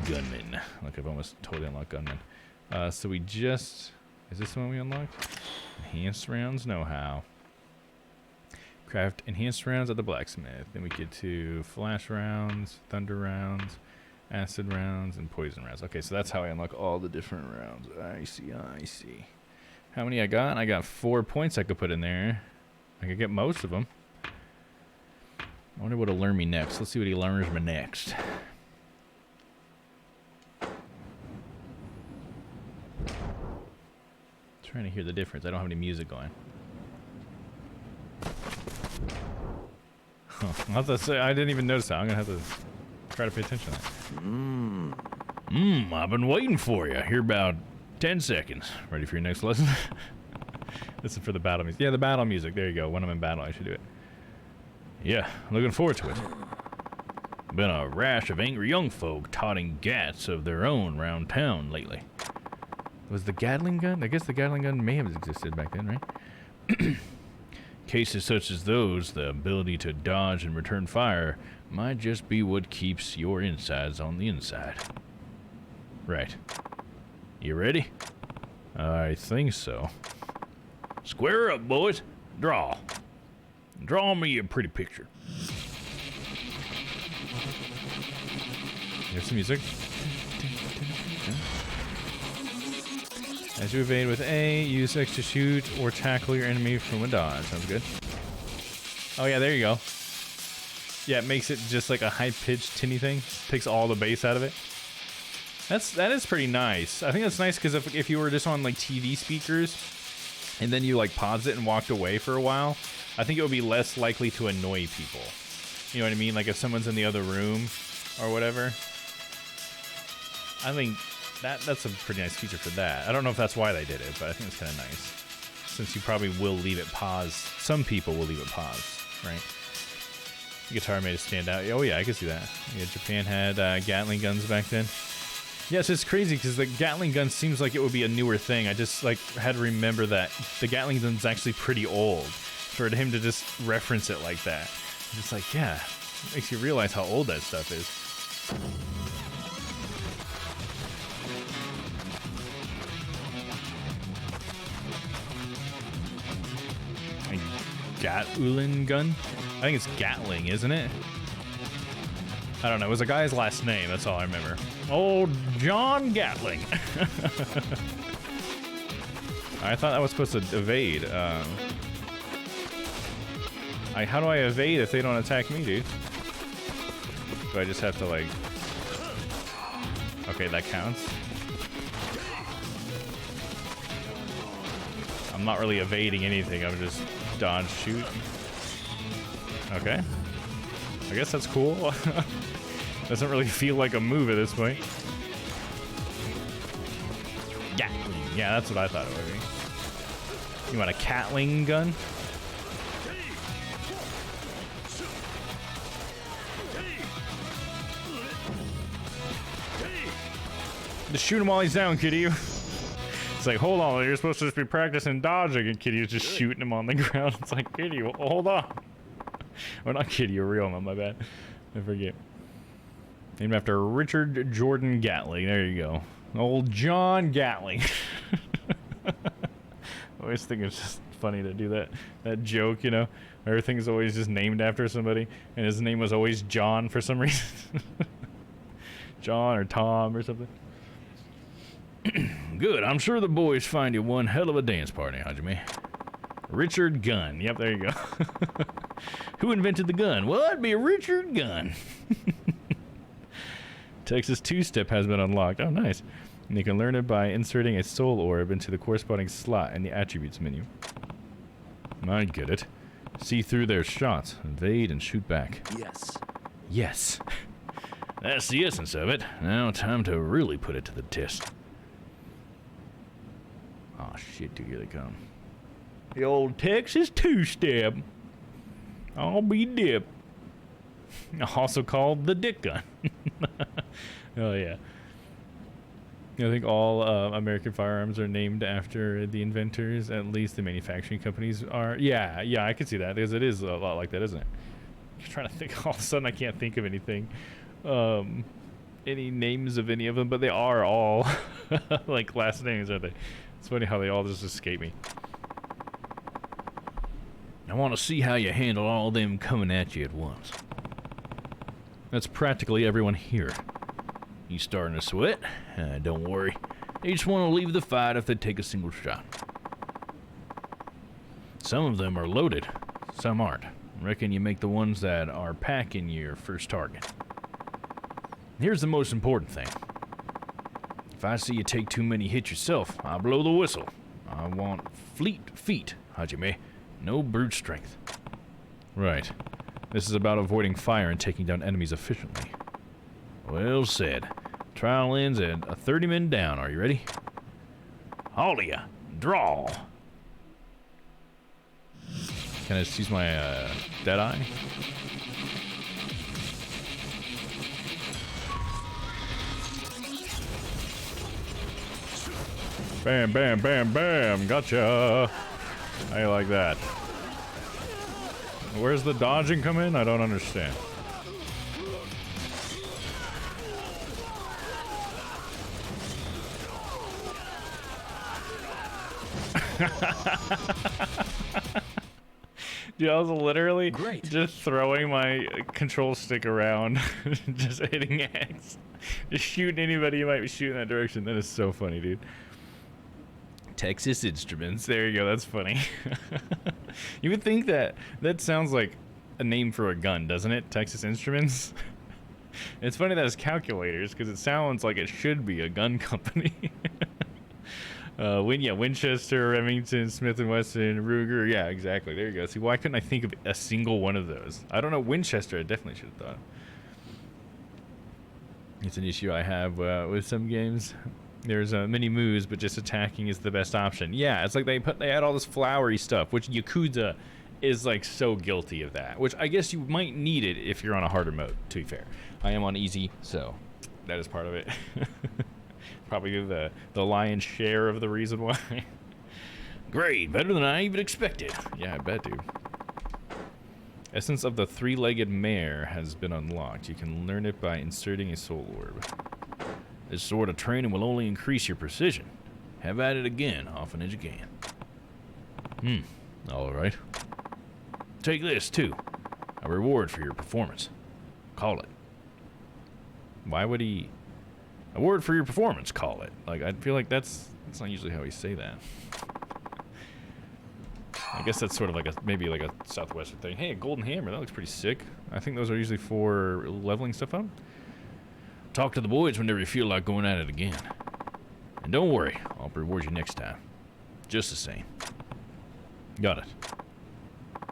Gunman. Look, I've almost totally unlocked Gunman. So we just... Is this the one we unlocked? Enhanced rounds know-how. Craft enhanced rounds at the blacksmith. Then we get to flash rounds, thunder rounds, acid rounds, and poison rounds. Okay, so that's how I unlock all the different rounds. I see, I see. How many I got? I got 4 points I could put in there. I could get most of them. I wonder what'll learn me next. Let's see what he learns me next. Trying to hear the difference. I don't have any music going. Huh. I'll have to say, I didn't even notice that. I'm gonna have to try to pay attention to that. I've been waiting for you. Here about 10 seconds. Ready for your next lesson? This is for the battle music. Yeah, the battle music. There you go. When I'm in battle, I should do it. Yeah, looking forward to it. Been a rash of angry young folk toting gats of their own round town lately. Was the Gatling gun? I guess the Gatling gun may have existed back then, right? Cases such as those, the ability to dodge and return fire, might just be what keeps your insides on the inside. Right. You ready? I think so. Square up, boys. Draw. Draw me a pretty picture. Here's some music. As you evade with A, use X to shoot or tackle your enemy from a dodge. Sounds good. Oh yeah, there you go. Yeah, it makes it just like a high-pitched tinny thing. Takes all the bass out of it. That is pretty nice. I think that's nice because if you were just on like TV speakers and then you like paused it and walked away for a while, I think it would be less likely to annoy people. You know what I mean? Like if someone's in the other room or whatever. I think that's a pretty nice feature for that. I don't know if that's why they did it, but I think it's kind of nice. Since you probably will leave it paused. Some people will leave it paused, right? The guitar made it stand out. Oh yeah, I can see that. Yeah, Japan had Gatling guns back then. Yes, it's crazy because the Gatling gun seems like it would be a newer thing. I just like had to remember that the Gatling gun's actually pretty old. For him to just reference it like that, it's like, yeah, it makes you realize how old that stuff is. A Gatling gun? I think it's Gatling, isn't it? I don't know. It was a guy's last name. That's all I remember. Old John Gatling. I thought I was supposed to evade. How do I evade if they don't attack me, dude? Do I just have to, like... Okay, that counts. I'm not really evading anything. I'm just dodge, shoot. Okay. I guess that's cool. Doesn't really feel like a move at this point. Yeah. Yeah, that's what I thought it would be. You want a Catling gun? Just shoot him while he's down, Kitty. It's like, hold on, you're supposed to just be practicing dodging, and Kitty's just shooting him on the ground. It's like, Kitty, hold on. Or not Kitty, a real one, my bad. I forget. Named after Richard Jordan Gatling. There you go. Old John Gatling. I always think it's just funny to do that joke, you know? Everything's always just named after somebody, and his name was always John for some reason. John or Tom or something. Good. I'm sure the boys find you one hell of a dance party, Hajime. Richard Gunn. Yep, there you go. Who invented the gun? Well, that'd be Richard Gunn. Texas Two-Step has been unlocked. Oh, nice. And you can learn it by inserting a soul orb into the corresponding slot in the attributes menu. I get it. See through their shots, evade and shoot back. Yes. Yes. That's the essence of it. Now time to really put it to the test. Oh shit, dude, here they come. The old Texas Two-Step. I'll be dip. Also called the Dick Gun. Oh yeah. I think all American firearms are named after the inventors. At least the manufacturing companies are. Yeah, I can see that because it is a lot like that, isn't it? I'm trying to think. All of a sudden, I can't think of anything. Any names of any of them, but they are all like last names, aren't they? It's funny how they all just escape me. I want to see how you handle all them coming at you at once. That's practically everyone here. You starting to sweat? Don't worry. They just want to leave the fight if they take a single shot. Some of them are loaded, some aren't. Reckon you make the ones that are packing your first target. Here's the most important thing. If I see you take too many hits yourself, I'll blow the whistle. I want fleet feet, Hajime. No brute strength. Right. This is about avoiding fire and taking down enemies efficiently. Well said. Trial ends at 30 men down. Are you ready? All of ya. Draw. Can I just use my dead eye? Bam, bam, bam, bam. Gotcha. How you like that? Where's the dodging come in? I don't understand. Dude, I was literally just throwing my control stick around, just hitting X, just shooting anybody you might be shooting that direction. That is so funny, dude. Texas Instruments. There you go. That's funny. You would think that sounds like a name for a gun, doesn't it? Texas Instruments. It's funny that it's calculators because it sounds like it should be a gun company. Winchester, Remington, Smith & Wesson, Ruger. Yeah, exactly. There you go. See, why couldn't I think of a single one of those? I don't know. Winchester, I definitely should have thought. It's an issue I have with some games. There's many moves, but just attacking is the best option. Yeah, it's like they add all this flowery stuff, which Yakuza is like so guilty of that. Which I guess you might need it if you're on a harder mode, to be fair. I am on easy, so that is part of it. Probably the lion's share of the reason why. Great, better than I even expected. Yeah, I bet, dude. Essence of the three-legged mare has been unlocked. You can learn it by inserting a soul orb. This sort of training will only increase your precision. Have at it again, often as you can. Alright. Take this, too. A reward for your performance. Call it. Why would he... A word for your performance, call it. Like, I feel like that's not usually how we say that. I guess that's sort of like maybe like a Southwestern thing. Hey, a golden hammer, that looks pretty sick. I think those are usually for leveling stuff up. Talk to the boys whenever you feel like going at it again. And don't worry, I'll reward you next time. Just the same. Got it.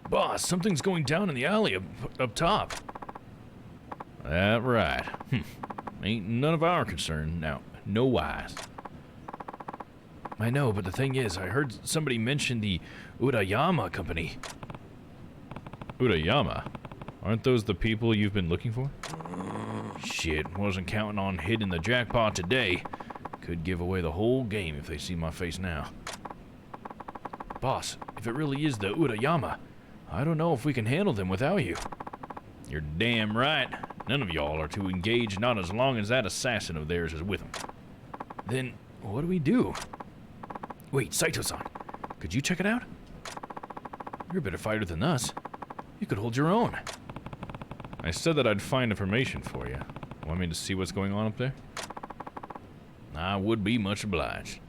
Boss, something's going down in the alley up top. That right. Ain't none of our concern. Now, no wise. I know, but the thing is, I heard somebody mention the Urayama company. Urayama? Aren't those the people you've been looking for? Shit, wasn't counting on hitting the jackpot today. Could give away the whole game if they see my face now. Boss, if it really is the Urayama, I don't know if we can handle them without you. You're damn right. None of y'all are to engage, not as long as that assassin of theirs is with them. Then, what do we do? Wait, Saito-san, could you check it out? You're a better fighter than us. You could hold your own. I said that I'd find information for you. Want me to see what's going on up there? I would be much obliged.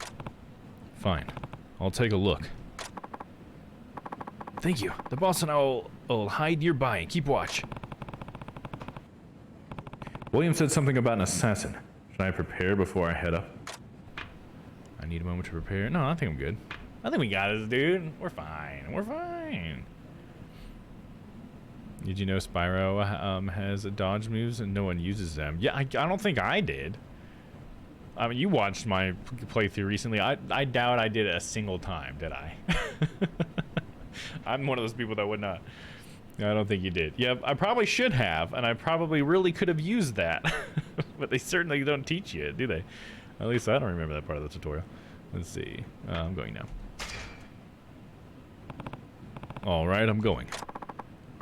Fine. I'll take a look. Thank you. The boss and I will hide nearby and keep watch. William said something about an assassin. Should I prepare before I head up? I need a moment to prepare. No, I think I'm good. I think we got this, dude. We're fine. We're fine. Did you know Spyro has dodge moves and no one uses them? Yeah, I don't think I did. I mean, you watched my playthrough recently. I doubt I did it a single time, did I? I'm one of those people that would not. I don't think you did. Yeah, I probably should have, and I probably really could have used that. But they certainly don't teach you, do they? At least I don't remember that part of the tutorial. Let's see. I'm going now. All right, I'm going.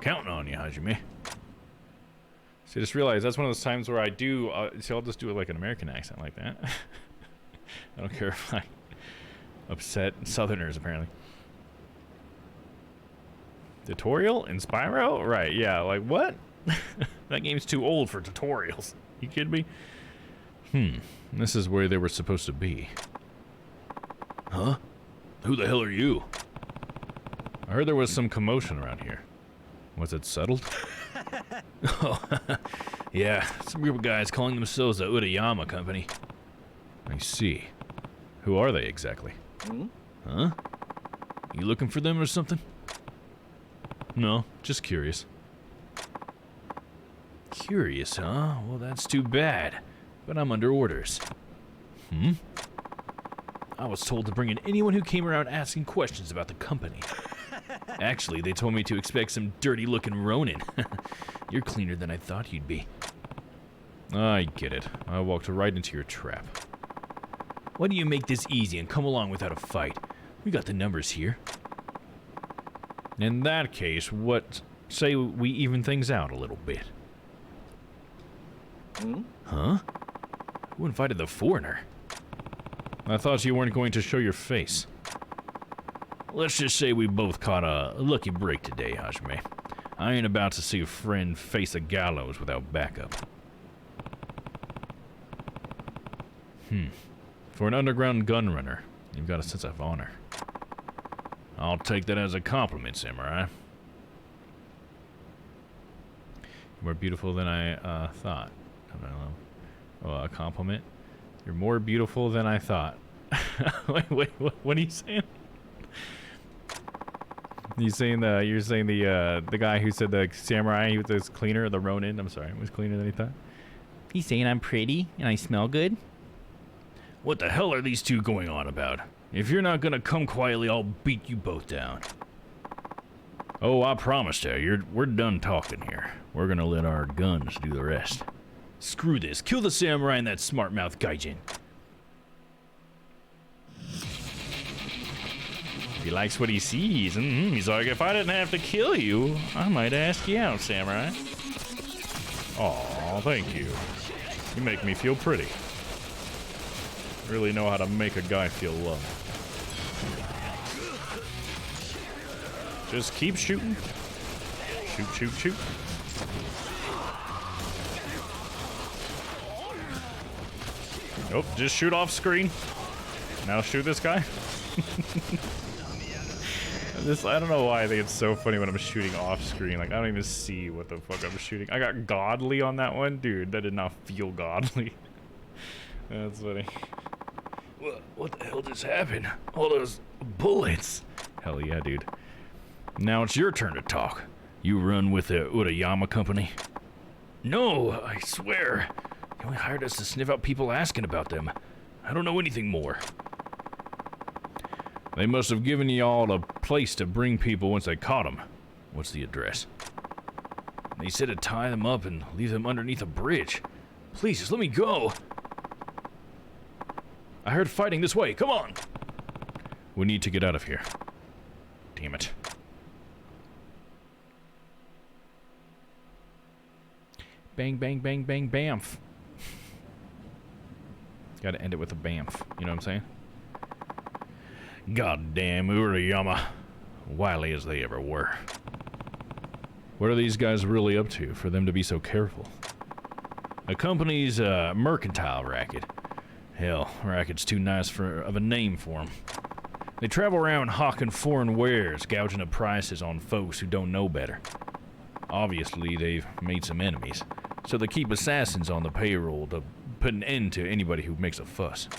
Counting on you, Hajime. See, I just realized that's one of those times where I do. See, I'll just do it like an American accent like that. I don't care if I upset Southerners, apparently. Tutorial in Spyro? Right, yeah, like what? That game's too old for tutorials. You kidding me? This is where they were supposed to be. Huh? Who the hell are you? I heard there was some commotion around here. Was it settled? Oh, yeah, some group of guys calling themselves the Urayama company. I see. Who are they exactly? Huh? You looking for them or something? No, just curious. Curious, huh? Well, that's too bad. But I'm under orders. I was told to bring in anyone who came around asking questions about the company. Actually, they told me to expect some dirty-looking Ronin. You're cleaner than I thought you'd be. I get it. I walked right into your trap. Why do you make this easy and come along without a fight? We got the numbers here. In that case, say we even things out a little bit? Huh? Who invited the foreigner? I thought you weren't going to show your face. Let's just say we both caught a lucky break today, Hajime. I ain't about to see a friend face a gallows without backup. For an underground gun runner, You've got a sense of honor. I'll take that as a compliment, Samurai. You're more beautiful than I thought. I don't know. Oh, a compliment? You're more beautiful than I thought. wait, what are you saying? You're saying the guy who said the samurai, he was cleaner, the Ronin, I'm sorry, was cleaner than he thought? He's saying I'm pretty and I smell good? What the hell are these two going on about? If you're not gonna come quietly, I'll beat you both down. Oh, I promised you, we're done talking here. We're gonna let our guns do the rest. Screw this, kill the samurai and that smart-mouth gaijin. He likes what he sees. He's like, if I didn't have to kill you, I might ask you out, Samurai. Aw, thank you. You make me feel pretty. Really know how to make a guy feel loved. Just keep shooting. Shoot. Nope, just shoot off screen. Now shoot this guy. I don't know why I think it's so funny when I'm shooting off screen. Like, I don't even see what the fuck I'm shooting. I got godly on that one. Dude, that did not feel godly. That's funny. What the hell just happened? All those bullets. Hell yeah, dude. Now it's your turn to talk. You run with the Urayama company? No, I swear. They only hired us to sniff out people asking about them. I don't know anything more. They must have given y'all a place to bring people once they caught them. What's the address? They said to tie them up and leave them underneath a bridge. Please, just let me go. I heard fighting this way. Come on. We need to get out of here. Damn it. Bang, bang, bang, bang, bamf. Gotta end it with a bamf. You know what I'm saying? Goddamn Urayama. Wily as they ever were. What are these guys really up to for them to be so careful? The company's a mercantile racket. Hell, racket's too nice of a name for them. They travel around hawking foreign wares, gouging up prices on folks who don't know better. Obviously, they've made some enemies, so they keep assassins on the payroll to put an end to anybody who makes a fuss.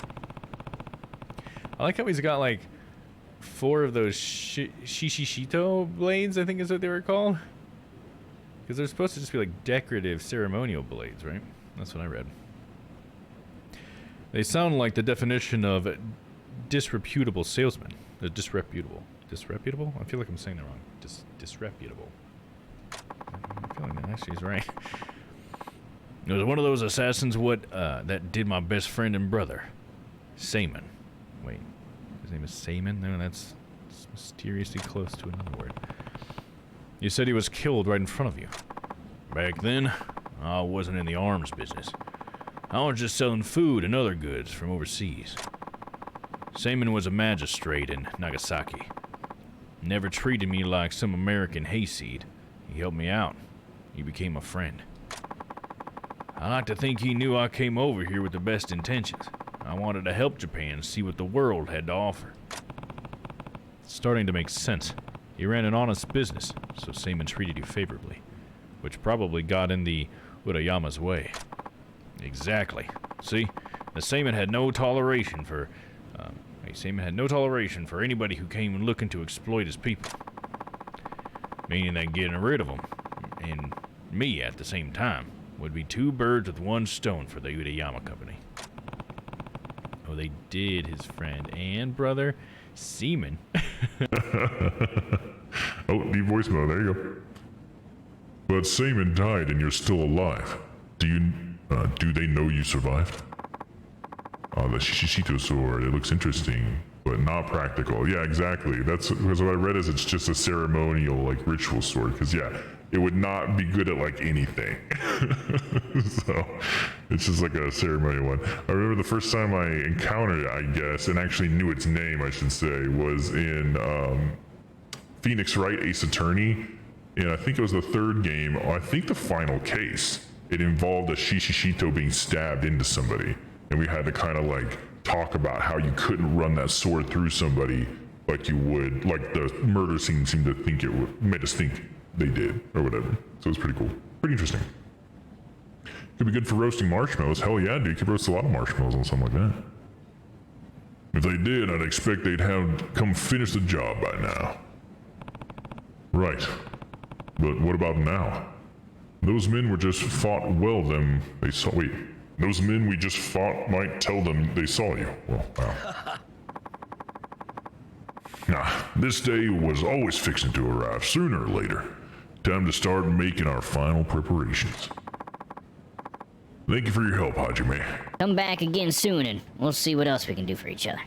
I like how he's got like 4 of those shishishito blades, I think is what they were called. Because they're supposed to just be like decorative ceremonial blades, right? That's what I read. They sound like the definition of disreputable salesman. Disreputable? I feel like I'm saying that wrong. Disreputable. I feel like that actually is right. It was one of those assassins that did my best friend and brother, Seaman. Wait, his name is Seaman? No, that's mysteriously close to another word. You said he was killed right in front of you. Back then, I wasn't in the arms business. I was just selling food and other goods from overseas. Seaman was a magistrate in Nagasaki. Never treated me like some American hayseed. He helped me out. He became a friend. I like to think he knew I came over here with the best intentions. I wanted to help Japan see what the world had to offer. It's starting to make sense. You ran an honest business, so Seaman treated you favorably, which probably got in the Urayama's way. Exactly. See, the Seaman had no toleration for anybody who came looking to exploit his people. Meaning that getting rid of them, and me at the same time, would be 2 birds with 1 stone for the Urayama company. Oh, they did, his friend and brother, Seaman. Oh, deep voicemail, there you go. But Seaman died and you're still alive. Do they know you survived? The Shishito sword, it looks interesting, but not practical. Yeah, exactly. That's because what I read is it's just a ceremonial, like, ritual sword. Because, yeah, it would not be good at, like, anything. So, it's just like a ceremonial one. I remember the first time I encountered it, I guess, and actually knew its name, I should say, was in Phoenix Wright Ace Attorney. And I think it was the 3rd game, or I think the final case. It involved a Shishito being stabbed into somebody. And we had to kind of, like, talk about how you couldn't run that sword through somebody like you would, like the murder scene seemed to think it would, made us think they did, or whatever. So it's pretty cool. Pretty interesting. Could be good for roasting marshmallows. Hell yeah, dude. You could roast a lot of marshmallows on something like that. If they did, I'd expect they'd have come finish the job by now. Right. But what about now? Those men were just fought well them they saw. Wait. Those men we just fought might tell them they saw you. Well, wow. Nah, this day was always fixing to arrive, sooner or later. Time to start making our final preparations. Thank you for your help, Hajime. Come back again soon and we'll see what else we can do for each other.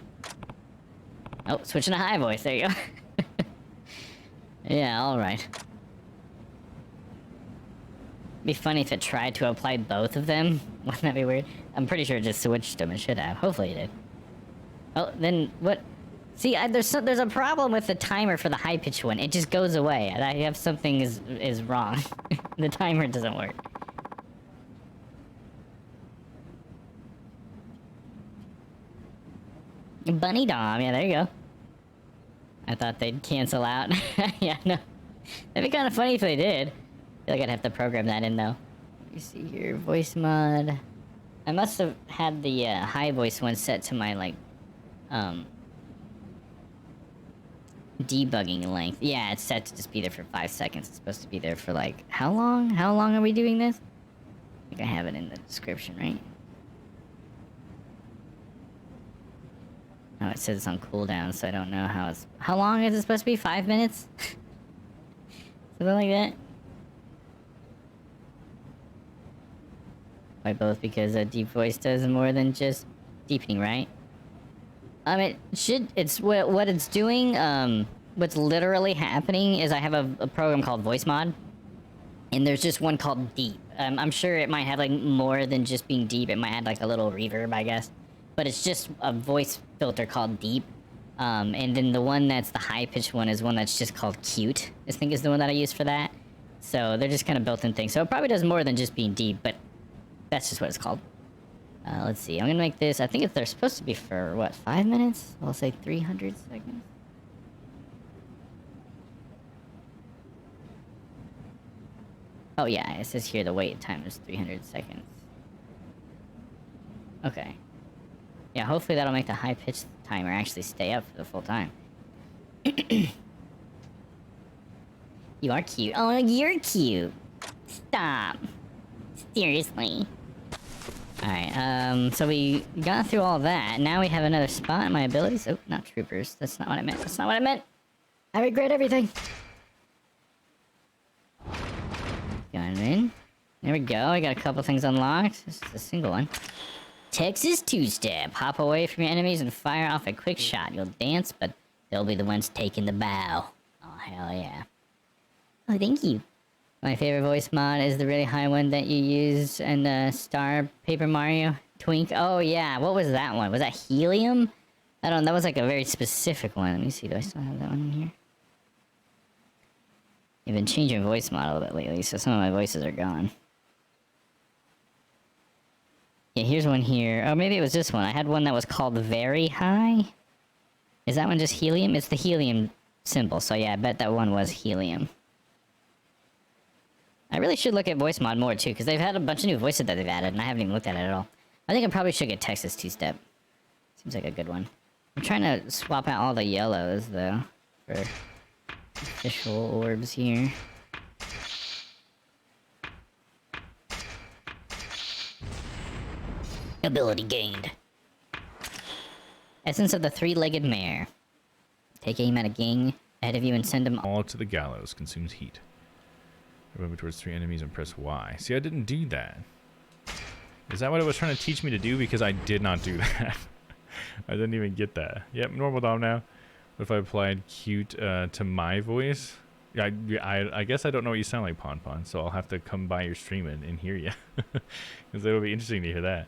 Oh, switching to high voice, there you go. Yeah, alright. Be funny if it tried to apply both of them. Wouldn't that be weird? I'm pretty sure it just switched them. It should have. Hopefully it did. Oh, then what? See, there's a problem with the timer for the high-pitched one. It just goes away. I have something is wrong. The timer doesn't work. Bunny Dom, yeah, there you go. I thought they'd cancel out. Yeah, no. That'd be kind of funny if they did. I feel like I'd have to program that in, though. Let me see here, voice mod. I must have had the high voice one set to my, like, debugging length. Yeah, it's set to just be there for 5 seconds. It's supposed to be there for, like, how long? How long are we doing this? I think I have it in the description, right? Oh, it says it's on cooldown, so I don't know how it's... How long is it supposed to be? 5 minutes? Something like that? Why both? Because a deep voice does more than just deepening, right? It should... It's... What it's doing, what's literally happening is I have a program called Voice Mod. And there's just one called Deep. I'm sure it might have, like, more than just being deep. It might add, like, a little reverb, I guess. But it's just a voice filter called Deep. And then the one that's the high-pitched one is one that's just called Cute. I think is the one that I use for that. So they're just kind of built-in things. So it probably does more than just being deep, but that's just what it's called. Let's see. I'm gonna make this... I think they're supposed to be for, what, 5 minutes? I'll say 300 seconds. Oh yeah, it says here the wait time is 300 seconds. Okay. Yeah, hopefully that'll make the high-pitched timer actually stay up for the full time. You are cute. Oh, you're cute. Stop. Seriously. Alright, so we got through all that. Now we have another spot in my abilities. Oh, not troopers. That's not what I meant. That's not what I meant. I regret everything. Got it in. There we go. I got a couple things unlocked. This is a single one. Texas two-step. Hop away from your enemies and fire off a quick shot. You'll dance, but they'll be the ones taking the bow. Oh, hell yeah. Oh, thank you. My favorite voice mod is the really high one that you use in Star Paper Mario Twink. Oh, yeah. What was that one? Was that Helium? I don't know. That was like a very specific one. Let me see. Do I still have that one in here? I've been changing voice mod a little bit lately, so some of my voices are gone. Yeah, here's one here. Oh, maybe it was this one. I had one that was called Very High. Is that one just Helium? It's the Helium symbol, so yeah, I bet that one was Helium. I really should look at voice mod more, too, because they've had a bunch of new voices that they've added, and I haven't even looked at it at all. I think I probably should get Texas two-step. Seems like a good one. I'm trying to swap out all the yellows, though, for official orbs here. Ability gained. Essence of the three-legged mare. Take aim at a gang ahead of you and send them all to the gallows. Consumes heat. Move towards 3 enemies and press Y. See, I didn't do that. Is that what it was trying to teach me to do? Because I did not do that. I didn't even get that. Yep, normal Dom now. What if I applied cute to my voice? I guess I don't know what you sound like, Pon Pon, so I'll have to come by your stream and hear you. Because it would be interesting to hear that.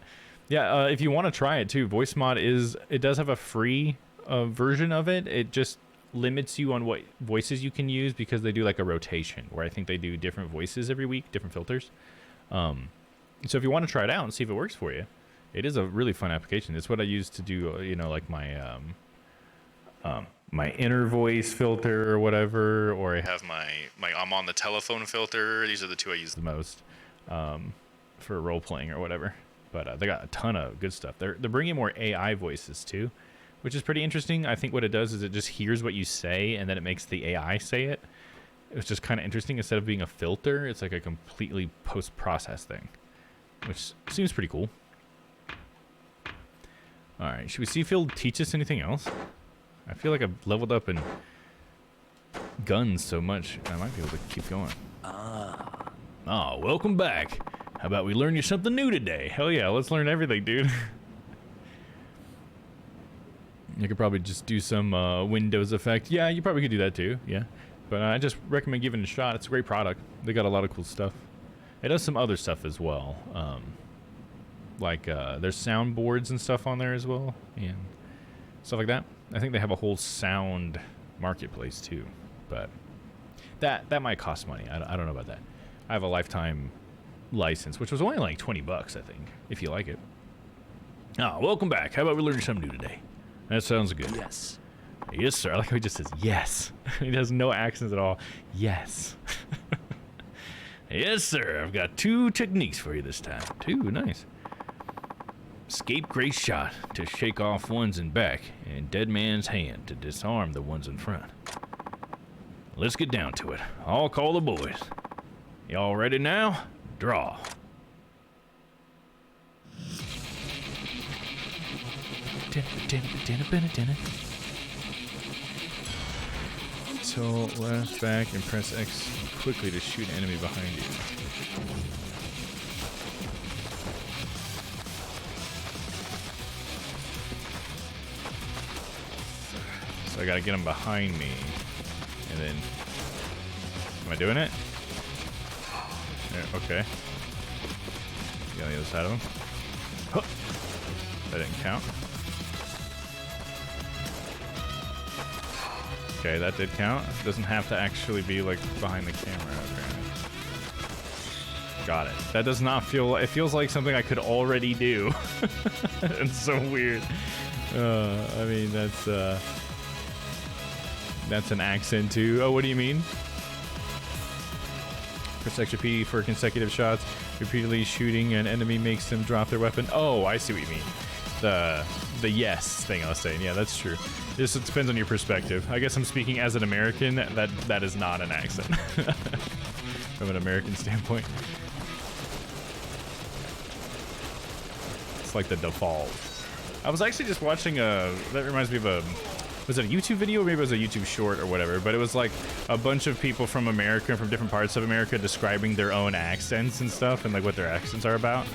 Yeah, if you want to try it too, voice mod it does have a free version of it. It just limits you on what voices you can use because they do like a rotation where I think they do different voices every week, different filters. So if you want to try it out and see if it works for you, it is a really fun application. It's what I use to do, you know, like my my inner voice filter or whatever, or I have my I'm on the telephone filter. These are the two I use the most for role playing or whatever. But they got a ton of good stuff. They're bringing more AI voices too, which is pretty interesting. I think what it does is it just hears what you say and then it makes the AI say it. It's just kind of interesting. Instead of being a filter, it's like a completely post-process thing, which seems pretty cool. All right, should we see if he'll teach us anything else? I feel like I've leveled up in guns so much, I might be able to keep going. Ah, welcome back. How about we learn you something new today? Hell yeah, let's learn everything, dude. You could probably just do some Windows effect. Yeah, you probably could do that too, yeah. But I just recommend giving it a shot. It's a great product. They got a lot of cool stuff. It does some other stuff as well. Like there's soundboards and stuff on there as well, and stuff like that. I think they have a whole sound marketplace too, but that might cost money. I don't know about that. I have a lifetime license, which was only like $20, I think, if you like it. Ah, welcome back. How about we learn something new today? That sounds good. Yes. Yes, sir. I like how he just says yes. He has no accents at all. Yes. Yes, sir. I've got 2 techniques for you this time. 2, nice. Scapegrace shot to shake off ones in back, and dead man's hand to disarm the ones in front. Let's get down to it. I'll call the boys. Y'all ready now? Draw. So left back and press X quickly to shoot an enemy behind you. So I gotta get him behind me, and then am I doing it? Yeah, okay. Get on the other side of him. Huh. That didn't count. Okay, that did count. It doesn't have to actually be like behind the camera, apparently. Got it. That does not feel, it feels like something I could already do. It's so weird. I mean, that's an accent too. Oh, what do you mean? Press extra P for consecutive shots. Repeatedly shooting an enemy makes them drop their weapon. Oh, I see what you mean. The yes thing I was saying. Yeah, that's true. This depends on your perspective. I guess I'm speaking as an American. That is not an accent from an American standpoint. It's like the default. I was actually just watching that reminds me of was it a YouTube video or maybe it was a YouTube short or whatever, but it was like a bunch of people from America, from different parts of America, describing their own accents and stuff and like what their accents are about.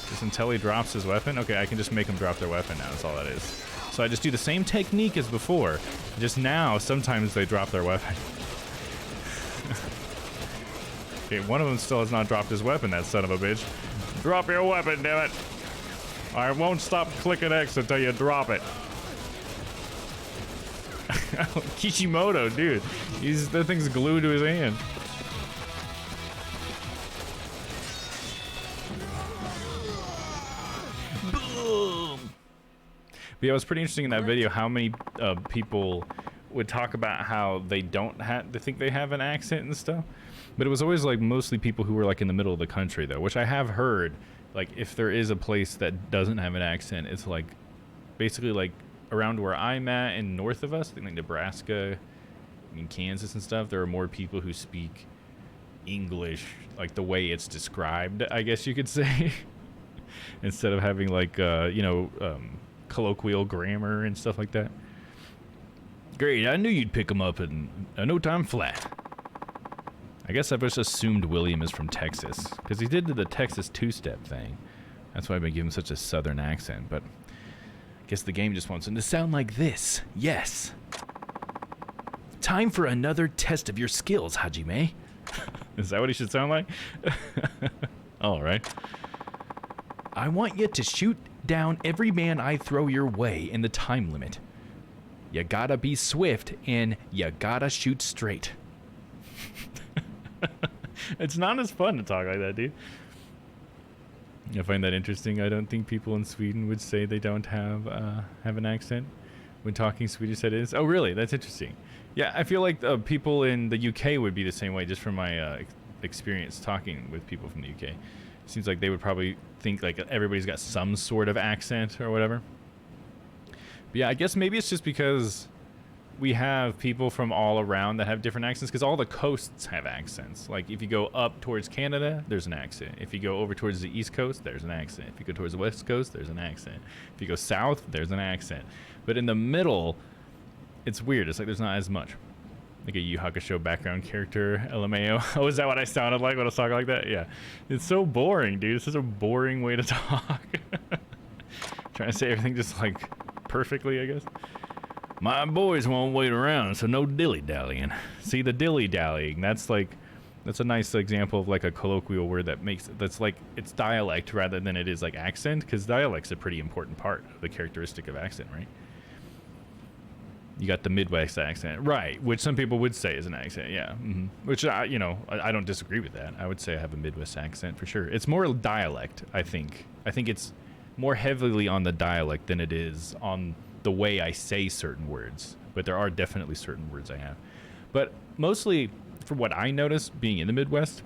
Just until he drops his weapon? Okay, I can just make him drop their weapon now, that's all that is. So I just do the same technique as before, just now sometimes they drop their weapon. Okay, one of them still has not dropped his weapon, that son of a bitch. Drop your weapon, damn it! I won't stop clicking X until you drop it. Kishimoto, dude. That thing's glued to his hand. Boom! But yeah, it was pretty interesting in that video how many people would talk about how they they think they have an accent and stuff. But it was always like mostly people who were like in the middle of the country though, which I have heard. Like if there is a place that doesn't have an accent, it's like basically like around where I'm at and north of us, I think like Nebraska and Kansas and stuff, there are more people who speak English like the way it's described, I guess you could say. Instead of having like colloquial grammar and stuff like that. Great, I knew you'd pick them up in no time flat. I guess I just assumed William is from Texas, because he did the Texas two-step thing. That's why I've been giving him such a southern accent, but I guess the game just wants him to sound like this. Yes. Time for another test of your skills, Hajime. Is that what he should sound like? All right. I want you to shoot down every man I throw your way in the time limit. You gotta be swift, and you gotta shoot straight. It's not as fun to talk like that, dude. I find that interesting. I don't think people in Sweden would say they don't have an accent when talking Swedish. That is. Oh, really? That's interesting. Yeah, I feel like people in the UK would be the same way, just from my experience talking with people from the UK. It seems like they would probably think like everybody's got some sort of accent or whatever. But yeah, I guess maybe it's just because we have people from all around that have different accents, because all the coasts have accents. Like if you go up towards Canada, there's an accent. If you go over towards the East Coast, there's an accent. If you go towards the West Coast, there's an accent. If you go south, there's an accent. But in the middle, it's weird. It's like there's not as much. Like a Yu Hakusho background character, LMAO. Oh, is that what I sounded like when I was talking like that? Yeah. It's so boring, dude. It's such a boring way to talk. Trying to say everything just like perfectly, I guess. My boys won't wait around, so no dilly-dallying. See, the dilly-dallying, that's a nice example of like a colloquial word that's like, it's dialect rather than it is like accent, because dialect's a pretty important part of the characteristic of accent, right? You got the Midwest accent, right, which some people would say is an accent, yeah. Mm-hmm. Which, I don't disagree with that. I would say I have a Midwest accent for sure. It's more dialect, I think. I think it's more heavily on the dialect than it is on the way I say certain words, but there are definitely certain words I have. But mostly, from what I noticed being in the Midwest,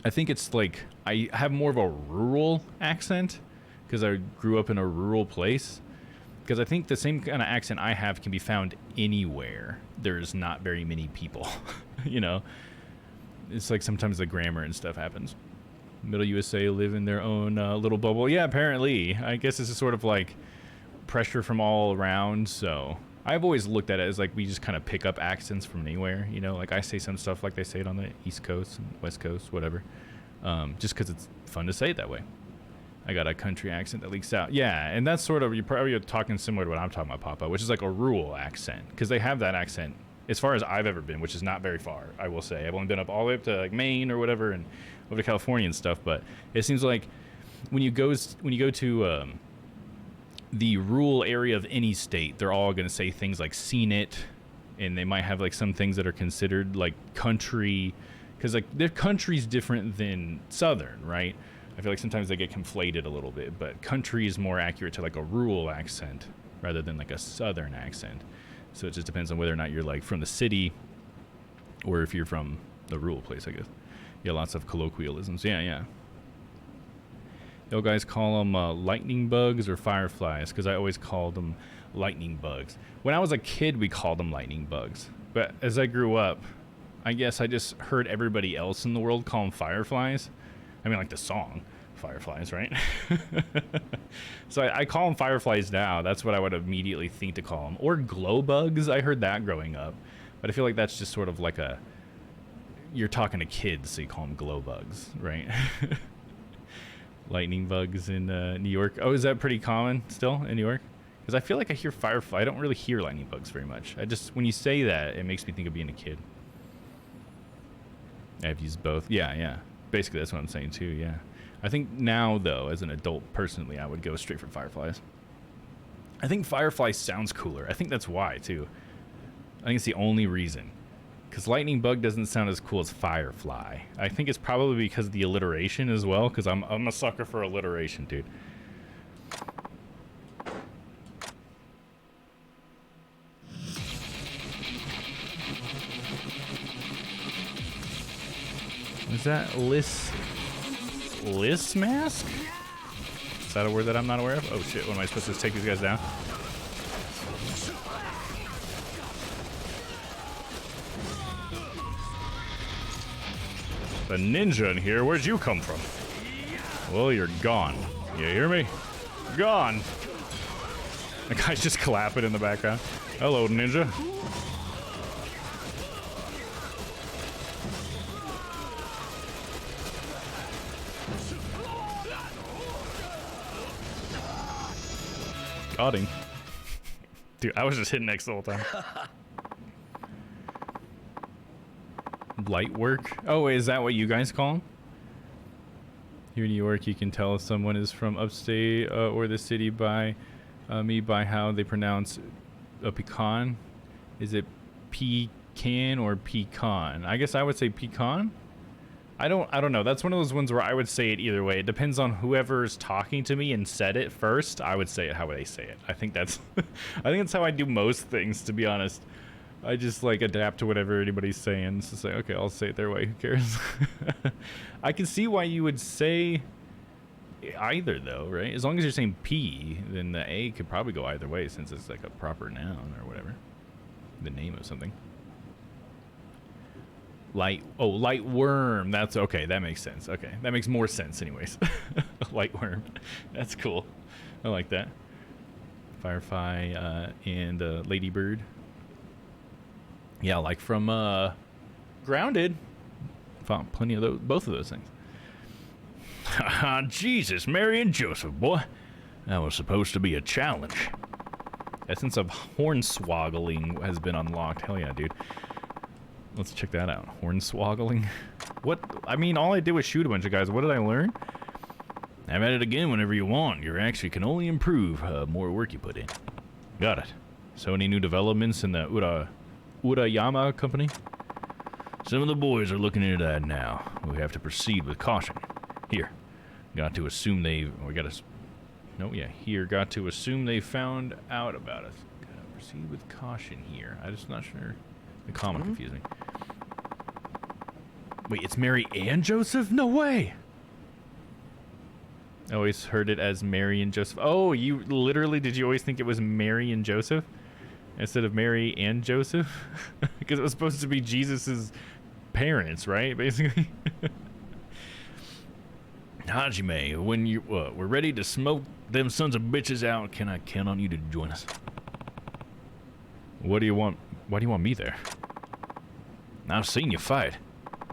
I think it's like I have more of a rural accent because I grew up in a rural place. Because I think the same kind of accent I have can be found anywhere. There's not very many people, you know? It's like sometimes the grammar and stuff happens. Middle USA live in their own little bubble. Yeah, apparently. I guess this is sort of like pressure from all around, so I've always looked at it as like we just kind of pick up accents from anywhere, you know, like I say some stuff like they say it on the East Coast and West Coast, whatever, just because it's fun to say it that way. I got a country accent that leaks out. Yeah, and that's sort of, you're probably talking similar to what I'm talking about, Papa, which is like a rural accent, because they have that accent as far as I've ever been, which is not very far, I will say. I've only been up all the way up to like Maine or whatever and over to California and stuff, but it seems like when you go to the rural area of any state, they're all going to say things like seen it, and they might have like some things that are considered like country, because like their country's different than southern, right? I feel like sometimes they get conflated a little bit, but country is more accurate to like a rural accent rather than like a southern accent. So it just depends on whether or not you're like from the city or if you're from the rural place, I guess. Yeah, lots of colloquialisms. Yeah. You guys call them lightning bugs or fireflies? Because I always called them lightning bugs. When I was a kid, we called them lightning bugs. But as I grew up, I guess I just heard everybody else in the world call them fireflies. I mean, like the song, Fireflies, right? So I call them fireflies now. That's what I would immediately think to call them. Or glow bugs. I heard that growing up. But I feel like that's just sort of like you're talking to kids, so you call them glow bugs, right? Lightning bugs in New York. Oh, is that pretty common still in New York? Because I feel like I hear firefly. I don't really hear lightning bugs very much. When you say that, it makes me think of being a kid. I've used both. Yeah. Basically, that's what I'm saying too, yeah. I think now, though, as an adult, personally, I would go straight for fireflies. I think firefly sounds cooler. I think that's why, too. I think it's the only reason. Because lightning bug doesn't sound as cool as firefly. I think it's probably because of the alliteration as well, because I'm a sucker for alliteration, dude. Is that Liss mask? Is that a word that I'm not aware of? Oh shit, what am I supposed to take these guys down? The ninja in here, where'd you come from? Well, you're gone. You hear me? Gone. The guy's just clapping in the background. Hello, ninja. Got him. Dude, I was just hitting X the whole time. Light work? Oh, wait, is that what you guys call them? Here in New York, you can tell if someone is from upstate or the city by how they pronounce a pecan. Is it pecan or pecan? I guess I would say pecan. I don't know. That's one of those ones where I would say it either way. It depends on whoever's talking to me and said it first. I would say it how they say it. I think that's how I do most things, to be honest. I just like adapt to whatever anybody's saying. So say, okay, I'll say it their way. Who cares? I can see why you would say either though, right? As long as you're saying P, then the A could probably go either way since it's like a proper noun or whatever. The name of something. Light worm. That's okay. That makes sense. Okay, that makes more sense anyways. Light worm. That's cool. I like that. Firefly and Ladybird. Yeah, like from Grounded. Found plenty of those, both of those things. Jesus, Mary and Joseph, boy. That was supposed to be a challenge. Essence of Hornswoggling has been unlocked. Hell yeah, dude. Let's check that out. Hornswoggling. What? I mean, all I did was shoot a bunch of guys. What did I learn? Have at it again whenever you want. Your action can only improve more work you put in. Got it. So any new developments in the Urayama company? Some of the boys are looking into that now. We have to proceed with caution. Here. Got to assume they... Got to assume they found out about us. Gotta proceed with caution here. I'm just not sure. The comma confused me. Wait, it's Mary and Joseph? No way! I always heard it as Mary and Joseph. Oh, you literally, did you always think it was Mary and Joseph? Instead of Mary and Joseph? Because it was supposed to be Jesus's parents, right? Basically. Hajime, when we're ready to smoke them sons of bitches out, can I count on you to join us? What do you want? Why do you want me there? I've seen you fight.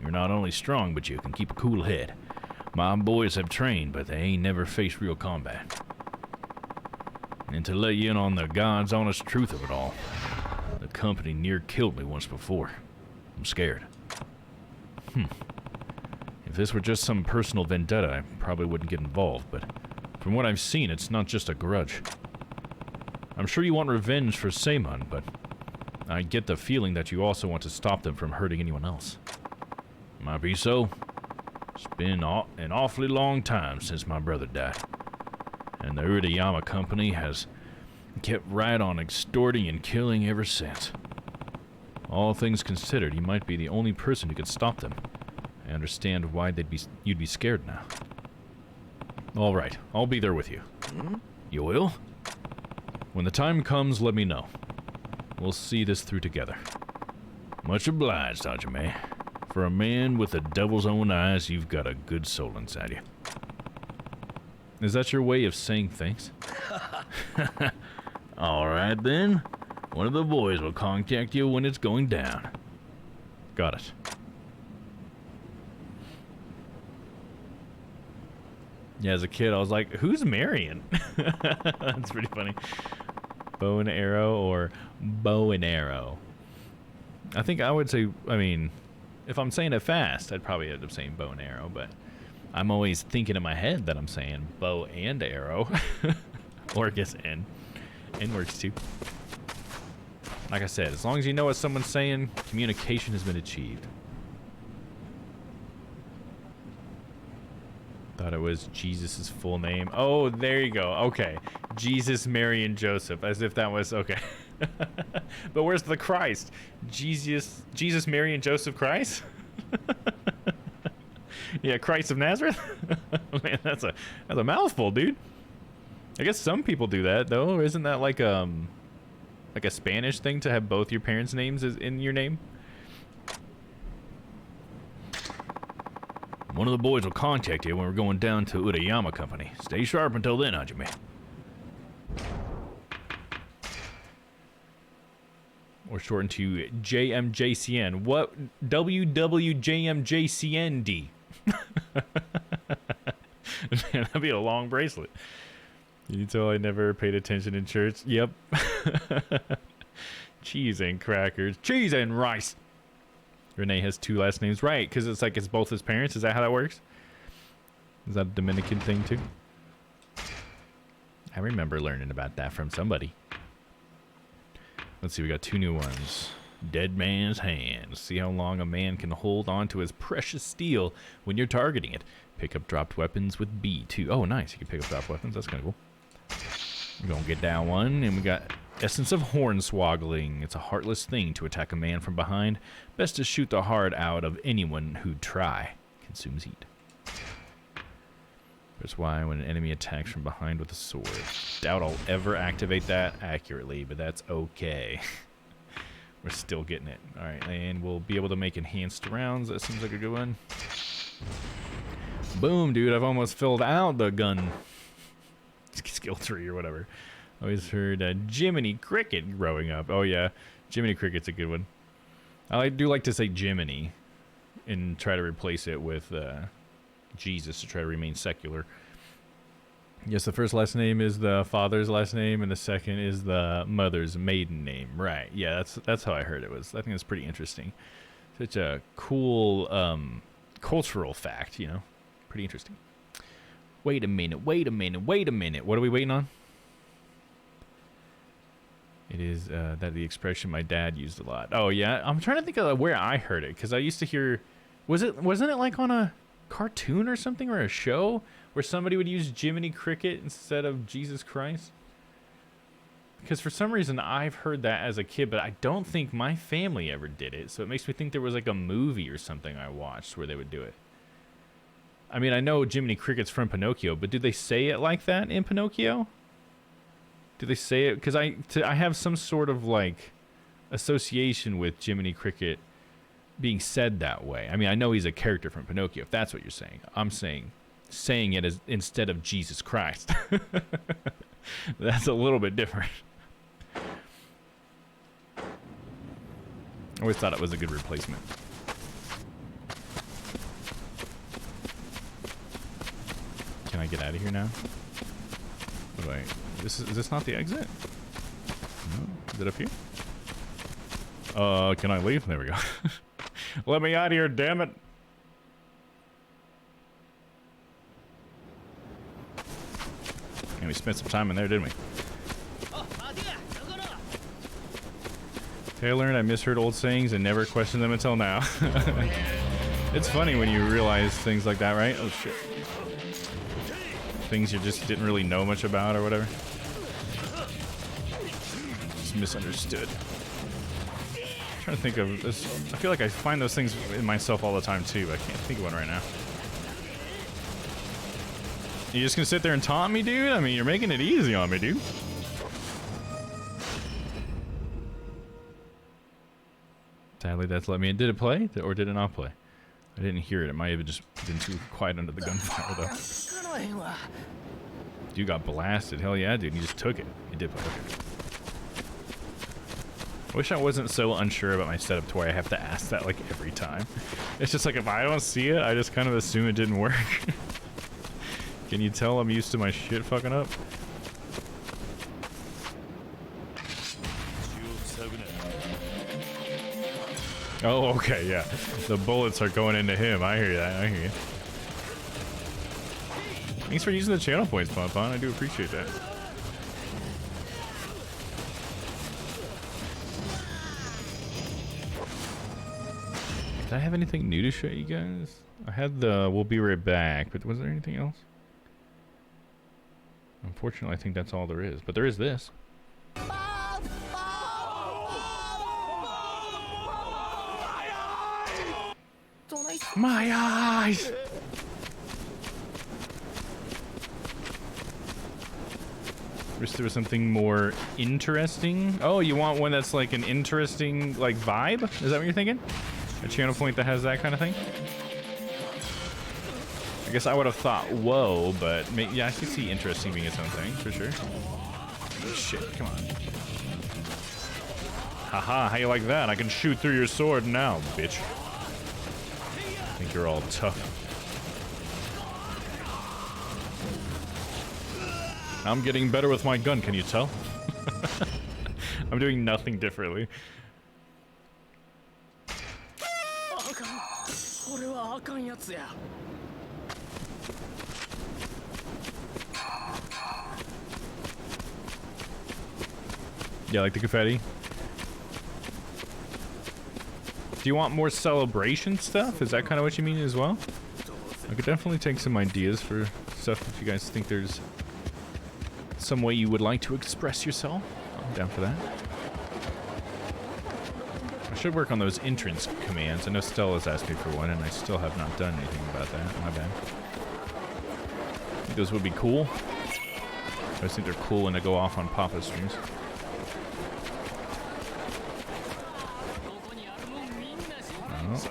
You're not only strong, but you can keep a cool head. My boys have trained, but they ain't never faced real combat. And to let you in on the God's honest truth of it all, the company near killed me once before. I'm scared. If this were just some personal vendetta, I probably wouldn't get involved, but from what I've seen, it's not just a grudge. I'm sure you want revenge for Seimon, but I get the feeling that you also want to stop them from hurting anyone else. Might be so. It's been an awfully long time since my brother died. And the Urayama company has kept right on extorting and killing ever since. All things considered, you might be the only person who could stop them. I understand why you'd be scared now. All right, I'll be there with you. You will? When the time comes, let me know. We'll see this through together. Much obliged, Hajime. For a man with the devil's own eyes, you've got a good soul inside you. Is that your way of saying thanks? All right, then. One of the boys will contact you when it's going down. Got it. Yeah, as a kid, I was like, who's Marion? That's pretty funny. Bow and arrow or bow and arrow? I think I would say, I mean, if I'm saying it fast, I'd probably end up saying bow and arrow, but I'm always thinking in my head that I'm saying bow and arrow. Or I guess N. N works too. Like I said, as long as you know what someone's saying, communication has been achieved. Thought it was Jesus' full name. Oh, there you go. Okay. Jesus, Mary, and Joseph. As if that was... Okay. But where's the Christ? Jesus, Mary, and Joseph Christ? Yeah, Christ of Nazareth? Man, that's a mouthful, dude. I guess some people do that, though. Isn't that like a Spanish thing to have both your parents' names in your name? One of the boys will contact you when we're going down to Urayama Company. Stay sharp until then, Hajime. Or shortened to JMJCN. What? WWJMJCND. Man, that'd be a long bracelet. You tell I never paid attention in church. Yep. Cheese and crackers. Cheese and rice. Renee has two last names. Right, because it's like it's both his parents. Is that how that works? Is that a Dominican thing too? I remember learning about that from somebody. Let's see, we got two new ones. Dead man's hands. See how long a man can hold on to his precious steel when you're targeting it. Pick up dropped weapons with B2. Oh, nice. You can pick up dropped weapons. That's kind of cool. We're going to get down one. And we got Essence of Hornswoggling. It's a heartless thing to attack a man from behind. Best to shoot the heart out of anyone who'd try. Consumes heat. That's why when an enemy attacks from behind with a sword. Doubt I'll ever activate that accurately, but that's okay. We're still getting it. Alright, and we'll be able to make enhanced rounds. That seems like a good one. Boom, dude. I've almost filled out the gun skill tree or whatever. Always heard Jiminy Cricket growing up. Oh, yeah. Jiminy Cricket's a good one. I do like to say Jiminy and try to replace it with Jesus to try to remain secular. Yes, the first last name is the father's last name, and the second is the mother's maiden name. Right? Yeah, that's how I heard it was. I think that's pretty interesting. Such a cool cultural fact, you know. Pretty interesting. Wait a minute. What are we waiting on? It is that the expression my dad used a lot. Oh yeah, I'm trying to think of where I heard it because I used to hear. Wasn't it like on a cartoon or something or a show where somebody would use Jiminy Cricket instead of Jesus Christ? Because for some reason I've heard that as a kid, but I don't think my family ever did it. So it makes me think there was like a movie or something I watched where they would do it. I mean, I know Jiminy Cricket's from Pinocchio, but do they say it like that in Pinocchio? Do they say it? Because I have some sort of like association with Jiminy Cricket being said that way. I mean, I know he's a character from Pinocchio, if that's what you're saying. I'm saying it as instead of Jesus Christ. That's a little bit different. I always thought it was a good replacement. Can I get out of here now? Wait, is this not the exit? No? Is it up here? Can I leave? There we go. Let me out of here, damn it. And we spent some time in there, didn't we? Taylor and I misheard old sayings and never questioned them until now. It's funny when you realize things like that, right? Oh shit. Things you just didn't really know much about or whatever. Just misunderstood. I'm trying to think of this. I feel like I find those things in myself all the time too, but I can't think of one right now. You just gonna sit there and taunt me, dude? I mean, you're making it easy on me, dude. Sadly, that's let me. Did it play or did it not play? I didn't hear it. It might have just been too quiet under the gunfire, though. Dude got blasted. Hell yeah, dude. He just took it. He did play. Okay. I wish I wasn't so unsure about my setup to where I have to ask that like every time. It's just like if I don't see it, I just kind of assume it didn't work. Can you tell I'm used to my shit fucking up? Oh, okay, yeah. The bullets are going into him. I hear that. I hear you. Thanks for using the channel points, Pompon. I do appreciate that. Did I have anything new to show you guys? I had the we'll be right back, but was there anything else? Unfortunately, I think that's all there is. But there is this. My eyes! Wish there was something more interesting. Oh, you want one that's like an interesting like vibe? Is that what you're thinking? A channel point that has that kind of thing? I guess I would have thought whoa, but yeah, I could see interesting being its own thing for sure. Oh, shit, come on. Haha, how you like that? I can shoot through your sword now, bitch. I think you're all tough. I'm getting better with my gun, can you tell? I'm doing nothing differently. Yeah, like the confetti. Do you want more celebration stuff? Is that kind of what you mean as well? I could definitely take some ideas for stuff if you guys think there's some way you would like to express yourself. I'm down for that. I should work on those entrance commands. I know Stella's asked me for one, and I still have not done anything about that. My bad. I think those would be cool. I just think they're cool when they go off on Papa streams. Oh.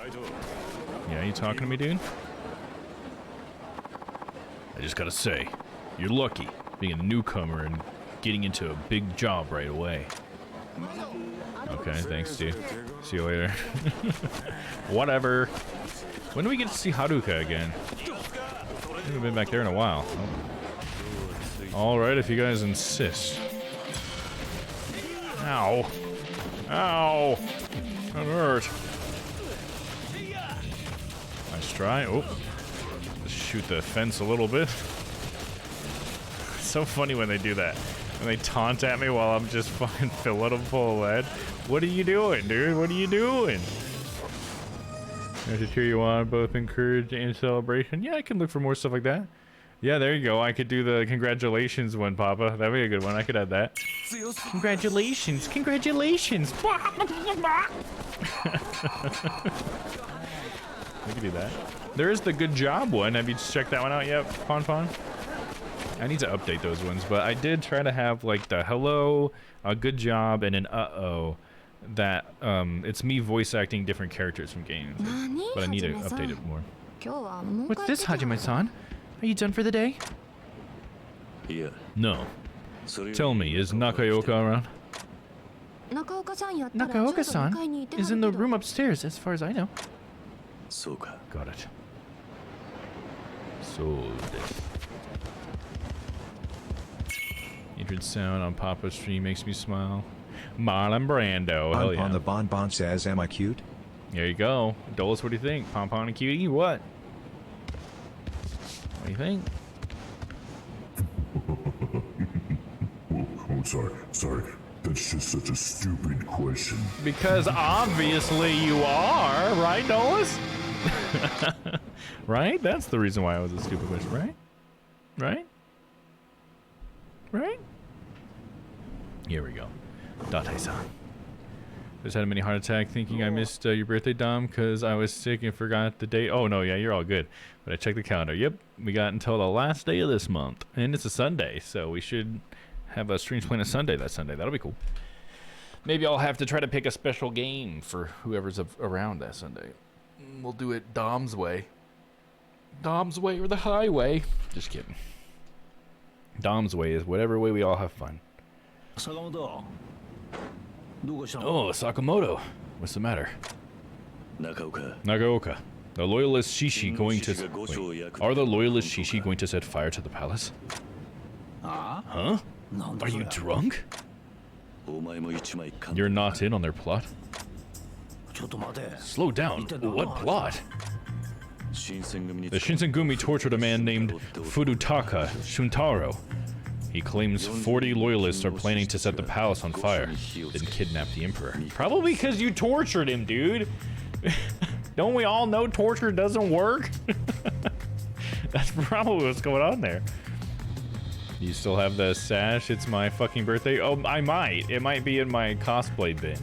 Yeah, you talking to me, dude? I just gotta say, you're lucky being a newcomer and getting into a big job right away. Okay, thanks, dude. See you later. Whatever. When do we get to see Haruka again? I haven't been back there in a while. Oh. Alright, if you guys insist. Ow. Ow. That hurt. Nice try. Oh. Just shoot the fence a little bit. It's so funny when they do that. When they taunt at me while I'm just fucking filling them full of lead. What are you doing, dude? What are you doing? I should cheer you on, both encourage and celebration. Yeah, I can look for more stuff like that. Yeah, there you go. I could do the congratulations one, Papa. That'd be a good one. I could add that. Congratulations. Congratulations. We could do that. There is the good job one. Have you checked that one out yet, Pon? I need to update those ones, but I did try to have like the hello, a good job, and an uh-oh. That it's me voice acting different characters from games, but I need to update it more. What's this, Hajime-san? Are you done for the day? Yeah. No. Tell me, is Nakaoka around? Nakaoka-san is in the room upstairs, as far as I know. Got it. Sold. Entrance sound on Papa's stream makes me smile. Marlon Brando, hell yeah. On the Bonbon says, am I cute? There you go. Dolus, what do you think? Pompon and Cutie, what? What do you think? Oh, sorry. That's just such a stupid question. Because obviously you are, right, Dolus? Right? That's the reason why it was a stupid question, right? Right? Right? Here we go. Date-san. Just had a mini heart attack thinking I missed your birthday, Dom, because I was sick and forgot the date. Oh, no, yeah, you're all good. But I checked the calendar. Yep, we got until the last day of this month. And it's a Sunday, so we should have a streams playing a Sunday that Sunday. That'll be cool. Maybe I'll have to try to pick a special game for whoever's around that Sunday. We'll do it Dom's way. Dom's way or the highway. Just kidding. Dom's way is whatever way we all have fun. Oh, Sakamoto. What's the matter? Nagaoka. The loyalist Shishi going to... Wait, are the loyalist Shishi going to set fire to the palace? Huh? Are you drunk? You're not in on their plot? Slow down. What plot? The Shinsengumi tortured a man named Furutaka Shuntaro. He claims 40 loyalists are planning to set the palace on fire, then kidnap the emperor. Probably because you tortured him, dude. Don't we all know torture doesn't work? That's probably what's going on there. You still have the sash? It's my fucking birthday? Oh, I might. It might be in my cosplay bin.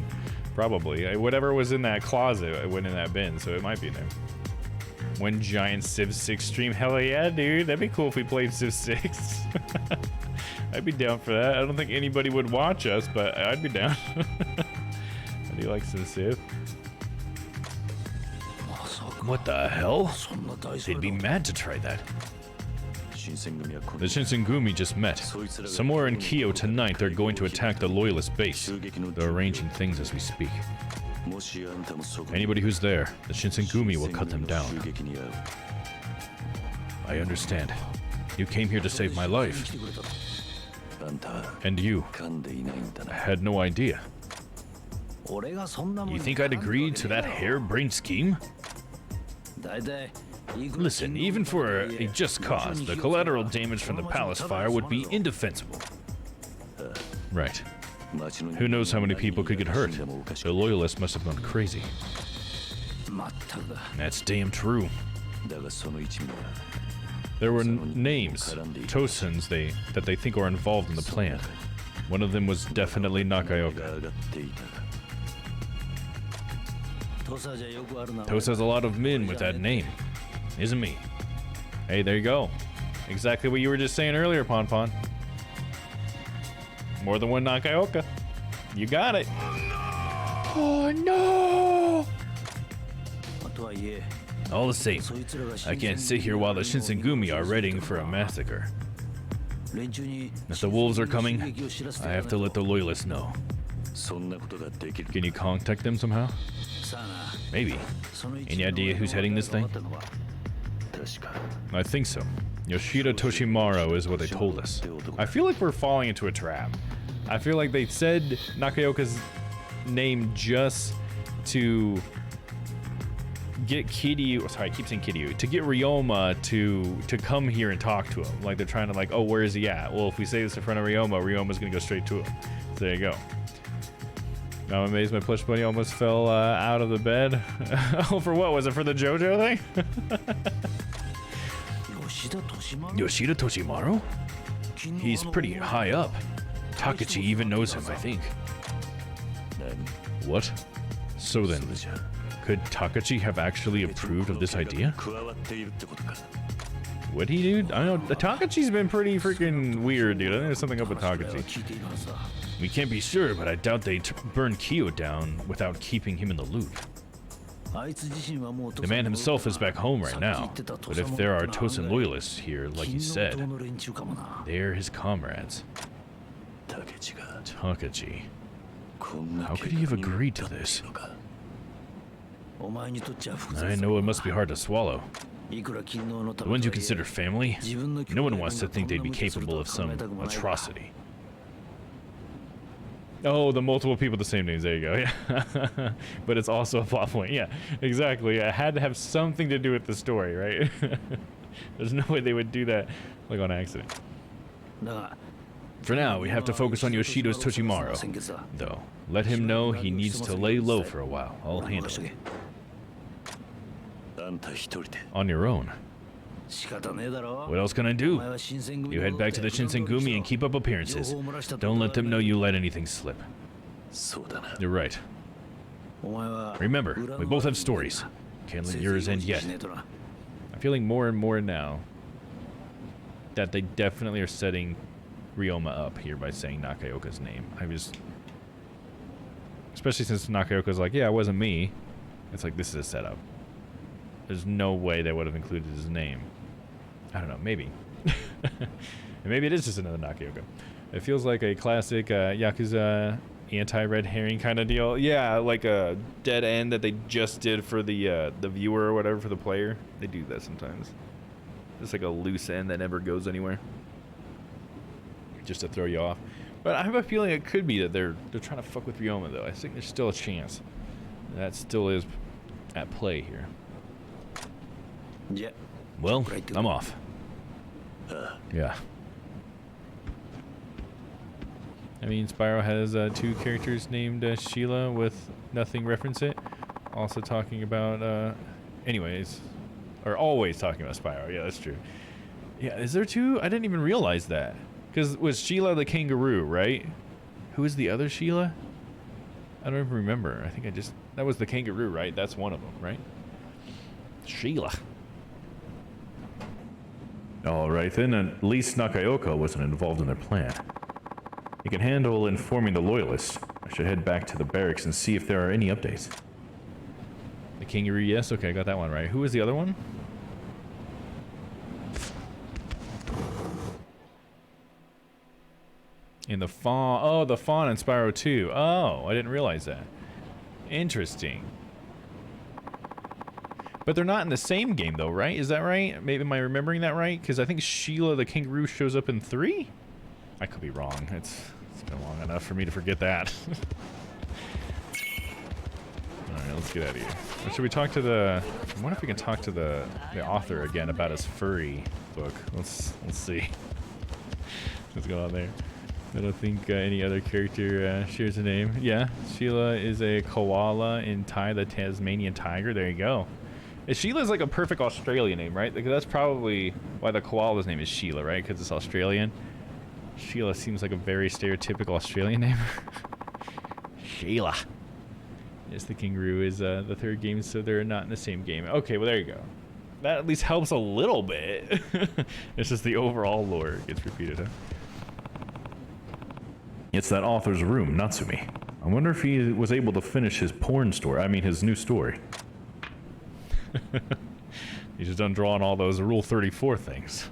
Probably. Whatever was in that closet, it went in that bin, so it might be there. One giant Civ 6 stream. Hell yeah, dude. That'd be cool if we played Civ 6. I'd be down for that. I don't think anybody would watch us, but I'd be down. I do like some Civ. What the hell? They'd be mad to try that. The Shinsengumi just met. Somewhere in Kyo tonight, they're going to attack the loyalist base. They're arranging things as we speak. Anybody who's there, the Shinsengumi will cut them down. I understand. You came here to save my life. And you had no idea. You think I'd agree to that harebrained scheme? Listen, even for a just cause, the collateral damage from the palace fire would be indefensible. Right. Who knows how many people could get hurt? The loyalists must have gone crazy. That's damn true. There were names, Tosins that they think are involved in the plan. One of them was definitely Nakaoka. Tosa has a lot of men with that name, isn't me? Hey, there you go. Exactly what you were just saying earlier, Pon Pon. More than one Nakaoka. You got it. Oh no! All the same, I can't sit here while the Shinsengumi are readying for a massacre. If the wolves are coming, I have to let the loyalists know. Can you contact them somehow? Maybe. Any idea who's heading this thing? I think so. Yoshida Toshimaru is what they told us. I feel like we're falling into a trap. I feel like they said Nakaoka's name just to get Kiryu, sorry, I keep saying Kiryu, to get Ryoma to come here and talk to him. Like they're trying to like, oh, where is he at? Well, if we say this in front of Ryoma, Ryoma's gonna go straight to him. So there you go. Now I'm amazed my plush bunny almost fell out of the bed. Oh, for what? Was it for the JoJo thing? Yoshida Toshimaru? He's pretty high up. Takachi even knows him, I think. What? So then, could Takachi have actually approved of this idea? What'd he do? I don't know. Takachi's been pretty freaking weird, dude. I think there's something up with Takachi. We can't be sure, but I doubt they'd burn Kyo down without keeping him in the loop. The man himself is back home right now, but if there are Tosin loyalists here, like you said, they're his comrades. Takachi. How could he have agreed to this? I know it must be hard to swallow. The ones you consider family, no one wants to think they'd be capable of some atrocity. Oh, the multiple people with the same names. There you go. Yeah. But it's also a plot point. Yeah, exactly. It had to have something to do with the story, right? There's no way they would do that like on accident. For now, we have to focus on Yoshida's Toshimaru, though. Let him know he needs to lay low for a while. I'll handle it. On your own. What else can I do? You head back to the Shinsengumi and keep up appearances. Don't let them know you let anything slip. You're right. Remember, we both have stories. Can't let yours end yet. I'm feeling more and more now that they definitely are setting Ryoma up here by saying Nakaoka's name. Especially since Nakaoka's like, yeah, it wasn't me. It's like, this is a setup. There's no way they would have included his name. I don't know, maybe. Maybe it is just another Nakaoka. It feels like a classic Yakuza anti-red herring kind of deal. Yeah, like a dead end that they just did for the viewer or whatever, for the player. They do that sometimes. It's like a loose end that never goes anywhere. Just to throw you off. But I have a feeling it could be that they're trying to fuck with Ryoma, though. I think there's still a chance. That still is at play here. Yeah. Well, I'm off. Yeah. I mean, Spyro has 2 characters named Sheila with nothing reference it. Also talking about, anyways, or always talking about Spyro. Yeah, that's true. Yeah, is there 2? I didn't even realize that. Because it was Sheila the kangaroo, right? Who is the other Sheila? I don't even remember. I think that was the kangaroo, right? That's one of them, right? Sheila. Alright then, at least Nakaoka wasn't involved in their plan. He can handle informing the loyalists. I should head back to the barracks and see if there are any updates. The kangaroo, yes? Okay, I got that one right. Who was the other one? In the fawn. Oh, the fawn in Spyro 2. Oh, I didn't realize that. Interesting. But they're not in the same game, though, right? Is that right? Maybe am I remembering that right? Because I think Sheila the kangaroo shows up in 3? I could be wrong. It's been long enough for me to forget that. Alright, let's get out of here. Or should we talk to the... I wonder if we can talk to the author again about his furry book. Let's see. What's going on there? I don't think any other character shares a name. Yeah, Sheila is a koala in Thai, the Tasmanian tiger. There you go. Sheila's like a perfect Australian name, right? Because that's probably why the koala's name is Sheila, right? Because it's Australian. Sheila seems like a very stereotypical Australian name. Sheila. Yes, the kangaroo is the third game, so they're not in the same game. Okay, well, there you go. That at least helps a little bit. It's just the overall lore gets repeated, huh? It's that author's room, Natsumi. I wonder if he was able to finish his porn story. I mean, his new story. He's just done drawing all those Rule 34 things.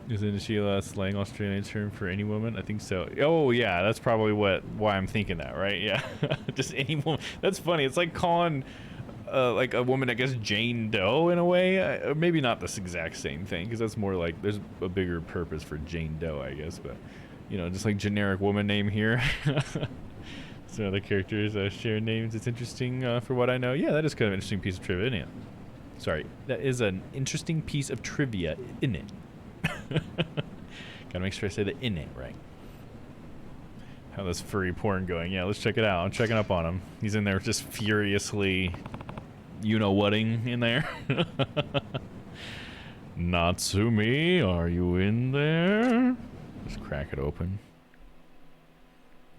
Isn't Sheila a slang Australian term for any woman? I think so. Oh yeah, that's probably why I'm thinking that, right? Yeah, just any woman. That's funny. It's like calling like a woman, I guess, Jane Doe in a way. Maybe not this exact same thing, because that's more like there's a bigger purpose for Jane Doe, I guess. But you know, just like generic woman name here. So other characters share names. It's interesting for what I know. Yeah, that is kind of an interesting piece of trivia, isn't it? Sorry, that is an interesting piece of trivia, isn't it? Gotta make sure I say the in it right. How this furry porn going? Yeah, let's check it out. I'm checking up on him. He's in there just furiously, you know whating in there. Natsumi, are you in there? Just crack it open.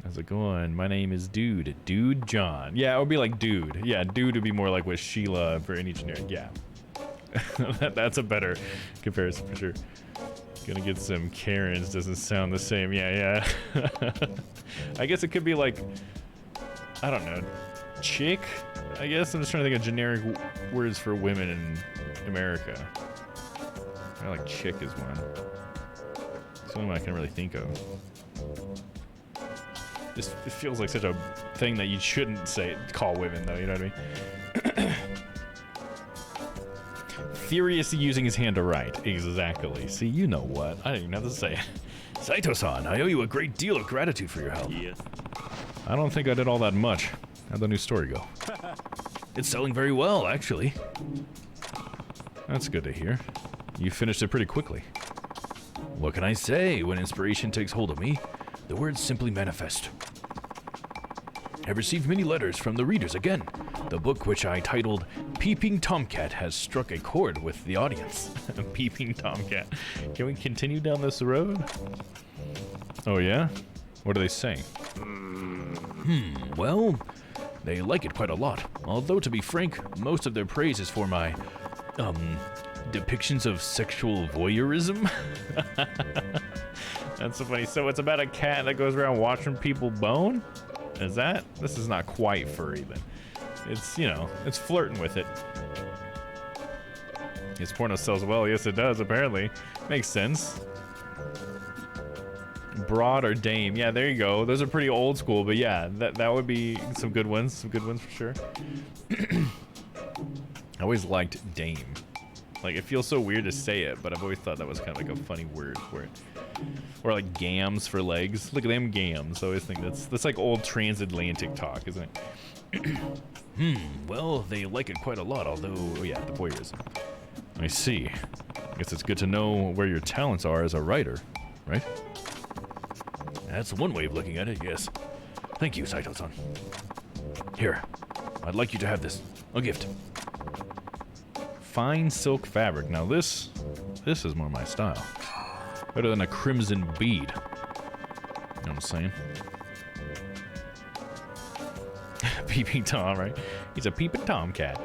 How's it going? My name is Dude John. Yeah, it would be like Dude. Yeah, Dude would be more like with Sheila for any generic. Yeah. That's a better comparison for sure. Gonna get some Karens, doesn't sound the same. Yeah. I guess it could be like, I don't know, chick? I guess I'm just trying to think of generic words for women in America. I like chick is one. It's the only one I can really think of. Just, it feels like such a thing that you shouldn't call women though, you know what I mean? Furiously using his hand to write. Exactly. See, you know what? I didn't even have to say it. Saito-san, I owe you a great deal of gratitude for your help. Yes. I don't think I did all that much. How'd the new story go? It's selling very well, actually. That's good to hear. You finished it pretty quickly. What can I say? When inspiration takes hold of me, the words simply manifest. I've received many letters from the readers again. The book, which I titled Peeping Tomcat, has struck a chord with the audience. Peeping Tomcat. Can we continue down this road? Oh yeah? What are they saying? Well, they like it quite a lot. Although, to be frank, most of their praise is for my, depictions of sexual voyeurism. That's so funny. So it's about a cat that goes around watching people bone? Is that? This is not quite furry, but it's, you know, it's flirting with it. His porno sells well. Yes, it does, apparently. Makes sense. Broad or dame. Yeah, there you go. Those are pretty old school, but yeah, that would be some good ones. Some good ones for sure. I always liked dame. Like, it feels so weird to say it, but I've always thought that was kind of like a funny word for it. Or like gams for legs. Look at them gams. I always think that's like old transatlantic talk, isn't it? Well, they like it quite a lot, although, oh yeah, the voyeurism. I see. I guess it's good to know where your talents are as a writer, right? That's one way of looking at it, yes. Thank you, Saito-san. Here, I'd like you to have this. A gift. Fine silk fabric. Now this is more my style. Better than a crimson bead. You know what I'm saying? Peeping Tom, right? He's a peeping tomcat.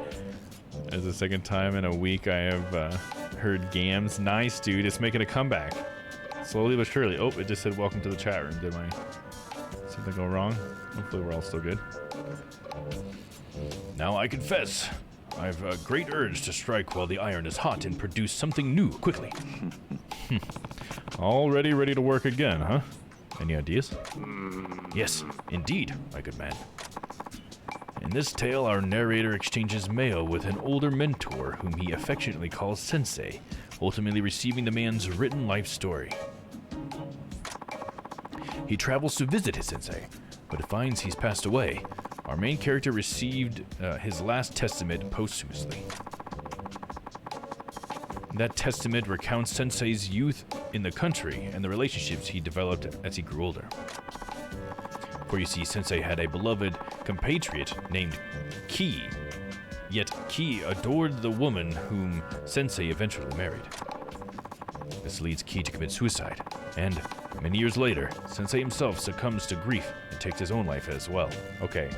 As the second time in a week I have heard gams. Nice, dude. It's making a comeback. Slowly but surely. Oh, it just said welcome to the chat room. Did something go wrong? Hopefully we're all still good. Now I confess, I've a great urge to strike while the iron is hot and produce something new quickly. Already ready to work again, huh? Any ideas? Yes, indeed, my good man. In this tale, our narrator exchanges mail with an older mentor whom he affectionately calls Sensei, ultimately receiving the man's written life story. He travels to visit his sensei, but finds he's passed away. Our main character received his last testament posthumously. That testament recounts Sensei's youth in the country and the relationships he developed as he grew older. For you see, Sensei had a beloved compatriot named Ki, yet Ki adored the woman whom Sensei eventually married. This leads Ki to commit suicide, and many years later, Sensei himself succumbs to grief and takes his own life as well. Okay,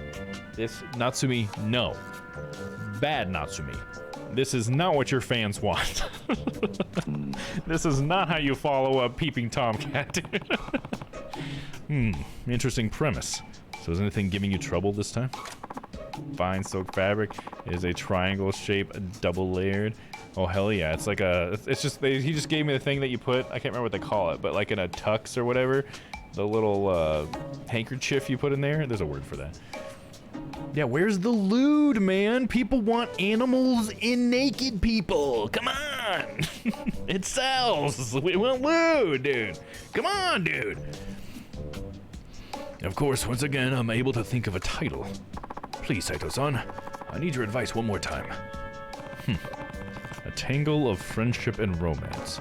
this Natsumi, no. Bad Natsumi. This is not what your fans want. This is not how you follow up Peeping Tomcat, dude. Interesting premise. So is anything giving you trouble this time? Fine silk fabric is a triangle shape, double layered. Oh hell yeah, it's like a, it's just, he just gave me the thing that you put, I can't remember what they call it, but like in a tux or whatever, the little handkerchief you put in there, there's a word for that. Yeah, where's the lewd, man? People want animals in naked people. Come on. It sells. We want lewd, dude. Come on, dude. Of course, once again, I'm able to think of a title. Please, Saito-san, I need your advice one more time. A tangle of friendship and romance.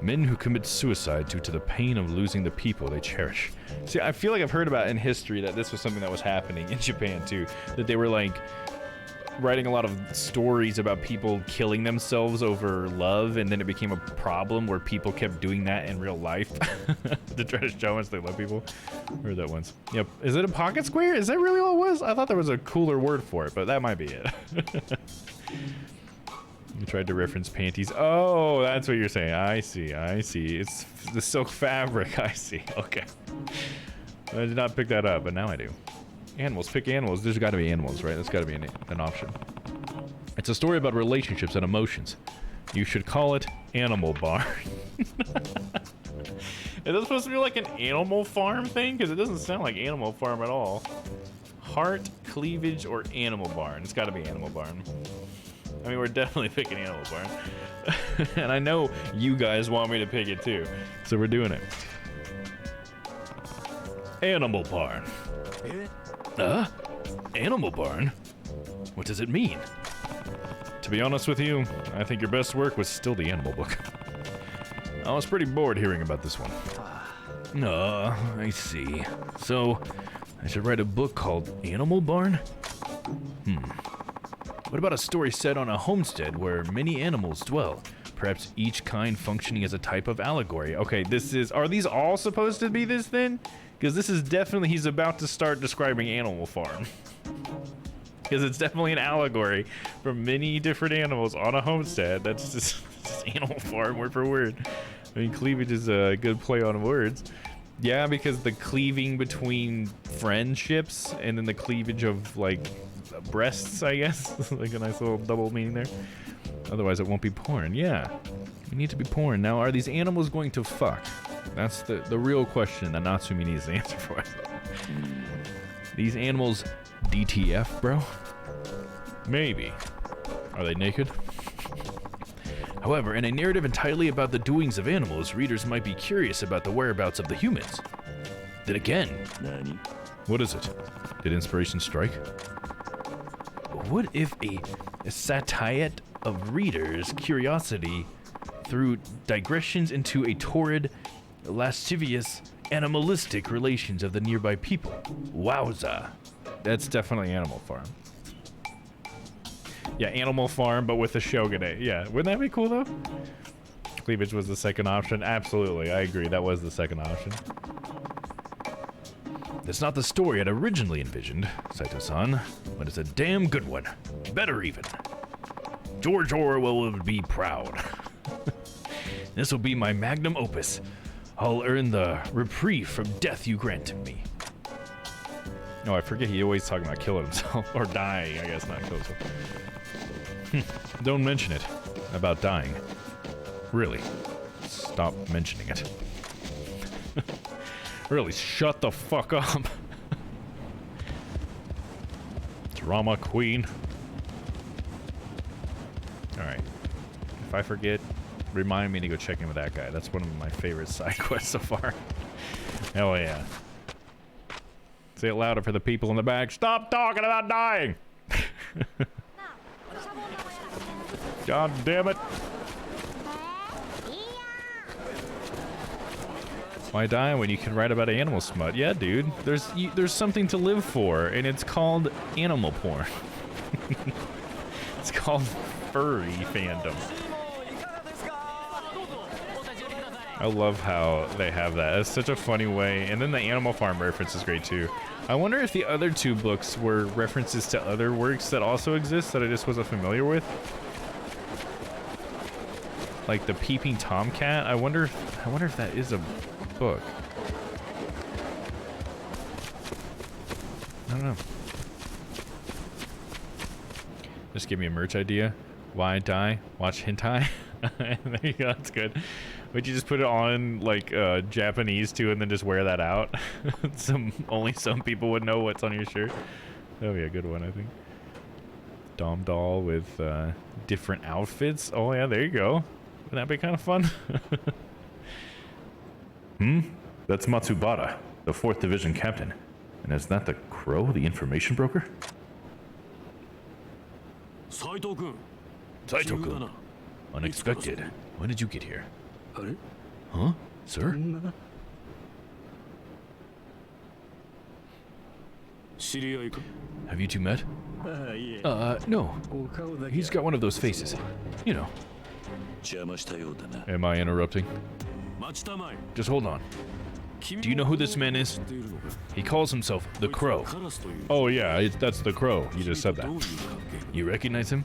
Men who commit suicide due to the pain of losing the people they cherish. See, I feel like I've heard about in history that this was something that was happening in Japan too. That they were like writing a lot of stories about people killing themselves over love, and then it became a problem where people kept doing that in real life to try to show us they love people. Heard that once. Yep. Is it a pocket square? Is that really all it was? I thought there was a cooler word for it, but that might be it. You tried to reference panties. Oh, that's what you're saying. I see. I see. It's the silk fabric. I see. Okay. I did not pick that up, but now I do. Animals. Pick animals. There's got to be animals, right? That's got to be an option. It's a story about relationships and emotions. You should call it Animal Barn. Is that supposed to be like an Animal Farm thing? Because it doesn't sound like Animal Farm at all. Heart, cleavage, or Animal Barn. It's got to be Animal Barn. I mean, we're definitely picking Animal Barn. And I know you guys want me to pick it too. So we're doing it. Animal Barn. Animal Barn? What does it mean? To be honest with you, I think your best work was still the animal book. I was pretty bored hearing about this one. I see. So, I should write a book called Animal Barn? What about a story set on a homestead where many animals dwell? Perhaps each kind functioning as a type of allegory. Okay, this is... Are these all supposed to be this then? Because this is definitely... He's about to start describing Animal Farm. Because it's definitely an allegory for many different animals on a homestead. That's just Animal Farm, word for word. I mean, cleavage is a good play on words. Yeah, because the cleaving between friendships and then the cleavage of, like... breasts, I guess. Like a nice little double meaning there. Otherwise it won't be porn. Yeah, we need to be porn. Now, are these animals going to fuck? That's the real question that Natsumi needs to answer for us. These animals DTF, bro? Maybe. Are they naked? However, in a narrative entirely about the doings of animals, readers might be curious about the whereabouts of the humans. Then again, what is it? Did inspiration strike? What if a satire of readers' curiosity through digressions into a torrid, lascivious, animalistic relations of the nearby people? Wowza. That's definitely Animal Farm. Yeah, Animal Farm, but with a shogunate. Yeah, wouldn't that be cool though? Cleavage was the second option. Absolutely, I agree. That was the second option. That's not the story I'd originally envisioned, Saito-san, but it's a damn good one. Better even. George Orwell would be proud. This will be my magnum opus. I'll earn the reprieve from death you granted me. Oh, I forget he always talking about killing himself. Or dying, I guess, not killing himself. Don't mention it. About dying. Really. Stop mentioning it. Really, shut the fuck up. Drama queen. Alright. If I forget, remind me to go check in with that guy. That's one of my favorite side quests so far. Hell yeah. Say it louder for the people in the back. Stop talking about dying! God damn it. Why die when you can write about animal smut? Yeah, dude. There's something to live for, and it's called animal porn. It's called furry fandom. I love how they have that. It's such a funny way. And then the Animal Farm reference is great too. I wonder if the other two books were references to other works that also exist that I just wasn't familiar with. Like the Peeping Tomcat. I wonder if that is a book. I don't know. Just give me a merch idea. Why die? Watch hentai. There you go. That's good. Would you just put it on like Japanese too, and then just wear that out? Only some people would know what's on your shirt. That would be a good one, I think. Dom doll with different outfits. Oh yeah, there you go. Wouldn't that be kind of fun? That's Matsubara, the 4th Division captain. And is that the Crow, the information broker? Saito-kun. Unexpected. When did you get here? Huh? Sir? Have you two met? No. He's got one of those faces. You know. Am I interrupting? Just hold on. Do you know who this man is? He calls himself the Crow. Oh yeah, that's the Crow. You just said that. You recognize him?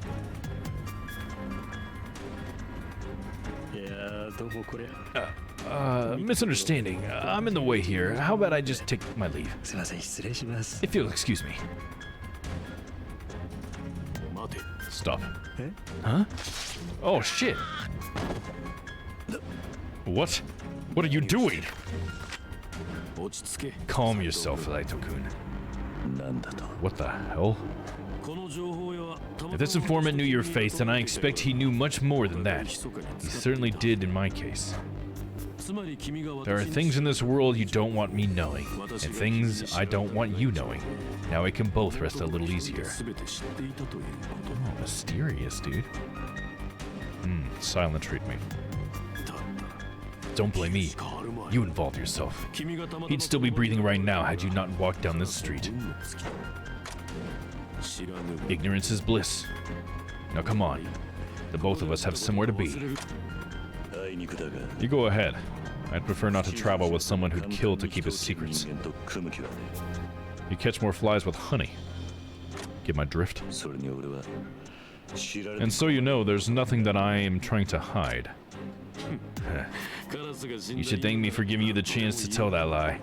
Misunderstanding. I'm in the way here. How about I just take my leave? If you'll excuse me. Stop. Huh? Oh shit. What? What are you doing? Calm yourself, Saito-kun. What the hell? If this informant knew your face, then I expect he knew much more than that. He certainly did in my case. There are things in this world you don't want me knowing, and things I don't want you knowing. Now we can both rest a little easier. Oh, mysterious, dude. Silent treatment. Don't blame me. You involved yourself. He'd still be breathing right now had you not walked down this street. Ignorance is bliss. Now come on. The both of us have somewhere to be. You go ahead. I'd prefer not to travel with someone who'd kill to keep his secrets. You catch more flies with honey. Get my drift? And so you know, there's nothing that I am trying to hide. You should thank me for giving you the chance to tell that lie.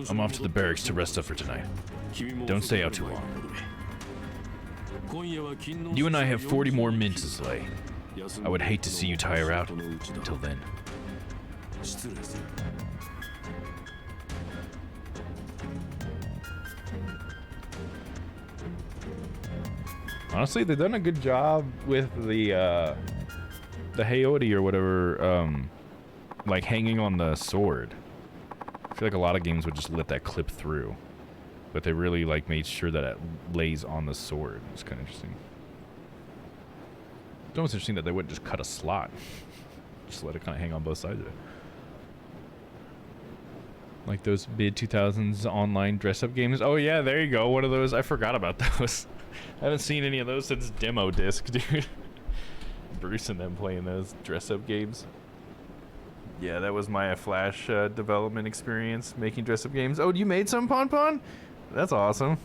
I'm off to the barracks to rest up for tonight. Don't stay out too long. You and I have 40 more men to slay. I would hate to see you tire out. Until then. Honestly, they've done a good job with the Hayoti or whatever, like hanging on the sword. I feel like a lot of games would just let that clip through, but they really like made sure that it lays on the sword. It's kind of interesting. It's almost interesting that they wouldn't just cut a slot, just let it kind of hang on both sides of it. Like those mid-2000s online dress-up games. Oh yeah, there you go. One of those. I forgot about those. I haven't seen any of those since Demo Disc, dude. Bruce and them playing those dress-up games. Yeah, that was my Flash development experience, making dress-up games. Oh, you made some, Pon? That's awesome.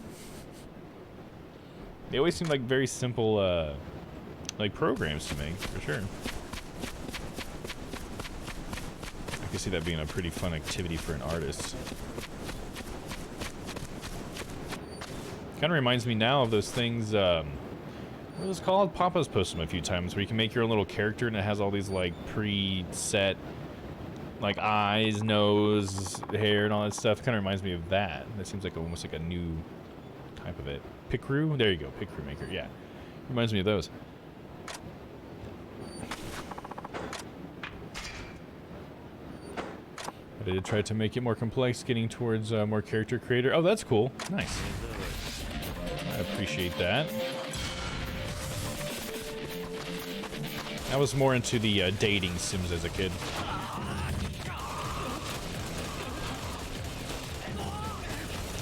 They always seem like very simple, like programs to make, for sure. I can see that being a pretty fun activity for an artist. Kind of reminds me now of those things, what was it called? Papa's posted them a few times, where you can make your own little character and it has all these like preset like eyes, nose, hair, and all that stuff. Kind of reminds me of that. That seems like almost like a new type of it. Picrew? There you go, Picrew Maker, yeah. Reminds me of those. But I did try to make it more complex, getting towards more character creator. Oh, that's cool. Nice. I appreciate that. I was more into the dating sims as a kid.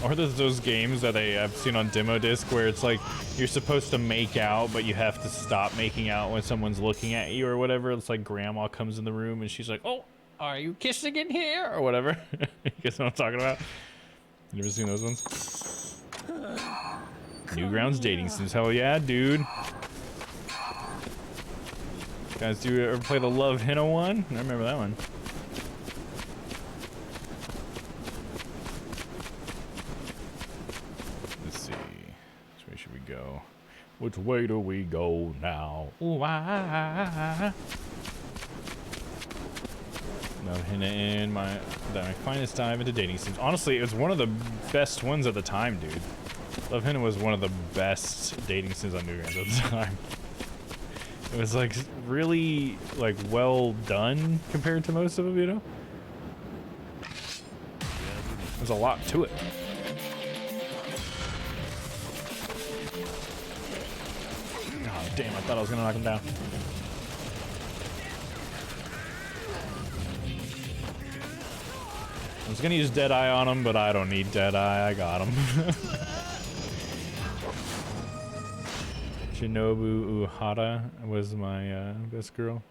Or there's those games that I've seen on demo disc where it's like you're supposed to make out, but you have to stop making out when someone's looking at you or whatever. It's like grandma comes in the room and she's like, "Oh, are you kissing in here?" or whatever. You guess what I'm talking about? You ever seen those ones? Newgrounds dating sims. Hell yeah, dude. Guys, do you ever play the Love Hina one? I remember that one. Let's see. Which way should we go? Which way do we go now? Ooh, ah. Love Hina in my finest dive into dating sims. Honestly, it was one of the best ones at the time, dude. Love Hina was one of the best dating sims on Newgrounds at the time. It was like really like well done compared to most of them, you know? There's a lot to it. Oh damn, I thought I was gonna knock him down. I was gonna use Deadeye on him, but I don't need Deadeye, I got him. Shinobu Uhara was my best girl.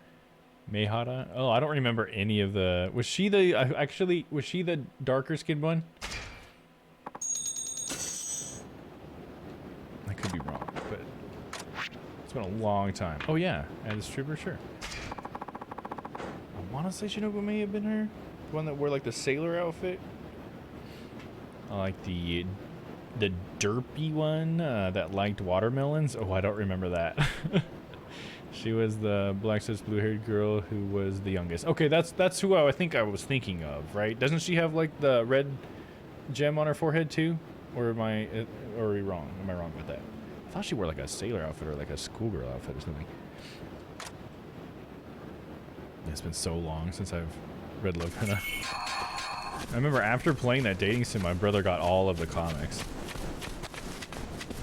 Meihara. Oh, I don't remember any of the. Was she the actually? Was she the darker skinned one? I could be wrong, but it's been a long time. Oh yeah, as Trooper, sure. I want to say Shinobu may have been her. The one that wore like the sailor outfit. I like the derpy one that liked watermelons. Oh, I don't remember that. She was the black-sis blue-haired girl who was the youngest. Okay, that's who I think I was thinking of, right? Doesn't she have like the red gem on her forehead too? Or am I wrong? Am I wrong with that? I thought she wore like a sailor outfit or like a schoolgirl outfit or something. It's been so long since I've read Love Hina. I remember after playing that dating sim, my brother got all of the comics.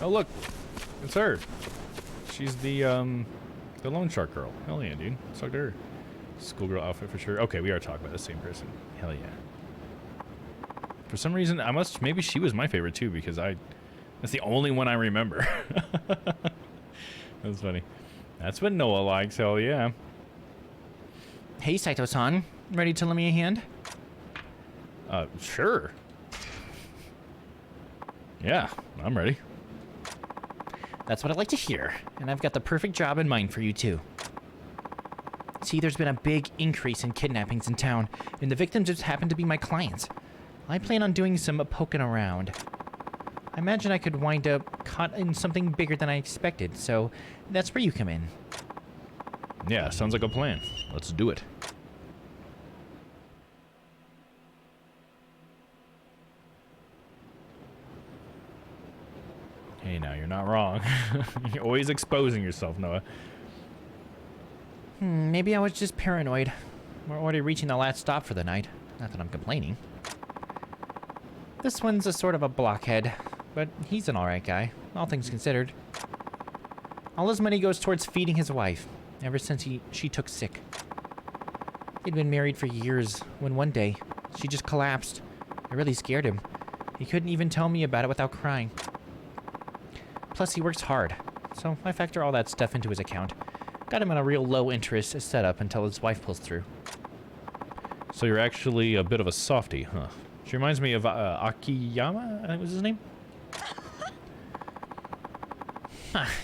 Oh look, it's her. She's the loan shark girl. Hell yeah, dude. Sucked her. Schoolgirl outfit for sure. Okay, we are talking about the same person. Hell yeah. For some reason, maybe she was my favorite too because that's the only one I remember. That's funny. That's what Noah likes. Hell yeah. Hey, Saito-san. Ready to lend me a hand? Sure. Yeah, I'm ready. That's what I like to hear, and I've got the perfect job in mind for you too. See, there's been a big increase in kidnappings in town, and the victims just happen to be my clients. I plan on doing some poking around. I imagine I could wind up caught in something bigger than I expected, so that's where you come in. Yeah, sounds like a plan. Let's do it. Hey, now you're not wrong. You're always exposing yourself, Noah. Maybe I was just paranoid. We're already reaching the last stop for the night. Not that I'm complaining. This one's a sort of a blockhead, but he's an alright guy, all things considered. All his money goes towards feeding his wife, ever since she took sick. He'd been married for years, when one day, she just collapsed. It really scared him. He couldn't even tell me about it without crying. Plus, he works hard, so I factor all that stuff into his account. Got him on a real low-interest setup until his wife pulls through. So you're actually a bit of a softie, huh? She reminds me of Akiyama, I think was his name?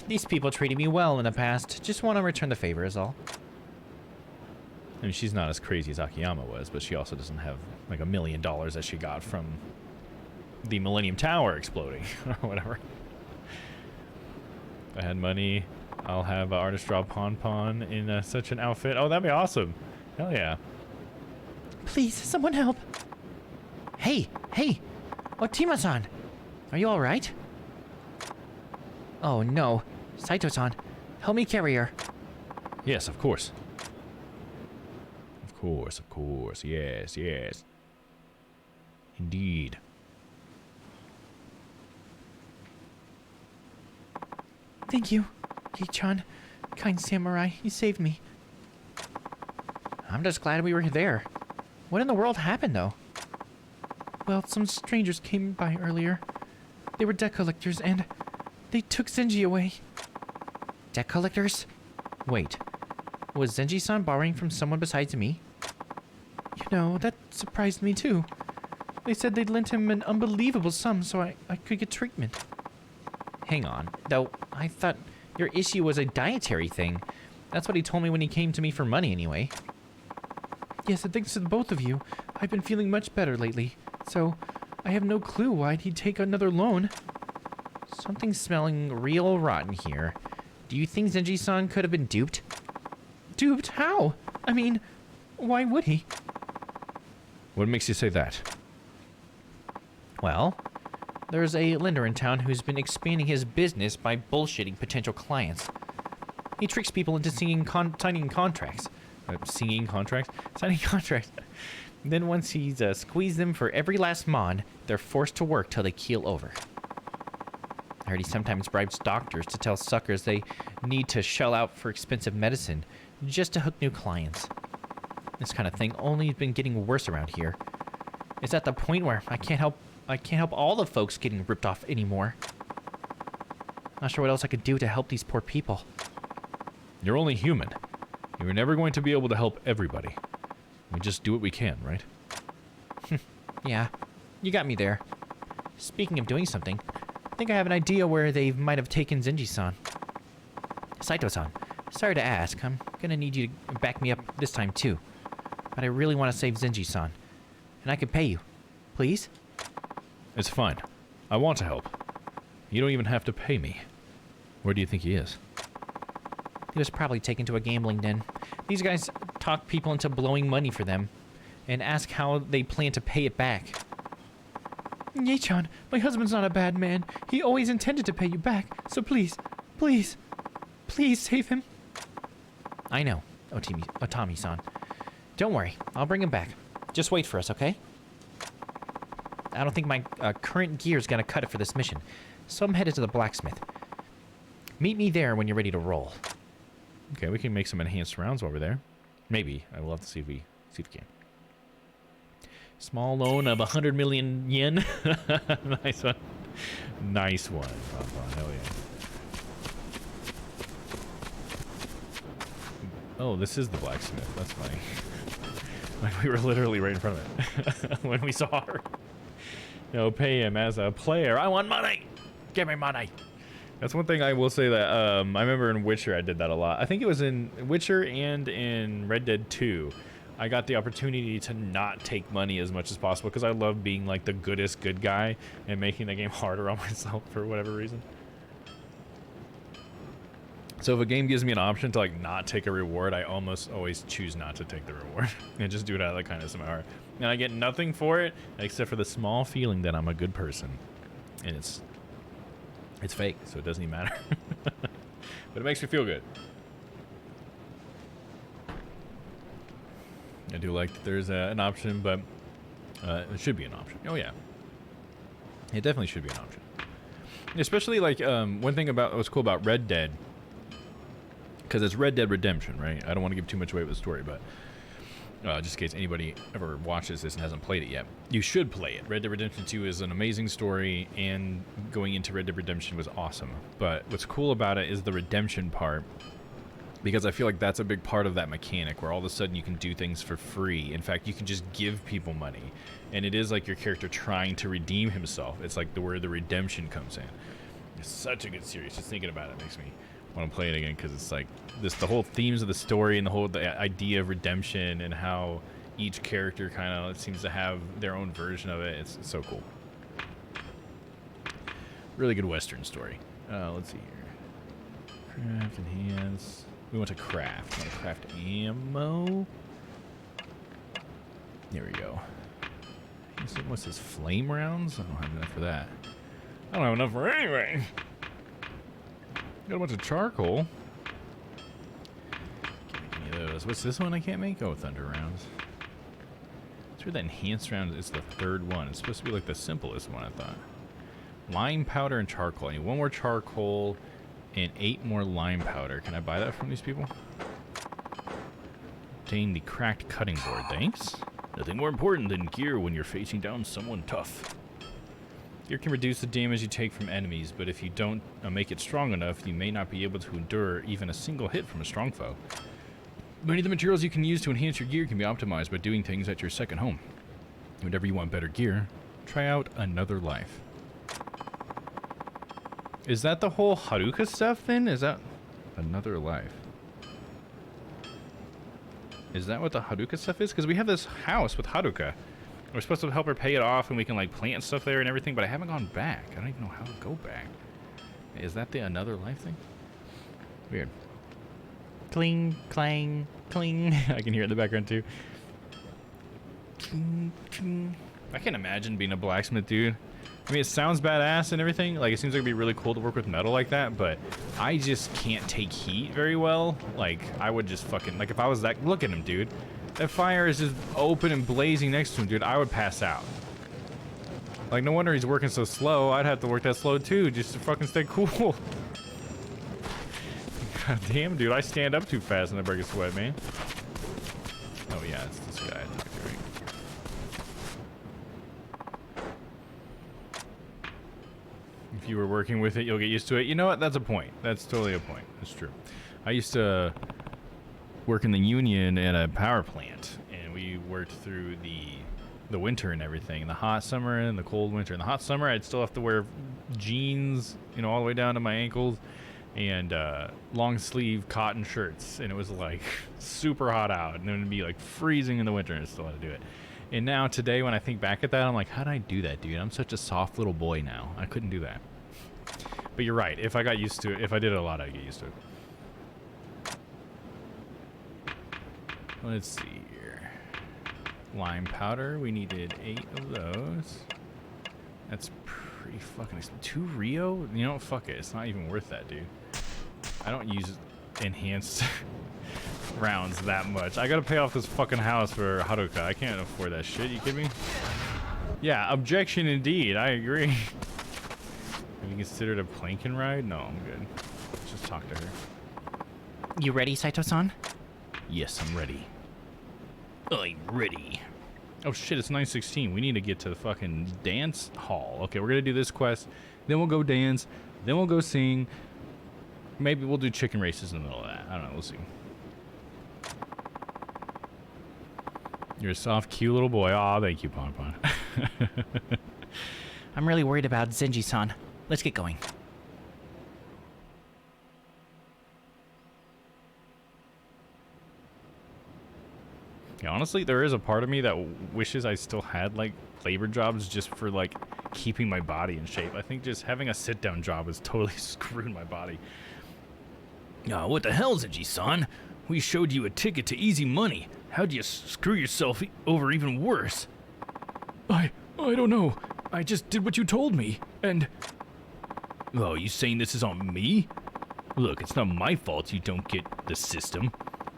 These people treated me well in the past. Just want to return the favor is all. I mean, she's not as crazy as Akiyama was, but she also doesn't have like $1 million that she got from the Millennium Tower exploding or whatever. If I had money, I'll have Artist Draw Pon in such an outfit. Oh, that'd be awesome. Hell yeah. Please, someone help. Hey, Otima-san. Are you alright? Oh no. Saito-san, help me carry her. Yes, of course. Of course. Yes. Indeed. Thank you, Ki-chan. Kind samurai, you saved me. I'm just glad we were there. What in the world happened, though? Well, some strangers came by earlier. They were debt collectors, and they took Zenji away. Debt collectors? Wait, was Zenji-san borrowing from someone besides me? You know, that surprised me too. They said they'd lent him an unbelievable sum so I could get treatment. Hang on, though, I thought your issue was a dietary thing. That's what he told me when he came to me for money anyway. Yes, and thanks to the both of you, I've been feeling much better lately. So, I have no clue why he'd take another loan. Something's smelling real rotten here. Do you think Zenji-san could have been duped? Duped? How? I mean, why would he? What makes you say that? Well, there's a lender in town who's been expanding his business by bullshitting potential clients. He tricks people into signing contracts. Signing contracts. Then once he's squeezed them for every last mon, they're forced to work till they keel over. I heard he sometimes bribes doctors to tell suckers they need to shell out for expensive medicine just to hook new clients. This kind of thing only has been getting worse around here. It's at the point where I can't help all the folks getting ripped off anymore. Not sure what else I could do to help these poor people. You're only human. You're never going to be able to help everybody. We just do what we can, right? Yeah, you got me there. Speaking of doing something, I think I have an idea where they might have taken Zenji-san. Saito-san, sorry to ask. I'm gonna need you to back me up this time too. But I really want to save Zenji-san. And I could pay you. Please? It's fine. I want to help. You don't even have to pay me. Where do you think he is? He was probably taken to a gambling den. These guys talk people into blowing money for them and ask how they plan to pay it back. Ye-chan, my husband's not a bad man. He always intended to pay you back. So please, please, please save him. I know, Otami-san. Don't worry, I'll bring him back. Just wait for us, okay? I don't think my current gear's gonna cut it for this mission, so I'm headed to the blacksmith. Meet me there when you're ready to roll. Okay, we can make some enhanced rounds while we're there. Maybe. I will have to see if we can. Small loan of 100 million yen. Nice one. Nice one. Hell yeah. Oh, this is the blacksmith. That's funny. Like we were literally right in front of it when we saw her. No, pay him as a player. I want money. Give me money. That's one thing I will say that I remember in Witcher I did that a lot. I think it was in Witcher and in Red Dead 2. I got the opportunity to not take money as much as possible because I love being like the goodest good guy and making the game harder on myself for whatever reason. So if a game gives me an option to like not take a reward, I almost always choose not to take the reward and just do it out of the kindness of my heart. And I get nothing for it except for the small feeling that I'm a good person. And it's fake, so it doesn't even matter. But it makes me feel good. I do like that there's an option, but it should be an option. Oh yeah, it definitely should be an option. Especially like one thing about what's cool about Red Dead, because it's Red Dead Redemption, right? I don't want to give too much away with the story, but just in case anybody ever watches this and hasn't played it yet, you should play it. Red Dead Redemption 2 is an amazing story, and going into Red Dead Redemption was awesome. But what's cool about it is the redemption part, because I feel like that's a big part of that mechanic, where all of a sudden you can do things for free. In fact, you can just give people money, and it is like your character trying to redeem himself. It's like where the redemption comes in. It's such a good series. Just thinking about it makes me want to play it again, because it's like the whole themes of the story and the idea of redemption and how each character kind of seems to have their own version of it. It's so cool. Really good Western story. Let's see here. Craft, enhance. We want to craft. We want to craft ammo. There we go. What's this? Flame rounds? I don't have enough for that. I don't have enough for anything. Got a bunch of charcoal. Can't make any of those. What's this one I can't make? Oh, thunder rounds. It's where the enhanced round is the third one. It's supposed to be like the simplest one, I thought. Lime powder and charcoal. I need one more charcoal and 8 more lime powder. Can I buy that from these people? obtain the cracked cutting board. Thanks. Nothing more important than gear when you're facing down someone tough. Gear can reduce the damage you take from enemies, but if you don't make it strong enough, you may not be able to endure even a single hit from a strong foe. Many of the materials you can use to enhance your gear can be optimized by doing things at your second home. Whenever you want better gear, try out Another Life. Is that the whole Haruka stuff then? Is that Another Life? Is that what the Haruka stuff is? Because we have this house with Haruka. We're supposed to help her pay it off and we can like plant stuff there and everything, but I haven't gone back. I don't even know how to go back. Is that the Another Life thing? Weird. Cling, clang, cling. I can hear it in the background too. Cling, cling. I can't imagine being a blacksmith, dude. I mean, it sounds badass and everything. Like, it seems like it'd be really cool to work with metal like that, but I just can't take heat very well. Like, I would just fucking, like, if I was that, look at him, dude. That fire is just open and blazing next to him, dude. I would pass out. Like, no wonder he's working so slow. I'd have to work that slow, too, just to fucking stay cool. God damn, dude. I stand up too fast and I break a sweat, man. Oh, yeah, it's this guy. If you were working with it, you'll get used to it. You know what? That's a point. That's totally a point. That's true. I used to work in the union at a power plant, and we worked through the winter and everything. The hot summer and the cold winter. In the hot summer, I'd still have to wear jeans, you know, all the way down to my ankles, and long sleeve cotton shirts. And it was like super hot out, and then it'd be like freezing in the winter, and I still had to do it. And now today, when I think back at that, I'm like, how did I do that, dude? I'm such a soft little boy now. I couldn't do that. But you're right. If I got used to it, if I did it a lot, I'd get used to it. Let's see here. Lime powder. We needed 8 of those. That's pretty fucking expensive. 2 Rio? You know, fuck it. It's not even worth that, dude. I don't use enhanced rounds that much. I gotta pay off this fucking house for Haruka. I can't afford that shit. You kidding me? Yeah, objection indeed. I agree. Have you considered a planking ride? No, I'm good. Let's just talk to her. You ready, Saito-san? Yes, I'm ready. I'm ready. Oh shit, it's 9:16. We need to get to the fucking dance hall. Okay, we're gonna do this quest, then we'll go dance, then we'll go sing. Maybe we'll do chicken races in the middle of that. I don't know, we'll see. You're a soft, cute little boy. Aw, thank you, Pon. I'm really worried about Zenji-san. Let's get going. Yeah, honestly, there is a part of me that wishes I still had, like, labor jobs just for, like, keeping my body in shape. I think just having a sit-down job has totally screwed my body. Oh, what the hell, Zenji-san? We showed you a ticket to easy money. How'd you screw yourself over even worse? I don't know. I just did what you told me, and... Oh, you saying this is on me? Look, it's not my fault you don't get the system.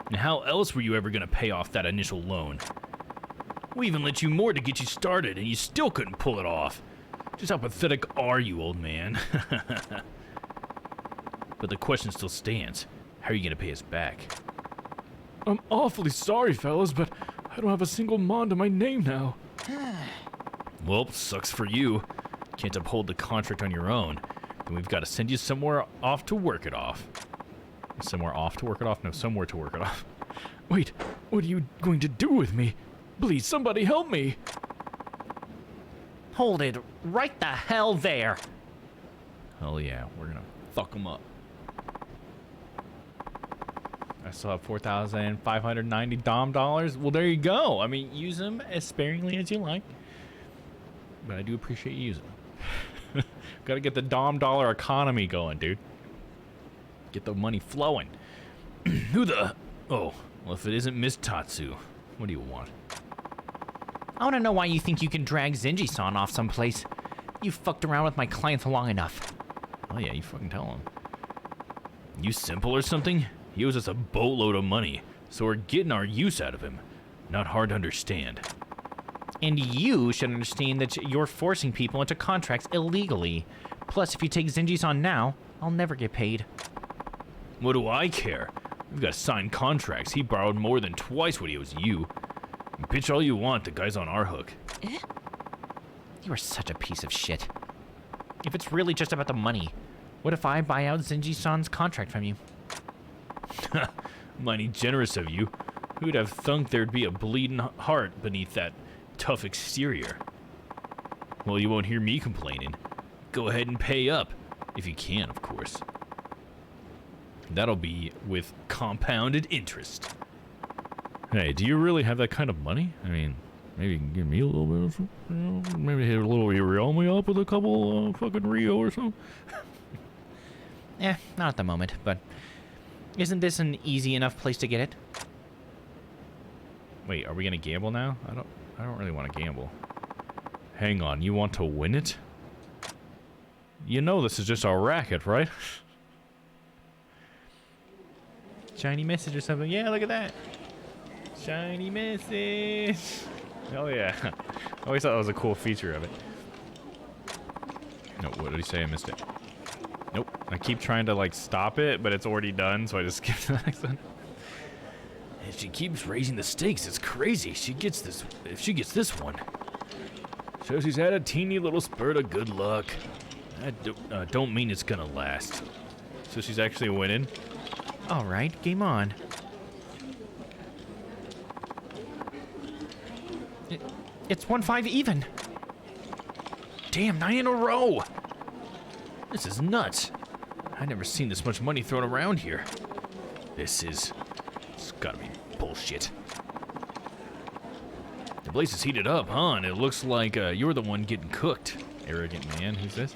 And how else were you ever gonna pay off that initial loan? We even lent you more to get you started, and you still couldn't pull it off. Just how pathetic are you, old man? But the question still stands. How are you gonna pay us back? I'm awfully sorry, fellas, but I don't have a single mon to my name now. Well, sucks for you. Can't uphold the contract on your own. Then we've got to send you somewhere off to work it off. Somewhere off to work it off? No, somewhere to work it off. Wait, what are you going to do with me? Please, somebody help me. Hold it right the hell there. Hell yeah, we're gonna fuck them up. I still have 4,590 Dom dollars. Well, there you go. I mean, use them as sparingly as you like. But I do appreciate you using them. Gotta get the Dom dollar economy going, dude. Get the money flowing. Who the... Oh, well, if it isn't Miss Tatsu, what do you want? I want to know why you think you can drag Zenji-san off someplace. You fucked around with my clients long enough. Oh yeah, you fucking tell him. You simple or something? He owes us a boatload of money, so we're getting our use out of him. Not hard to understand. And you should understand that you're forcing people into contracts illegally. Plus, if you take Zenji-san now, I'll never get paid. What do I care? We've got signed contracts. He borrowed more than twice what he owes you. Bitch all you want, the guy's on our hook. You are such a piece of shit. If it's really just about the money, what if I buy out Zenji-san's contract from you? Mighty generous of you. Who'd have thunk there'd be a bleeding heart beneath that tough exterior? Well, you won't hear me complaining. Go ahead and pay up. If you can, of course. That'll be with compounded interest. Hey, do you really have that kind of money? I mean, maybe you can give me a little bit of, you know, maybe hit a little reel me up with a couple fucking Rio or something. Not at the moment, but isn't this an easy enough place to get it? Wait, are we gonna gamble now? I don't really want to gamble. Hang on, you want to win it? You know this is just a racket, right? Shiny message or something. Yeah, look at that. Shiny message. Oh yeah. I always thought that was a cool feature of it. No, what did he say? I missed it. Nope. I keep trying to like stop it, but it's already done, so I just skip to the next one. If she keeps raising the stakes, it's crazy. If she gets this one. Shows she's had a teeny little spurt of good luck. I don't mean it's gonna last. So she's actually winning? Alright, game on. It's 1-5 even. Damn, 9 in a row. This is nuts. I've never seen this much money thrown around here. It's gotta be bullshit. The place is heated up, huh? And it looks like you're the one getting cooked. Arrogant man, who's this?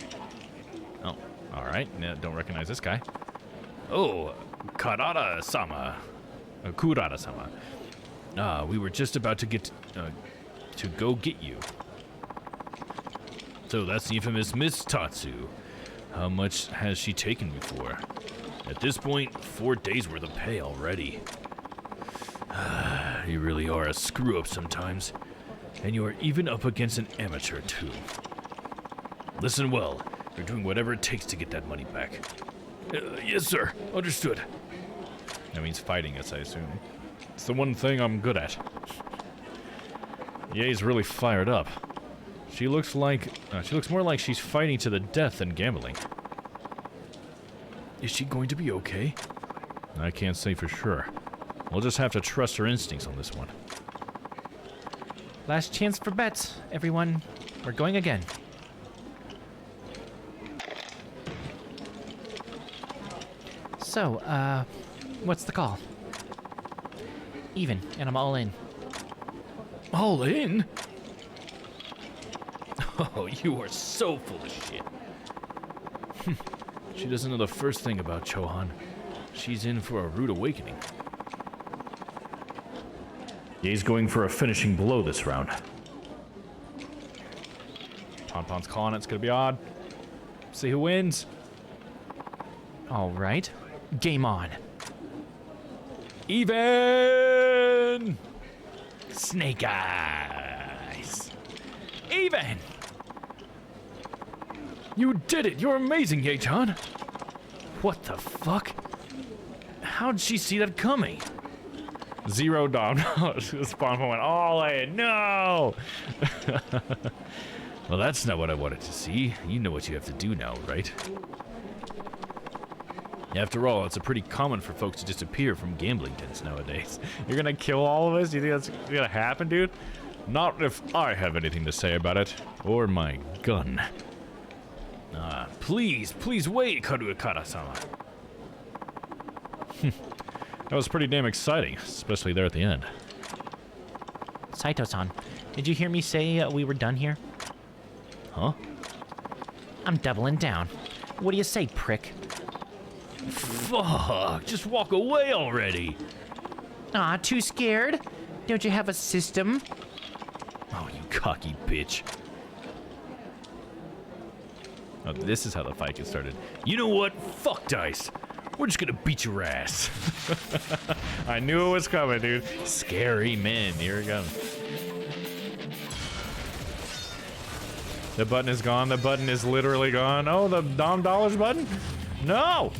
Oh, alright. No, don't recognize this guy. Oh, Kurara-sama. Kurara-sama. We were just about to get to go get you. So that's the infamous Miss Tatsu. How much has she taken me for? At this point, 4 days worth of pay already. You really are a screw-up sometimes. And you are even up against an amateur, too. Listen well. You're doing whatever it takes to get that money back. Yes, sir. Understood. That means fighting us, I assume. It's the one thing I'm good at. Ye's really fired up. She looks more like she's fighting to the death than gambling. Is she going to be okay? I can't say for sure. We'll just have to trust her instincts on this one. Last chance for bets, everyone. We're going again. So, what's the call? Even, and I'm all in. All in? Oh, you are so full of shit. She doesn't know the first thing about Chohan. She's in for a rude awakening. Ye's going for a finishing blow this round. Ponpon's calling it. It's gonna be odd. See who wins. All right. Game on. Even! Snake eyes. Even! You did it! You're amazing, Ye-chan! What the fuck? How'd she see that coming? Zero dom. Spawn went all in. No! Well, that's not what I wanted to see. You know what you have to do now, right? After all, it's pretty common for folks to disappear from gambling dens nowadays. You're gonna kill all of us? You think that's gonna happen, dude? Not if I have anything to say about it. Or my gun. Please wait, Kurara-sama. That was pretty damn exciting, especially there at the end. Saito-san, did you hear me say we were done here? Huh? I'm doubling down. What do you say, prick? Fuck, just walk away already. Aw, too scared? Don't you have a system? Oh, you cocky bitch. Oh, this is how the fight gets started. You know what? Fuck dice. We're just gonna beat your ass. I knew it was coming, dude. Scary men. Here it comes. The button is gone. The button is literally gone. Oh, the Dom Dollars button? No!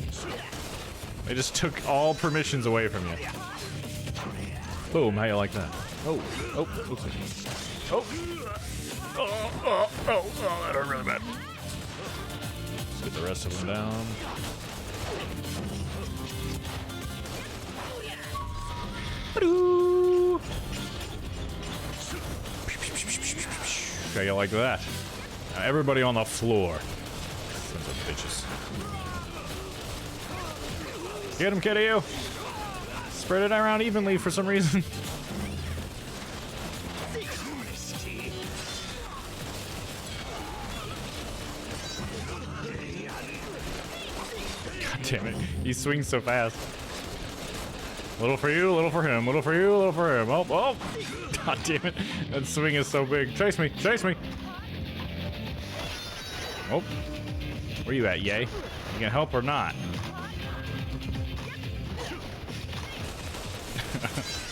They just took all permissions away from you. Boom, how you like that? Oh, looks like that hurt really bad. Let's get the rest of them down. Okay, you like that? Now everybody on the floor. Sons of bitches. Get him, kitty, you! Spread it around evenly for some reason. God damn it. He swings so fast. Little for you, little for him, little for you, little for him. Oh, oh! God damn it. That swing is so big. Chase me, chase me! Oh. Where you at, yay? You gonna help or not?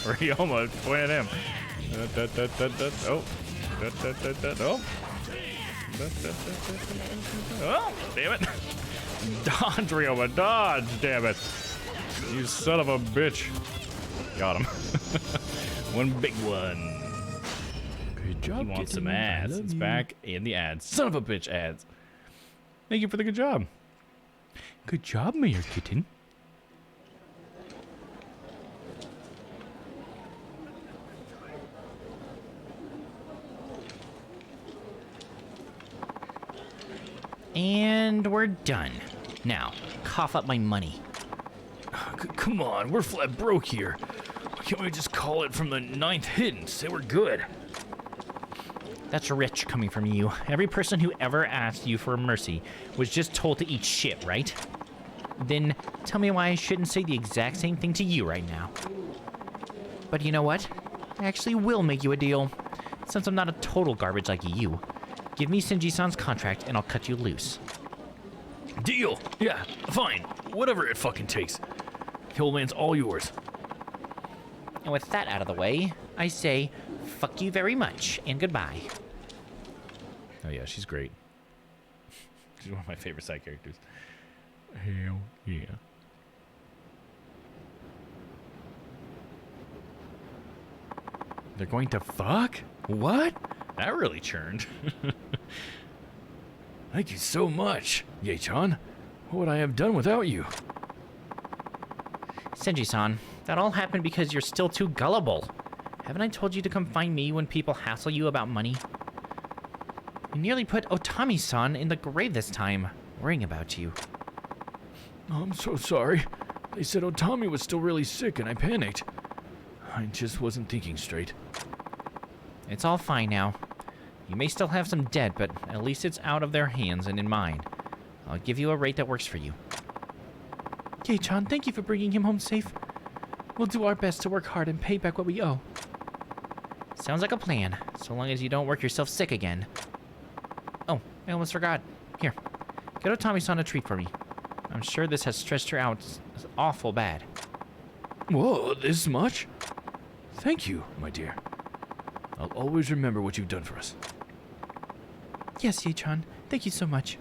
Ryoma, point at him. Oh. Oh. Oh, damn it. Dodge, Ryoma, dodge, damn it. You son of a bitch. Got him. One big one. Good job. He wants some ads. It's back in the ads. Son of a bitch, ads. Thank you for the good job. Good job, Mayor Kitten. And we're done. Now, cough up my money. Come on, we're flat broke here. Why can't we just call it from the 9th hit and say we're good? That's rich coming from you. Every person who ever asked you for mercy was just told to eat shit, right? Then tell me why I shouldn't say the exact same thing to you right now. But you know what? I actually will make you a deal. Since I'm not a total garbage like you, give me Shinji-san's contract and I'll cut you loose. Deal! Yeah, fine. Whatever it fucking takes. The old man's all yours. And with that out of the way, I say, fuck you very much and goodbye. Oh yeah, she's great. She's one of my favorite side characters. Hell yeah. They're going to fuck? What? That really churned. Thank you so much, Ye-chan. What would I have done without you? Shinji-san, that all happened because you're still too gullible. Haven't I told you to come find me when people hassle you about money? You nearly put Otami-san in the grave this time, worrying about you. Oh, I'm so sorry. They said Otami was still really sick and I panicked. I just wasn't thinking straight. It's all fine now. You may still have some debt, but at least it's out of their hands and in mine. I'll give you a rate that works for you. Ye-chan, thank you for bringing him home safe. We'll do our best to work hard and pay back what we owe. Sounds like a plan, so long as you don't work yourself sick again. Oh, I almost forgot. Here, get Otami-san a treat for me. I'm sure this has stressed her out awful bad. Whoa, this much? Thank you, my dear. I'll always remember what you've done for us. Yes, Ye-chan. Thank you so much.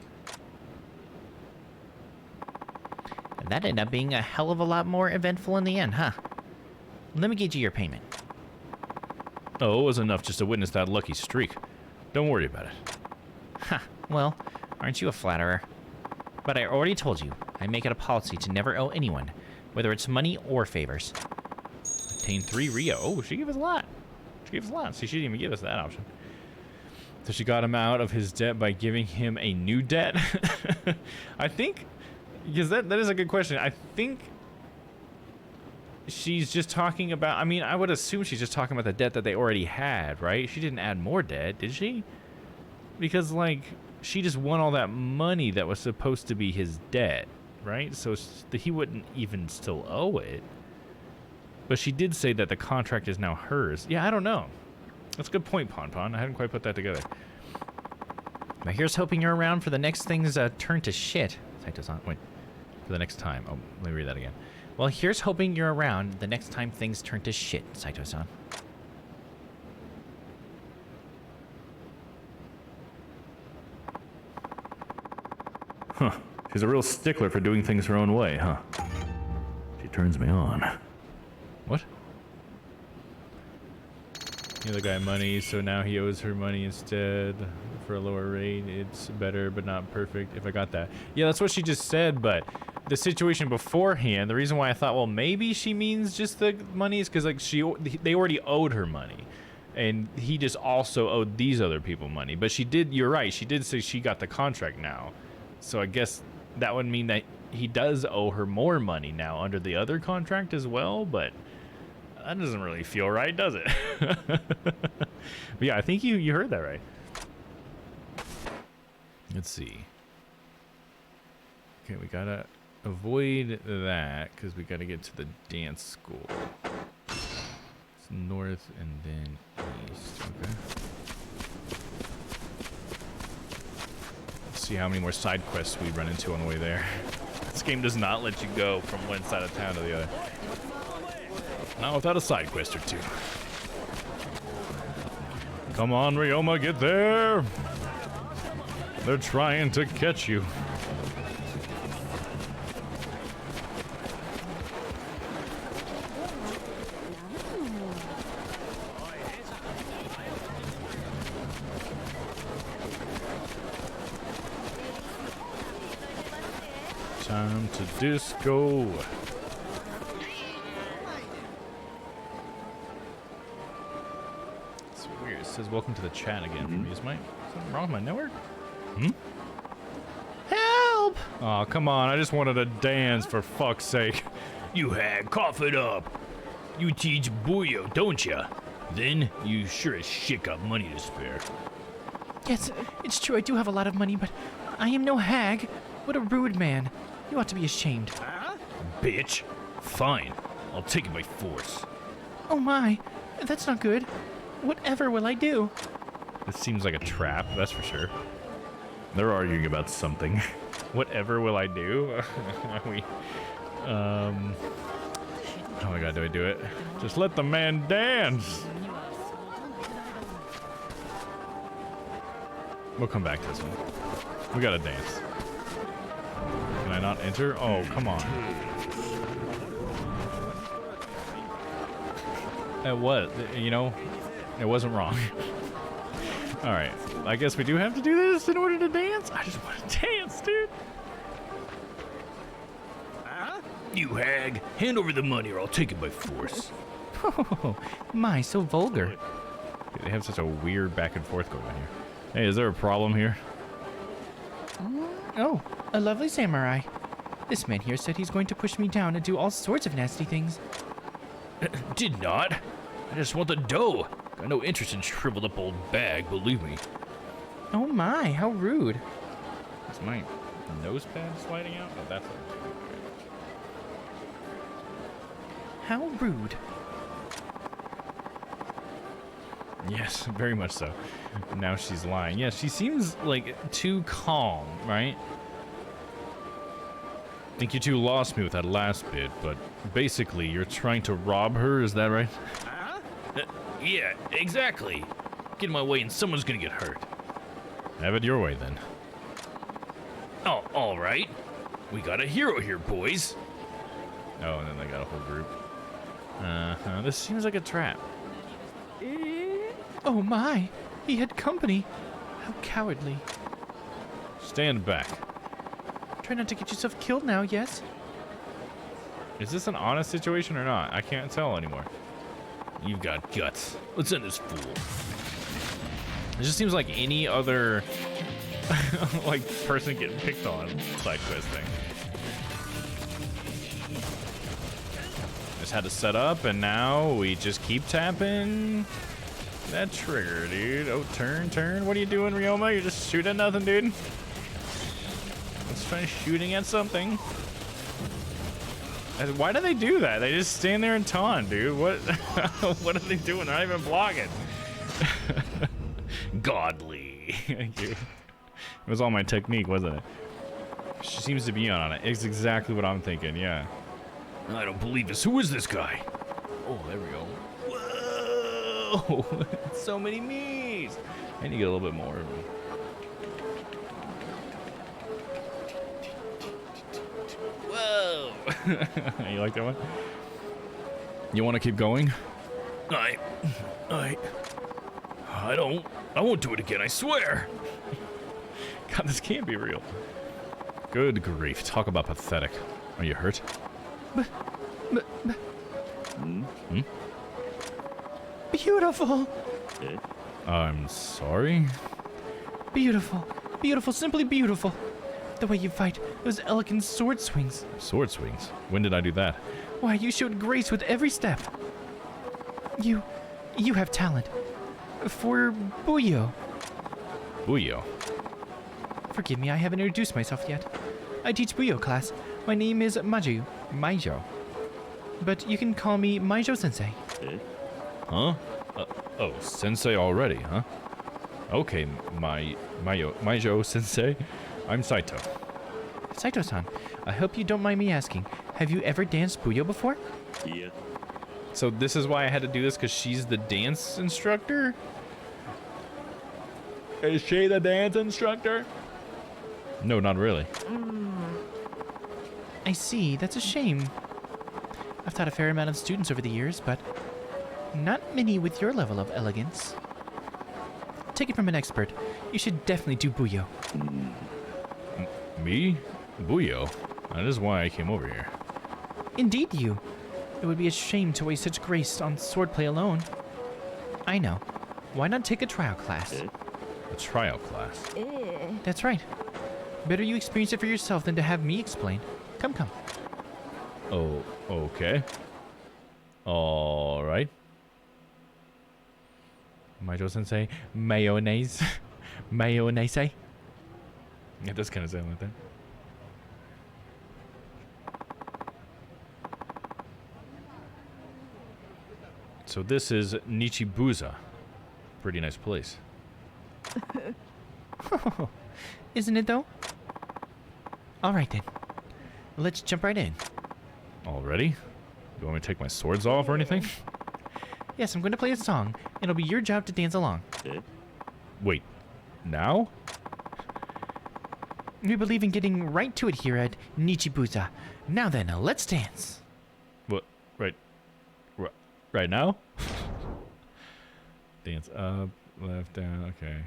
That ended up being a hell of a lot more eventful in the end, huh? Let me get you your payment. Oh, it was enough just to witness that lucky streak. Don't worry about it. Ha, well, aren't you a flatterer? But I already told you, I make it a policy to never owe anyone, whether it's money or favors. Obtain 3 Rio. Oh, she gave us a lot. She gave us a lot. See, she didn't even give us that option. So she got him out of his debt by giving him a new debt? I think, because that is a good question. I think she's just talking about, I mean, I would assume she's just talking about the debt that they already had, right? She didn't add more debt, did she? Because, like, she just won all that money that was supposed to be his debt, right? So he wouldn't even still owe it. But she did say that the contract is now hers. Yeah, I don't know. That's a good point, Pon. I hadn't quite put that together. But here's hoping you're around for the next things turn to shit. Saito-san, wait. For the next time. Oh, let me read that again. Well, here's hoping you're around the next time things turn to shit, Saito-san. Huh. She's a real stickler for doing things her own way, huh? turns me on. What? The other guy money, so now he owes her money instead for a lower rate. It's better, but not perfect. If I got that. Yeah, that's what she just said, but the situation beforehand, the reason why I thought, well, maybe she means just the money is because, like, they already owed her money. And he just also owed these other people money. But she did, you're right, she did say she got the contract now. So I guess that would mean that he does owe her more money now under the other contract as well, but that doesn't really feel right, does it? But yeah, I think you heard that right. Let's see. Okay, we gotta avoid that because we gotta get to the dance school. It's north and then east. Okay. Let's see how many more side quests we run into on the way there. This game does not let you go from one side of town to the other. Not without a side quest or two. Come on, Ryoma, get there! They're trying to catch you. Time to disco. It's weird. It says welcome to the chat again for me. Is something wrong with my network? Help! Oh, come on. I just wanted to dance for fuck's sake. You hag, cough it up. You teach Buyo, don't ya? Then you sure as shit got money to spare. Yes, it's true. I do have a lot of money, but I am no hag. What a rude man. You ought to be ashamed. Bitch. Fine. I'll take it by force. Oh my. That's not good. Whatever will I do? This seems like a trap, that's for sure. They're arguing about something. Whatever will I do? Oh my god, do I do it? Just let the man dance! We'll come back to this one. We gotta dance. Can I not enter? Oh, come on. It was, you know, it wasn't wrong. Alright, I guess we do have to do this in order to dance? I just want to dance, dude. You hag, hand over the money or I'll take it by force. Oh, my, so vulgar. They have such a weird back and forth going on here. Hey, is there a problem here? Oh, a lovely samurai. This man here said he's going to push me down and do all sorts of nasty things. Did not. I just want the dough. Got no interest in shriveled up old bag, believe me. Oh my, how rude. Is my nose pad sliding out? Oh, that's it. How rude. Yes, very much so. Now she's lying. Yeah, she seems like too calm, right? Think you two lost me with that last bit, but basically you're trying to rob her, is that right? Yeah, exactly. Get in my way and someone's gonna get hurt. Have it your way then. Oh, all right. We got a hero here, boys. Oh, and then they got a whole group. This seems like a trap. Oh my, he had company. How cowardly. Stand back. Try not to get yourself killed now, yes? Is this an honest situation or not? I can't tell anymore. You've got guts. Let's end this fool. It just seems like any other like person getting picked on side quest thing. Just had to set up and now we just keep tapping that trigger, dude. Oh, turn. What are you doing, Ryoma? You're just shooting at nothing, dude. Let's try shooting at something. Why do they do that? They just stand there and taunt, dude. What what are they doing? They're not even blocking. Godly. Thank you. It was all my technique, wasn't it? She seems to be on it. It's exactly what I'm thinking, yeah. I don't believe this. Who is this guy? Oh, there we go. Whoa! So many me's. I need to get a little bit more of them. Whoa! You like that one? You want to keep going? I don't. I won't do it again, I swear. God, this can't be real. Good grief. Talk about pathetic. Are you hurt? Beautiful. I'm sorry? Beautiful. Beautiful. Simply beautiful. The way you fight. Those elegant sword swings. Sword swings? When did I do that? Why, you showed grace with every step. You have talent. For Buyo. Buyo? Forgive me, I haven't introduced myself yet. I teach Buyo class. My name is Maijo. But you can call me Maijo-sensei. Huh? Oh, sensei already, huh? Okay, Maijo-sensei. I'm Saito. Saito-san, I hope you don't mind me asking, have you ever danced Buyo before? Yeah. So this is why I had to do this, because she's the dance instructor? Is she the dance instructor? No, not really. I see, that's a shame. I've taught a fair amount of students over the years, but not many with your level of elegance. Take it from an expert. You should definitely do Buyo. Me? Buyo? That is why I came over here. Indeed you. It would be a shame to waste such grace on swordplay alone. I know. Why not take a trial class? A trial class? That's right. Better you experience it for yourself than to have me explain. Come. Oh, okay. Alright. Maijo-sensei, mayonnaise. Mayonnaise. It does kind of sound like that. So this is Nichibuza. Pretty nice place. Isn't it though? Alright then. Let's jump right in. Already? You want me to take my swords off or anything? Yes, I'm going to play a song. It'll be your job to dance along. Wait, now? We believe in getting right to it here at Nichibuza. Now then, let's dance. What? Right now? Dance up, left, down, okay.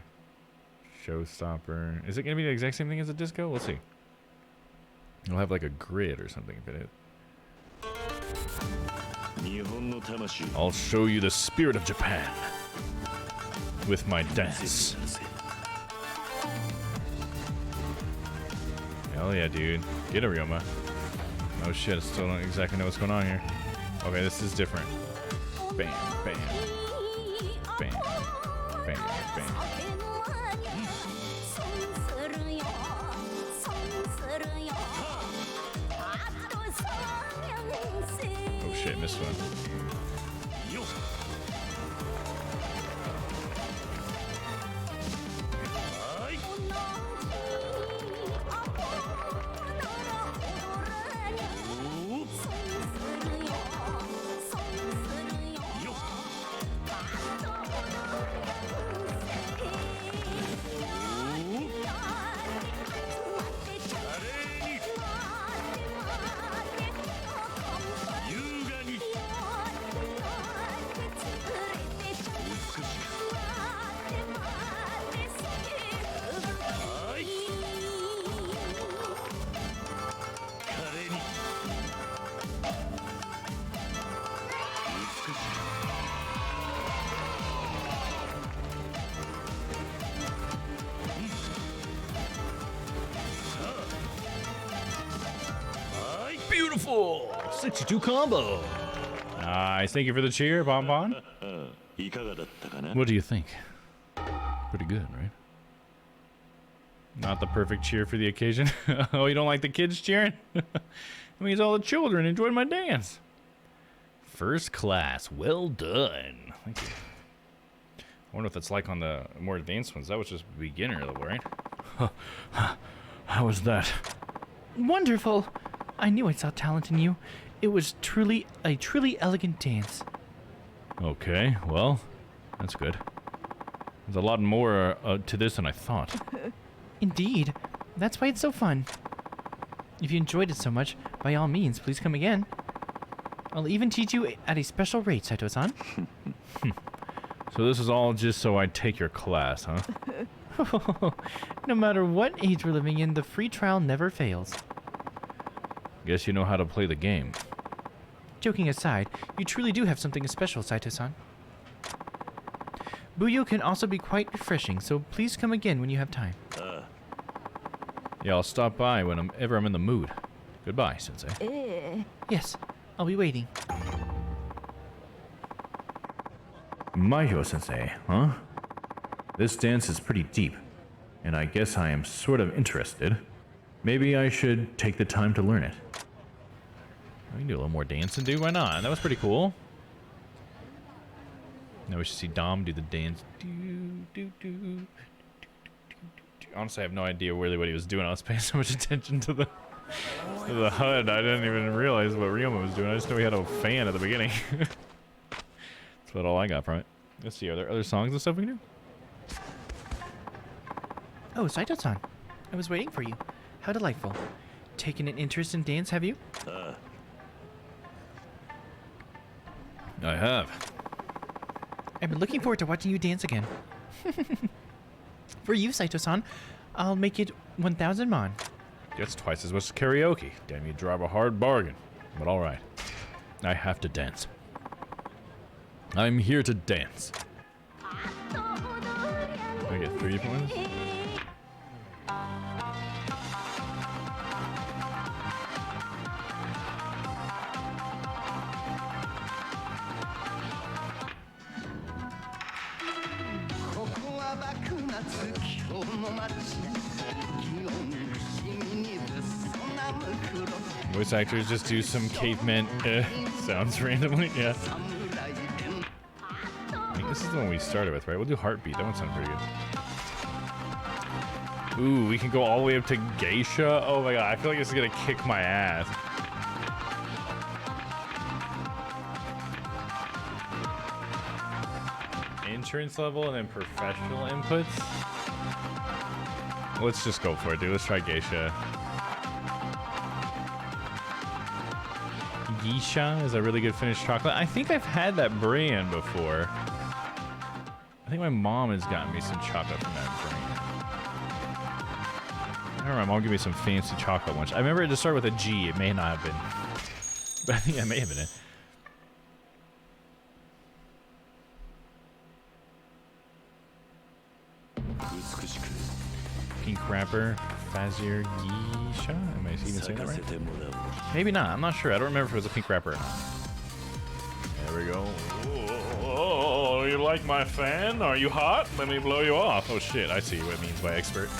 Showstopper. Is it going to be the exact same thing as a disco? Let's see. It'll have like a grid or something if it is. I'll show you the spirit of Japan with my dance. Hell yeah, dude. Get a Ryoma. Oh shit, I still don't exactly know what's going on here. Okay, this is different. Bam, bam. Bam, bam, bam. Oh shit, missed one. Beautiful! 62 combo! Nice. Thank you for the cheer, Bonbon. What do you think? Pretty good, right? Not the perfect cheer for the occasion. Oh, you don't like the kids cheering? It means all the children enjoyed my dance. First class. Well done. Thank you. I wonder what that's like on the more advanced ones. That was just beginner level, right? How was that? Wonderful! I knew I saw talent in you. It was a truly elegant dance. Okay, well, that's good. There's a lot more to this than I thought. Indeed. That's why it's so fun. If you enjoyed it so much, by all means, please come again. I'll even teach you at a special rate, Saito-san. So this is all just so I take your class, huh? No matter what age we're living in, the free trial never fails. Guess you know how to play the game. Joking aside, you truly do have something special, Saito-san. Buyo can also be quite refreshing, so please come again when you have time. Yeah, I'll stop by whenever I'm in the mood. Goodbye, Sensei. Yes, I'll be waiting. Maiho Sensei, huh? This dance is pretty deep, and I guess I am sort of interested. Maybe I should take the time to learn it. We can do a little more dancing, dude. Why not? That was pretty cool. Now we should see Dom do the dance. Honestly, I have no idea really what he was doing. I was paying so much attention to the HUD. I didn't even realize what Ryoma was doing. I just know he had a fan at the beginning. That's about all I got from it. Let's see. Are there other songs and stuff we can do? Oh, Saito-san. I was waiting for you. How delightful. Taken an interest in dance, have you? I have. I've been looking forward to watching you dance again. For you, Saito-san, I'll make it 1,000 mon. That's twice as much as karaoke. Damn, you drive a hard bargain. But alright. I have to dance. I'm here to dance. I get 3 points? Voice actors just do some caveman sounds randomly, yeah. I think this is the one we started with, right? We'll do Heartbeat. That one sounds pretty good. Ooh, we can go all the way up to Geisha? Oh my god, I feel like this is gonna kick my ass. Entrance level and then professional inputs? Let's just go for it, dude. Let's try Geisha. Geisha is a really good finished chocolate. I think I've had that brand before. I think my mom has gotten me some chocolate from that brand. I remember my mom gave me some fancy chocolate once. I remember it to start with a G. It may not have been. But I think it may have been it. Pink wrapper, Fazir Geisha. Am I even saying that right? Maybe not. I'm not sure. I don't remember if it was a pink wrapper or not. There we go. Oh, you like my fan? Are you hot? Let me blow you off. Oh shit, I see what it means by expert.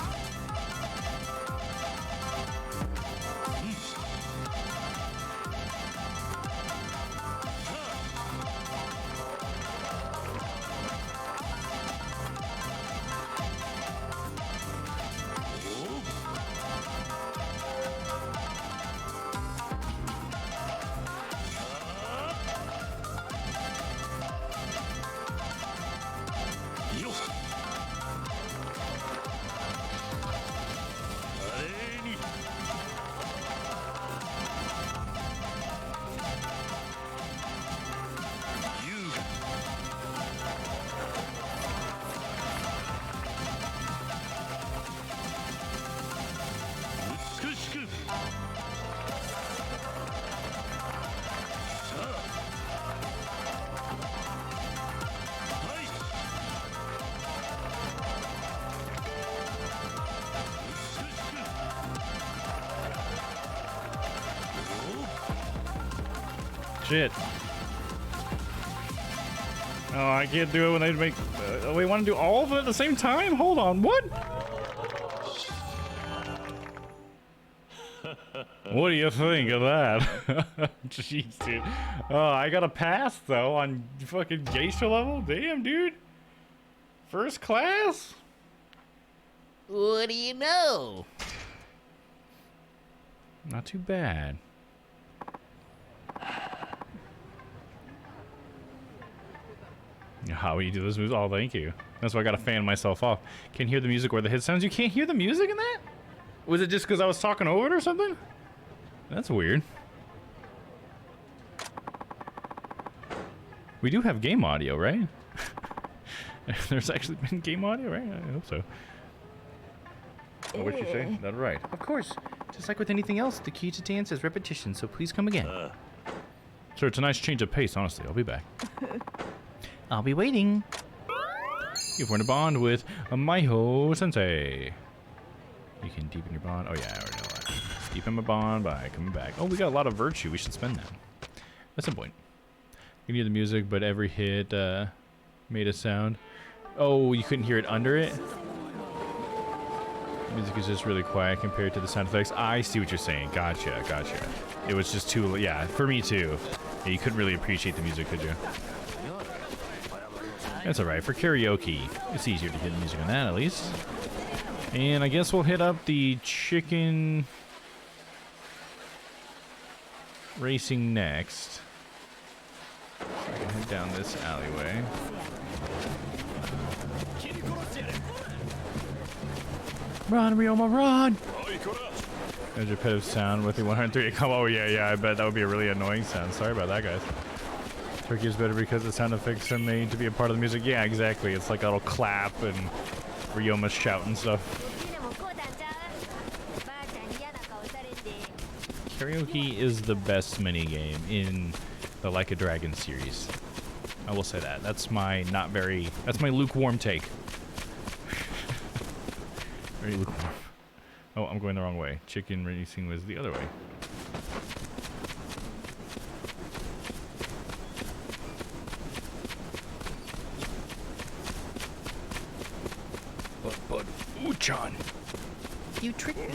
Shit. Oh, I can't do it when they make... we want to do all of it at the same time? Hold on, what? What do you think of that? Jeez, dude. Oh, I got a pass, though, on fucking Geisha level? Damn, dude. First class? What do you know? Not too bad. How you do those moves? Oh, thank you. That's why I gotta fan myself off. Can't hear the music or the hit sounds. You can't hear the music in that? Was it just because I was talking over it or something? That's weird. We do have game audio, right? There's actually been game audio, right? I hope so. Oh, what'd you say? That's right. Of course. Just like with anything else, the key to dance is repetition, so please come again. Sure, it's a nice change of pace, honestly. I'll be back. I'll be waiting. You've formed a bond with Maiho Sensei. You can deepen your bond. Oh, yeah, I already know that. Let's deepen my bond by coming back. Oh, we got a lot of virtue. We should spend that. At some point. You can hear the music, but every hit made a sound. Oh, you couldn't hear it under it? The music is just really quiet compared to the sound effects. I see what you're saying. Gotcha, gotcha. It was just too, yeah, for me too. Yeah, you couldn't really appreciate the music, could you? That's alright. For karaoke, it's easier to hear the music on that at least. And I guess we'll hit up the chicken racing next. So I can head down this alleyway. Run, Ryoma, run! There's your repetitive sound with the 103. Oh, yeah, I bet that would be a really annoying sound. Sorry about that, guys. Turkey is better because the sound effects are made to be a part of the music. Yeah, exactly. It's like a little clap and Ryoma shout and stuff. Karaoke is the best minigame in the Like a Dragon series. I will say that. That's my that's my lukewarm take. Very lukewarm. Oh, I'm going the wrong way. Chicken racing was the other way. But Uchan. You tricked me.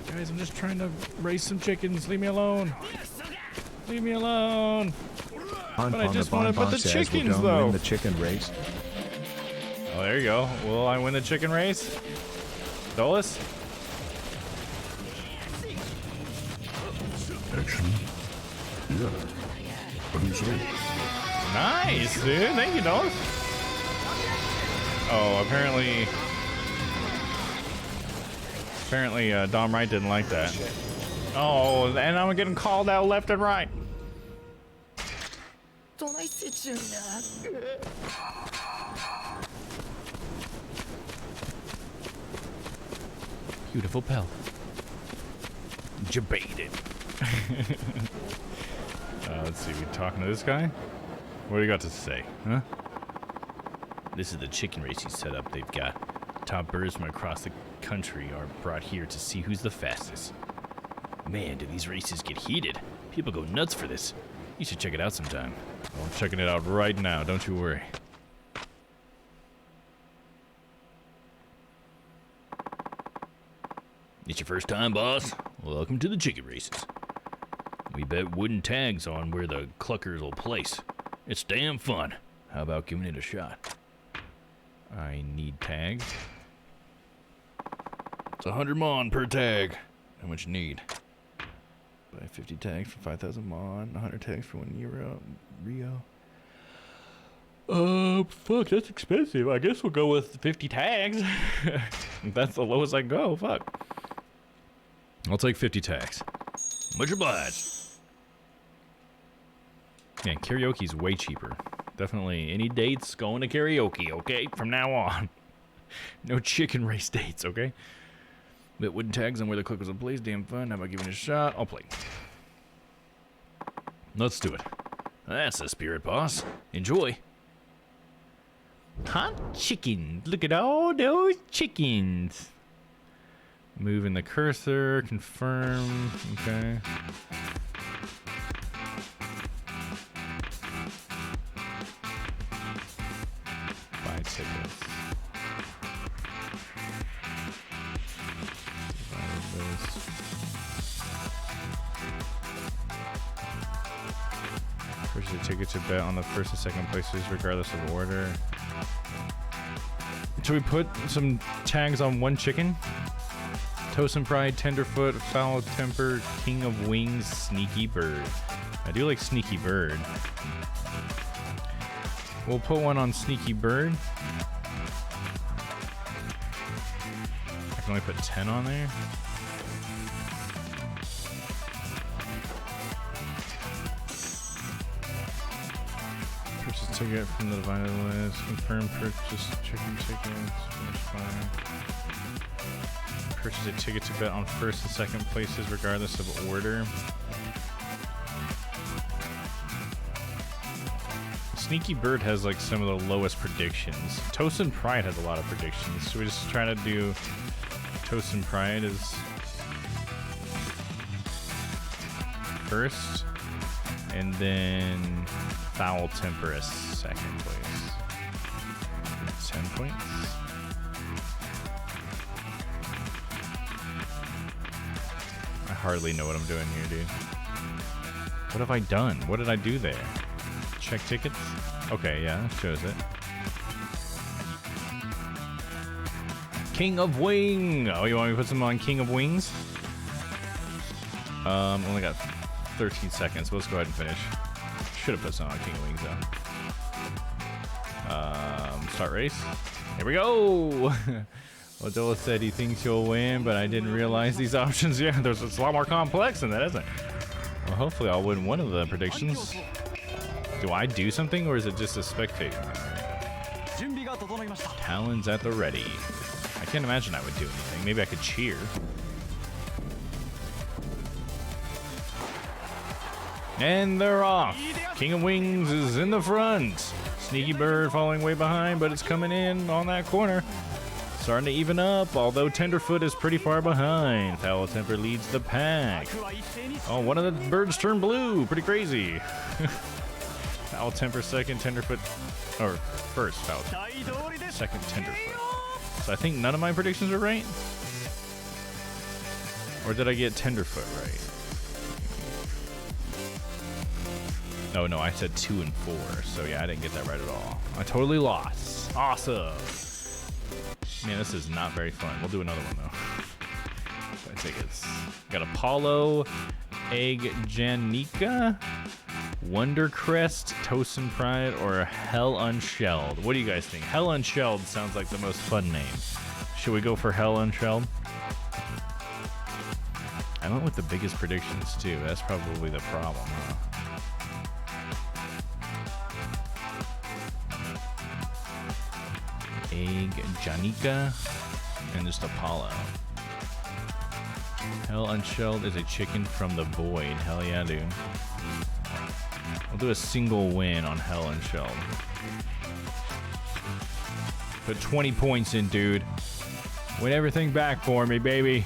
Guys, I'm just trying to raise some chickens. Leave me alone. Leave me alone. But I just want to put the chickens, though. Win the chicken race. Oh, there you go. Will I win the chicken race? Dolus? Actually, yeah. What do you say? Nice, dude. Thank you, Dolus. Oh, apparently, Dom Wright didn't like that. Oh, and I'm getting called out left and right. Beautiful pelt. Debated. Let's see, we talking to this guy? What do you got to say, huh? This is the chicken race he's set up. They've got top birds from across the country are brought here to see who's the fastest. Man, do these races get heated. People go nuts for this. You should check it out sometime. Oh, I'm checking it out right now, don't you worry. It's your first time, boss? Welcome to the chicken races. We bet wooden tags on where the cluckers will place. It's damn fun. How about giving it a shot? I need tags. It's 100 mon per tag. How much you need? Buy 50 tags for 5,000 mon, 100 tags for 1 euro. Rio. Fuck, that's expensive. I guess we'll go with 50 tags. That's the lowest I can go. Fuck. I'll take 50 tags. Much obliged. Yeah, karaoke's way cheaper. Definitely. Any dates going to karaoke, okay? From now on. No chicken race dates, okay? Bit wooden tags on where the clickers will place. Damn fun. How about giving it a shot? I'll play. Let's do it. That's the spirit, boss. Enjoy. Hot chicken. Look at all those chickens. Moving the cursor. Confirm. Okay. Buy tickets. Purchase a ticket to bet on the first and second places regardless of order. Should we put some tags on one chicken? Toast and Pride, Tenderfoot, Foul Temper, King of Wings, Sneaky Bird. I do like Sneaky Bird. We'll put one on Sneaky Bird. I can can only put 10 on there. Purchase ticket from the divided list. Confirm purchase chicken tickets. Purchase a ticket to bet on first and second places regardless of order. Sneaky Bird has like some of the lowest predictions. Toast and Pride has a lot of predictions. So we just try to do Toast and Pride as first, and then Foul Temper as second place. 10 points. I hardly know what I'm doing here, dude. What have I done? What did I do there? Check tickets? Okay, yeah, it shows it. King of Wing! Oh, you want me to put some on King of Wings? Only got 13 seconds, so let's go ahead and finish. Should have put some on King of Wings, though. Start race. Here we go! Well, Dola said he thinks he'll win, but I didn't realize these options. Yeah, it's a lot more complex than that, isn't it? Well, hopefully I'll win one of the predictions. Do I do something, or is it just a spectating thing? Talons at the ready. I can't imagine I would do anything. Maybe I could cheer. And they're off. King of Wings is in the front. Sneaky Bird following way behind, but it's coming in on that corner. Starting to even up, although Tenderfoot is pretty far behind. Foul Temper leads the pack. Oh, one of the birds turned blue. Pretty crazy. Foul Temper second, Tenderfoot, or first Foul second, Tenderfoot. So I think none of my predictions are right? Or did I get Tenderfoot right? Oh no, I said 2 and 4, so yeah, I didn't get that right at all. I totally lost. Awesome. Man, this is not very fun. We'll do another one though. I think it's got Apollo, Egg Janica, Wondercrest, Toast and Pride, or Hell Unshelled. What do you guys think? Hell Unshelled sounds like the most fun name. Should we go for Hell Unshelled? I went with the biggest predictions too. That's probably the problem, huh? Egg Janica and just Apollo. Hell Unshelled is a chicken from the void. Hell yeah, dude. We'll do a single win on Hell Unshelled. Put 20 points in, dude. Win everything back for me, baby.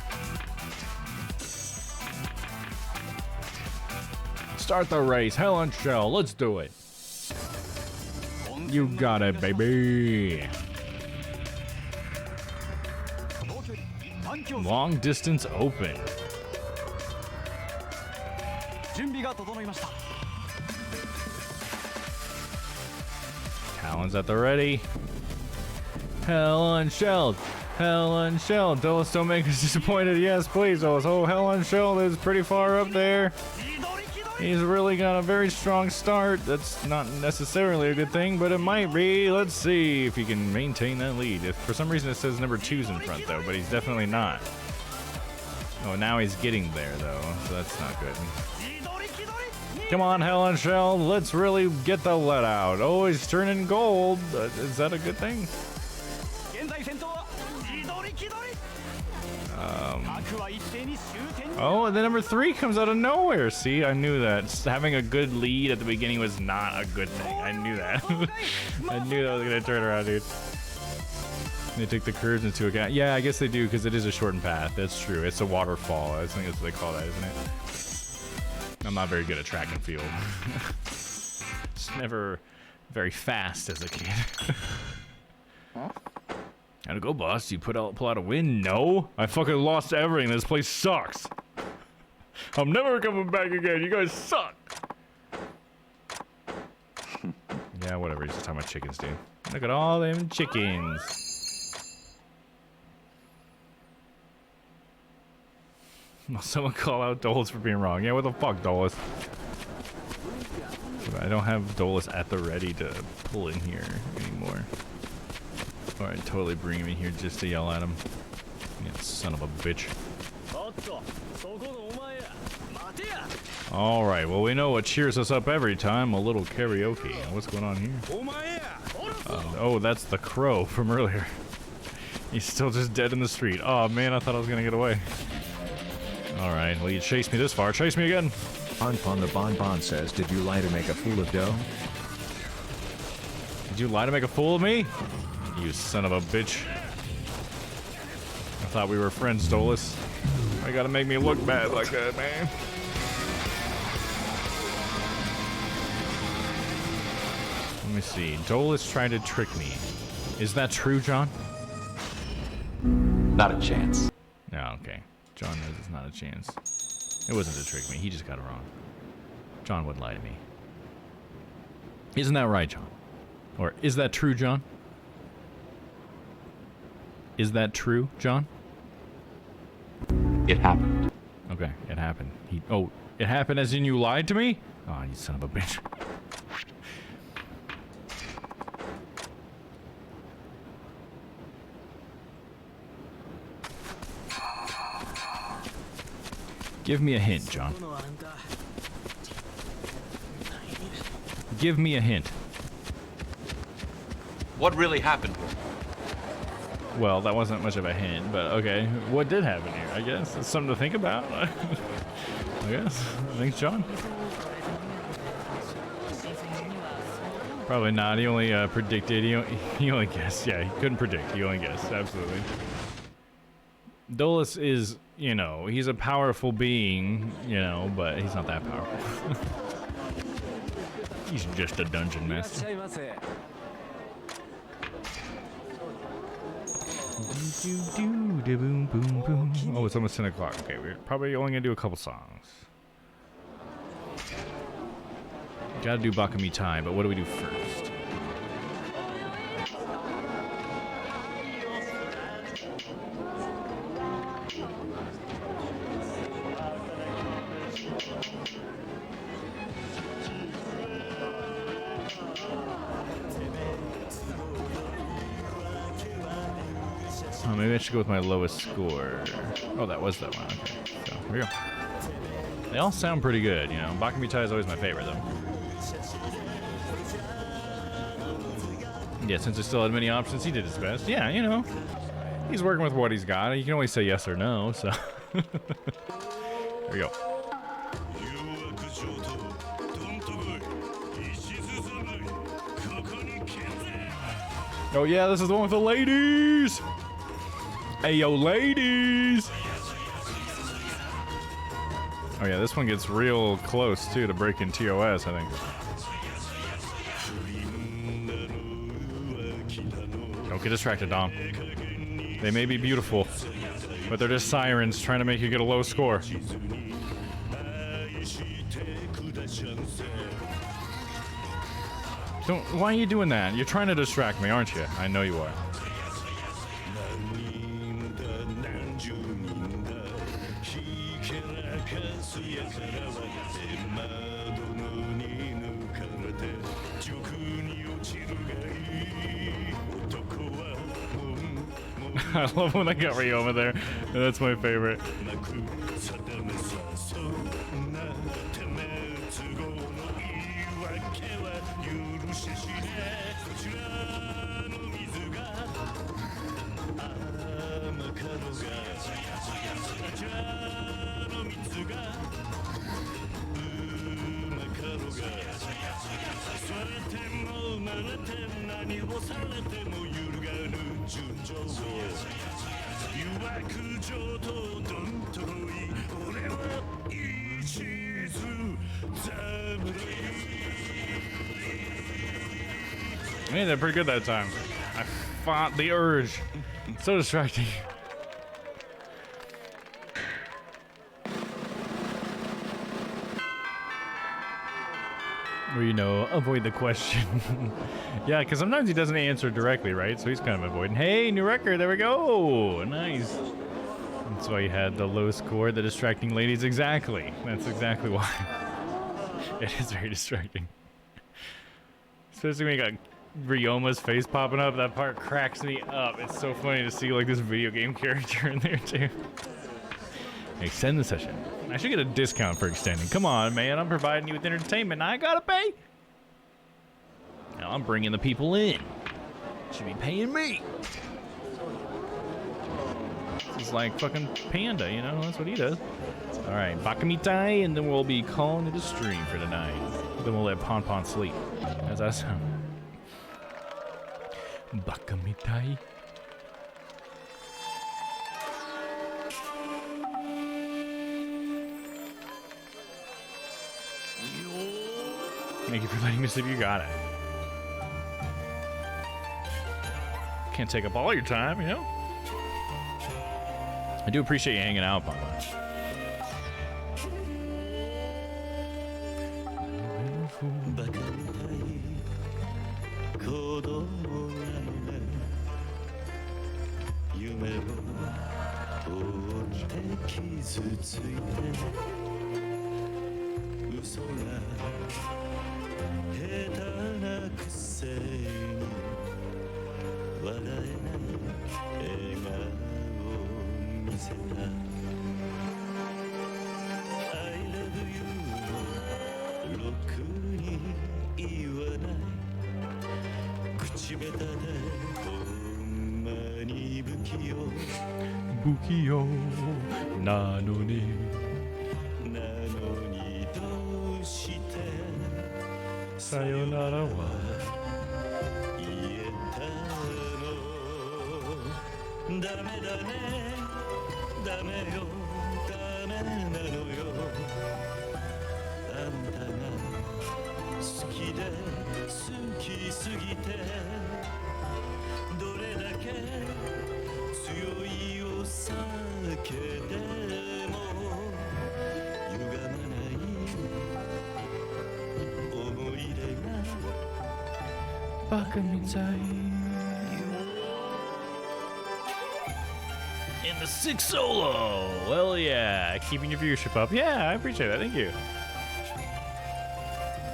Start the race. Hell Unshelled. Let's do it. You got it, baby. Long distance open. Talons at the ready. Hell Unshelled. Hell Unshelled. Dolos, don't make us disappointed. Yes, please, Dolos. Oh, Hell Unshelled is pretty far up there. He's really got a very strong start. That's not necessarily a good thing, but it might be. Let's see if he can maintain that lead. If for some reason it says number 2's in front, though, but he's definitely not. Oh, now he's getting there, though, so that's not good. Come on, Hell Unshelled. Let's really get the let out. Oh, he's turning gold. Is that a good thing? Oh, and then number 3 comes out of nowhere. See, I knew that. Just having a good lead at the beginning was not a good thing. I knew that. I knew that was going to turn around, dude. They take the curves into account. Yeah, I guess they do, because it is a shortened path. That's true. It's a waterfall. I think that's what they call that, isn't it? I'm not very good at track and field. Just never very fast as a kid. How'd it go, boss? You pull out a win? No. I fucking lost everything. This place sucks. I'm never coming back again. You guys suck. Yeah, whatever. He's just talking about chickens, dude. Look at all them chickens. Someone call out Dolus for being wrong. Yeah, what the fuck, Dolus? I don't have Dolus at the ready to pull in here anymore. Alright, totally bring him in here just to yell at him. Yeah, son of a bitch. Alright, well, we know what cheers us up every time, a little karaoke. What's going on here? Oh, that's the crow from earlier. He's still just dead in the street. Oh man, I thought I was gonna get away. Alright, well, you chased me this far. Chase me again. Anpon the Bonbon says, did you lie to make a fool of Doe? Did you lie to make a fool of me? You son of a bitch. I thought we were friends, Dolus. Why you gotta make me look bad like that, man? Let me see. Dolus tried to trick me. Is that true, John? Not a chance. No, okay. John knows it's not a chance. It wasn't to trick me. He just got it wrong. John wouldn't lie to me. Isn't that right, John? Or is that true, John? Is that true, John? It happened. Okay, it happened. Oh, it happened as in you lied to me? Oh, you son of a bitch. Give me a hint, John. Give me a hint. What really happened? Well, that wasn't much of a hint, but okay. What did happen here? I guess it's something to think about. I guess. Thanks, John. Probably not. He only predicted. He only guessed. Yeah, he couldn't predict. He only guessed. Absolutely. Dolus is, you know, he's a powerful being, you know, but he's not that powerful. He's just a dungeon master. Oh, it's almost 10 o'clock. Okay, we're probably only gonna do a couple songs. Gotta do Bakamitai, but what do we do first? Oh, maybe I should go with my lowest score. Oh, that was that one. Okay, so here we go. They all sound pretty good, you know. Bakamitai is always my favorite, though. Yeah, since I still had many options, he did his best. Yeah, you know, he's working with what he's got. You can always say yes or no, so. Here we go. Oh yeah, this is the one with the ladies! Hey yo, ladies! Oh yeah, this one gets real close too to breaking TOS, I think. Don't get distracted, Dom. They may be beautiful, but they're just sirens trying to make you get a low score. Why are you doing that? You're trying to distract me, aren't you? I know you are. I love when I got Ryoma there. That's my favorite. I did pretty good that time. I fought the urge. So distracting. Or, you know, avoid the question. Yeah, because sometimes he doesn't answer directly, right? So he's kind of avoiding. Hey, new record. There we go. Nice. That's why you had the low score, the distracting ladies. Exactly. That's exactly why. It is very distracting. Especially when you got Ryoma's face popping up, that part cracks me up. It's so funny to see like this video game character in there too. Extend the session. I should get a discount for extending. Come on, man. I'm providing you with entertainment. I gotta pay. Now I'm bringing the people in. Should be paying me. He's like fucking Panda, you know? That's what he does. All right, Bakamitai, and then we'll be calling it a stream for tonight. Then we'll let Pon Pon sleep. How's that sound? Bakamitai. Thank you for letting me sleep. You got it. Can't take up all your time, you know? I do appreciate you hanging out, Papa. Bukio Nanoni Sayonara wa in the 6 solo. Well, yeah, keeping your viewership up. Yeah, I appreciate that. Thank you.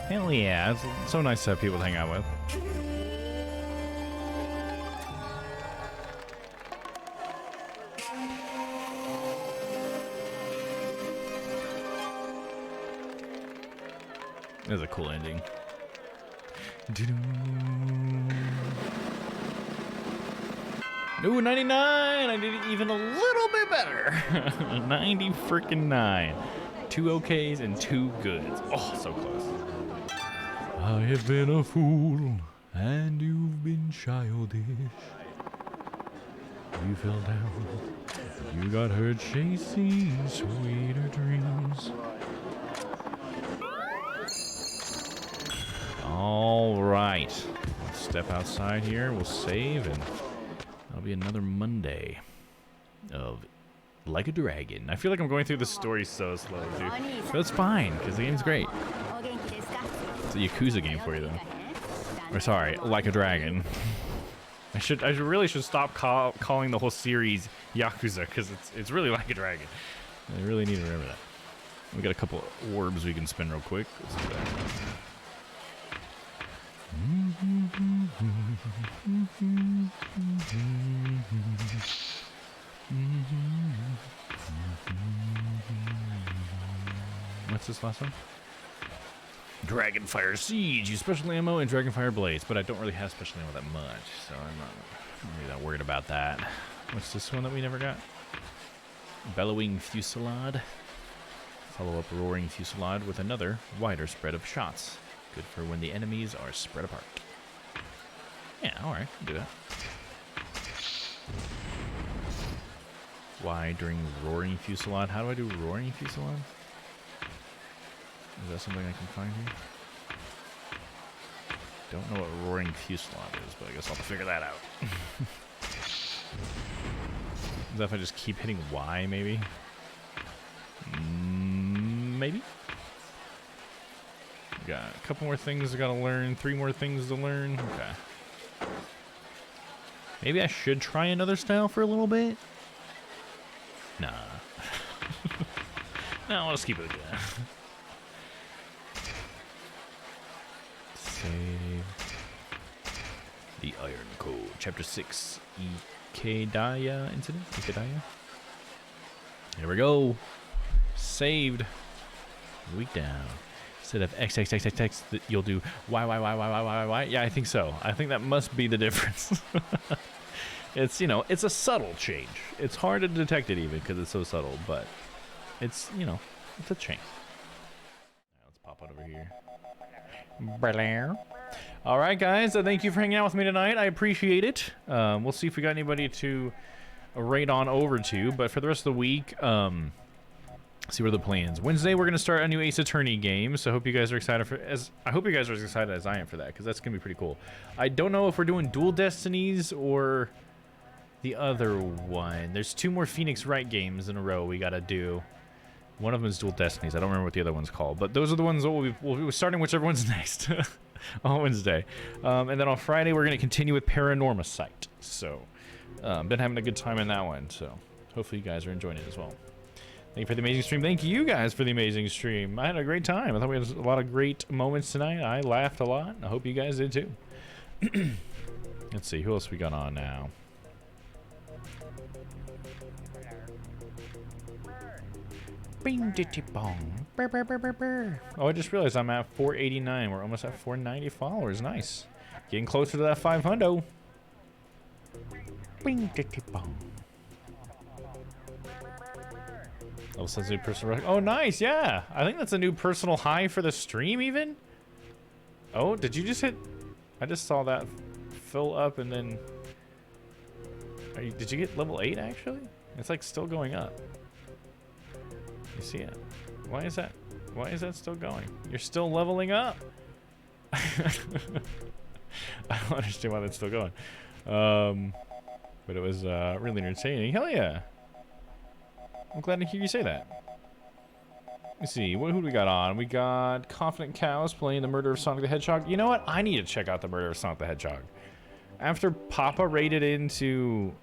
Hell yeah, it's so nice to have people to hang out with. That's a cool ending. Ooh, 99! I did it even a little bit better. 90 freaking 9. 2 OKs and 2 goods. Oh, so close. I have been a fool, and you've been childish. You fell down. You got hurt chasing sweeter dreams. All right. Let's step outside here. We'll save, and that'll be another Monday of Like a Dragon. I feel like I'm going through the story so slow, dude. But it's fine, because the game's great. It's a Yakuza game for you, though. Or sorry, Like a Dragon. I really should stop calling the whole series Yakuza, because it's really Like a Dragon. I really need to remember that. We got a couple orbs we can spin real quick. Let's do that. What's this last one? Dragonfire Siege. Use special ammo and Dragonfire Blades, but I don't really have special ammo that much, so I'm not really that worried about that. What's this one that we never got? Bellowing Fusillade. Follow up Roaring Fusillade with another wider spread of shots. Good for when the enemies are spread apart. Yeah, alright, do that. Why during Roaring Fusillade? How do I do Roaring Fusillade? Is that something I can find here? Don't know what Roaring Fusillade is, but I guess I'll figure that out. Is that if I just keep hitting Y, maybe? Maybe? Got a couple more things I gotta learn, 3 more things to learn. Okay. Maybe I should try another style for a little bit? Nah. No, let's keep it again. Save. Iron Code, Chapter 6, Ikedaya Incident? Ikedaya? Here we go. Saved. Week down. Instead of XXXXX, you'll do Y. Yeah, I think so. I think that must be the difference. It's, you know, it's a subtle change. It's hard to detect it even because it's so subtle, but it's, you know, it's a change. Right, let's pop on over here. All right, guys. Thank you for hanging out with me tonight. I appreciate it. We'll see if we got anybody to raid on over to, but for the rest of the week, see what are the plans. Wednesday, we're gonna start a new Ace Attorney game, so I hope you guys are excited for. I hope you guys are as excited as I am for that, because that's gonna be pretty cool. I don't know if we're doing dual destinies or the other one. There's 2 more Phoenix Wright games in a row we gotta do. One of them is dual destinies. I don't remember what the other one's called, but those are the ones that we'll be starting whichever one's next on Wednesday. And then on Friday, we're gonna continue with Paranorma Site. So, been having a good time in that one. So, hopefully you guys are enjoying it as well. Thank you for the amazing stream. Thank you guys for the amazing stream. I had a great time. I thought we had a lot of great moments tonight. I laughed a lot. I hope you guys did too. Let's see, who else we got on now? Bing ditty bong. Oh, I just realized I'm at 489. We're almost at 490 followers. Nice. Getting closer to that 500. Bing ditty bong. Oh, so new personal. Oh, nice. Yeah, I think that's a new personal high for the stream. Even. Oh, did you just hit? I just saw that fill up and then. Did you get level 8 actually? It's like still going up. You see it? Why is that? Why is that still going? You're still leveling up. I don't understand why that's still going. But it was really entertaining. Hell yeah. I'm glad to hear you say that. Let's see, who do we got on? We got Confident Cows playing the Murder of Sonic the Hedgehog. You know what? I need to check out the Murder of Sonic the Hedgehog. After Papa raided into...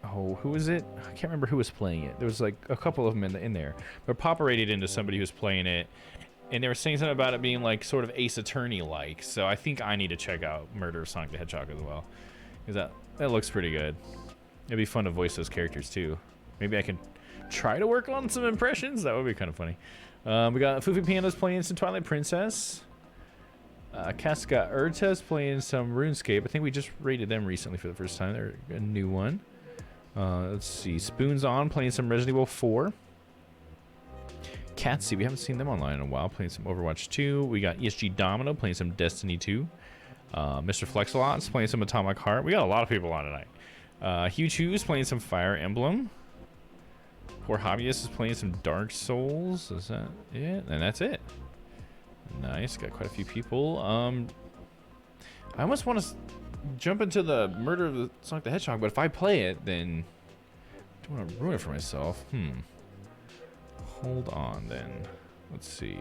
Oh, who was it? I can't remember who was playing it. There was like a couple of them in there. But Papa raided into somebody who was playing it. And they were saying something about it being like sort of Ace Attorney-like. So I think I need to check out Murder of Sonic the Hedgehog as well. Because that looks pretty good. It'd be fun to voice those characters too. Maybe I can try to work on some impressions. That would be kind of funny. We got Foofy Pandas playing some Twilight Princess. Casca Urtes playing some RuneScape. I think we just rated them recently for the first time. They're a new one. Let's see. Spoons On playing some Resident Evil 4. Catsy, we haven't seen them online in a while, playing some Overwatch 2. We got ESG Domino playing some Destiny 2. Mr. Flexalots playing some Atomic Heart. We got a lot of people on tonight. Hugh Chews playing some Fire Emblem. Poor Hobbyist is playing some Dark Souls. Is that it? And that's it. Nice. Got quite a few people. I almost want to jump into the Murder of the Sonic the Hedgehog, but if I play it, then I don't want to ruin it for myself. Hold on, then. Let's see.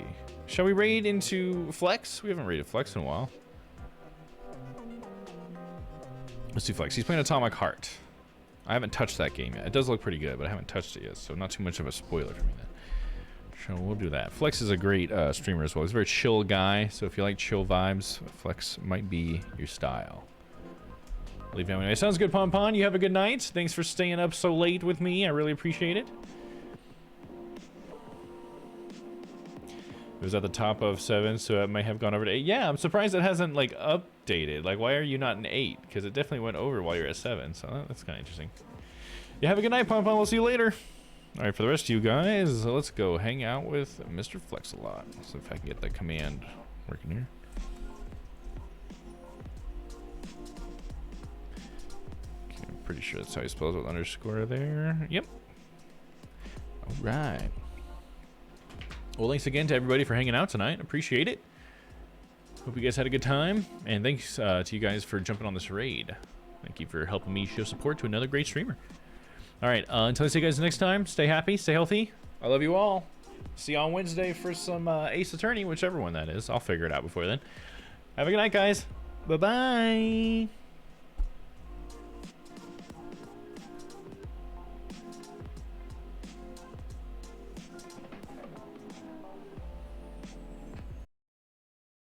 Shall we raid into Flex? We haven't raided Flex in a while. Let's do Flex. He's playing Atomic Heart. I haven't touched that game yet. It does look pretty good, but I haven't touched it yet, so not too much of a spoiler for me then. So we'll do that. Flex is a great streamer as well. He's a very chill guy, so if you like chill vibes, Flex might be your style. Leave it anyway. Sounds good, Pon Pon. You have a good night. Thanks for staying up so late with me. I really appreciate it. It was at the top of 7, so it might have gone over to 8. Yeah, I'm surprised it hasn't like updated. Like, why are you not in 8? Because it definitely went over while you're at 7, so that's kind of interesting. Yeah, have a good night, Pon Pon. We'll see you later. All right, for the rest of you guys, let's go hang out with Mr. Flexalot. So if I can get that command working here. Okay, I'm pretty sure that's how you spell it with underscore there. Yep. All right. Well, thanks again to everybody for hanging out tonight. Appreciate it. Hope you guys had a good time. And thanks to you guys for jumping on this raid. Thank you for helping me show support to another great streamer. All right, until I see you guys next time, stay happy, stay healthy. I love you all. See you on Wednesday for some Ace Attorney, whichever one that is. I'll figure it out before then. Have a good night, guys. Bye-bye.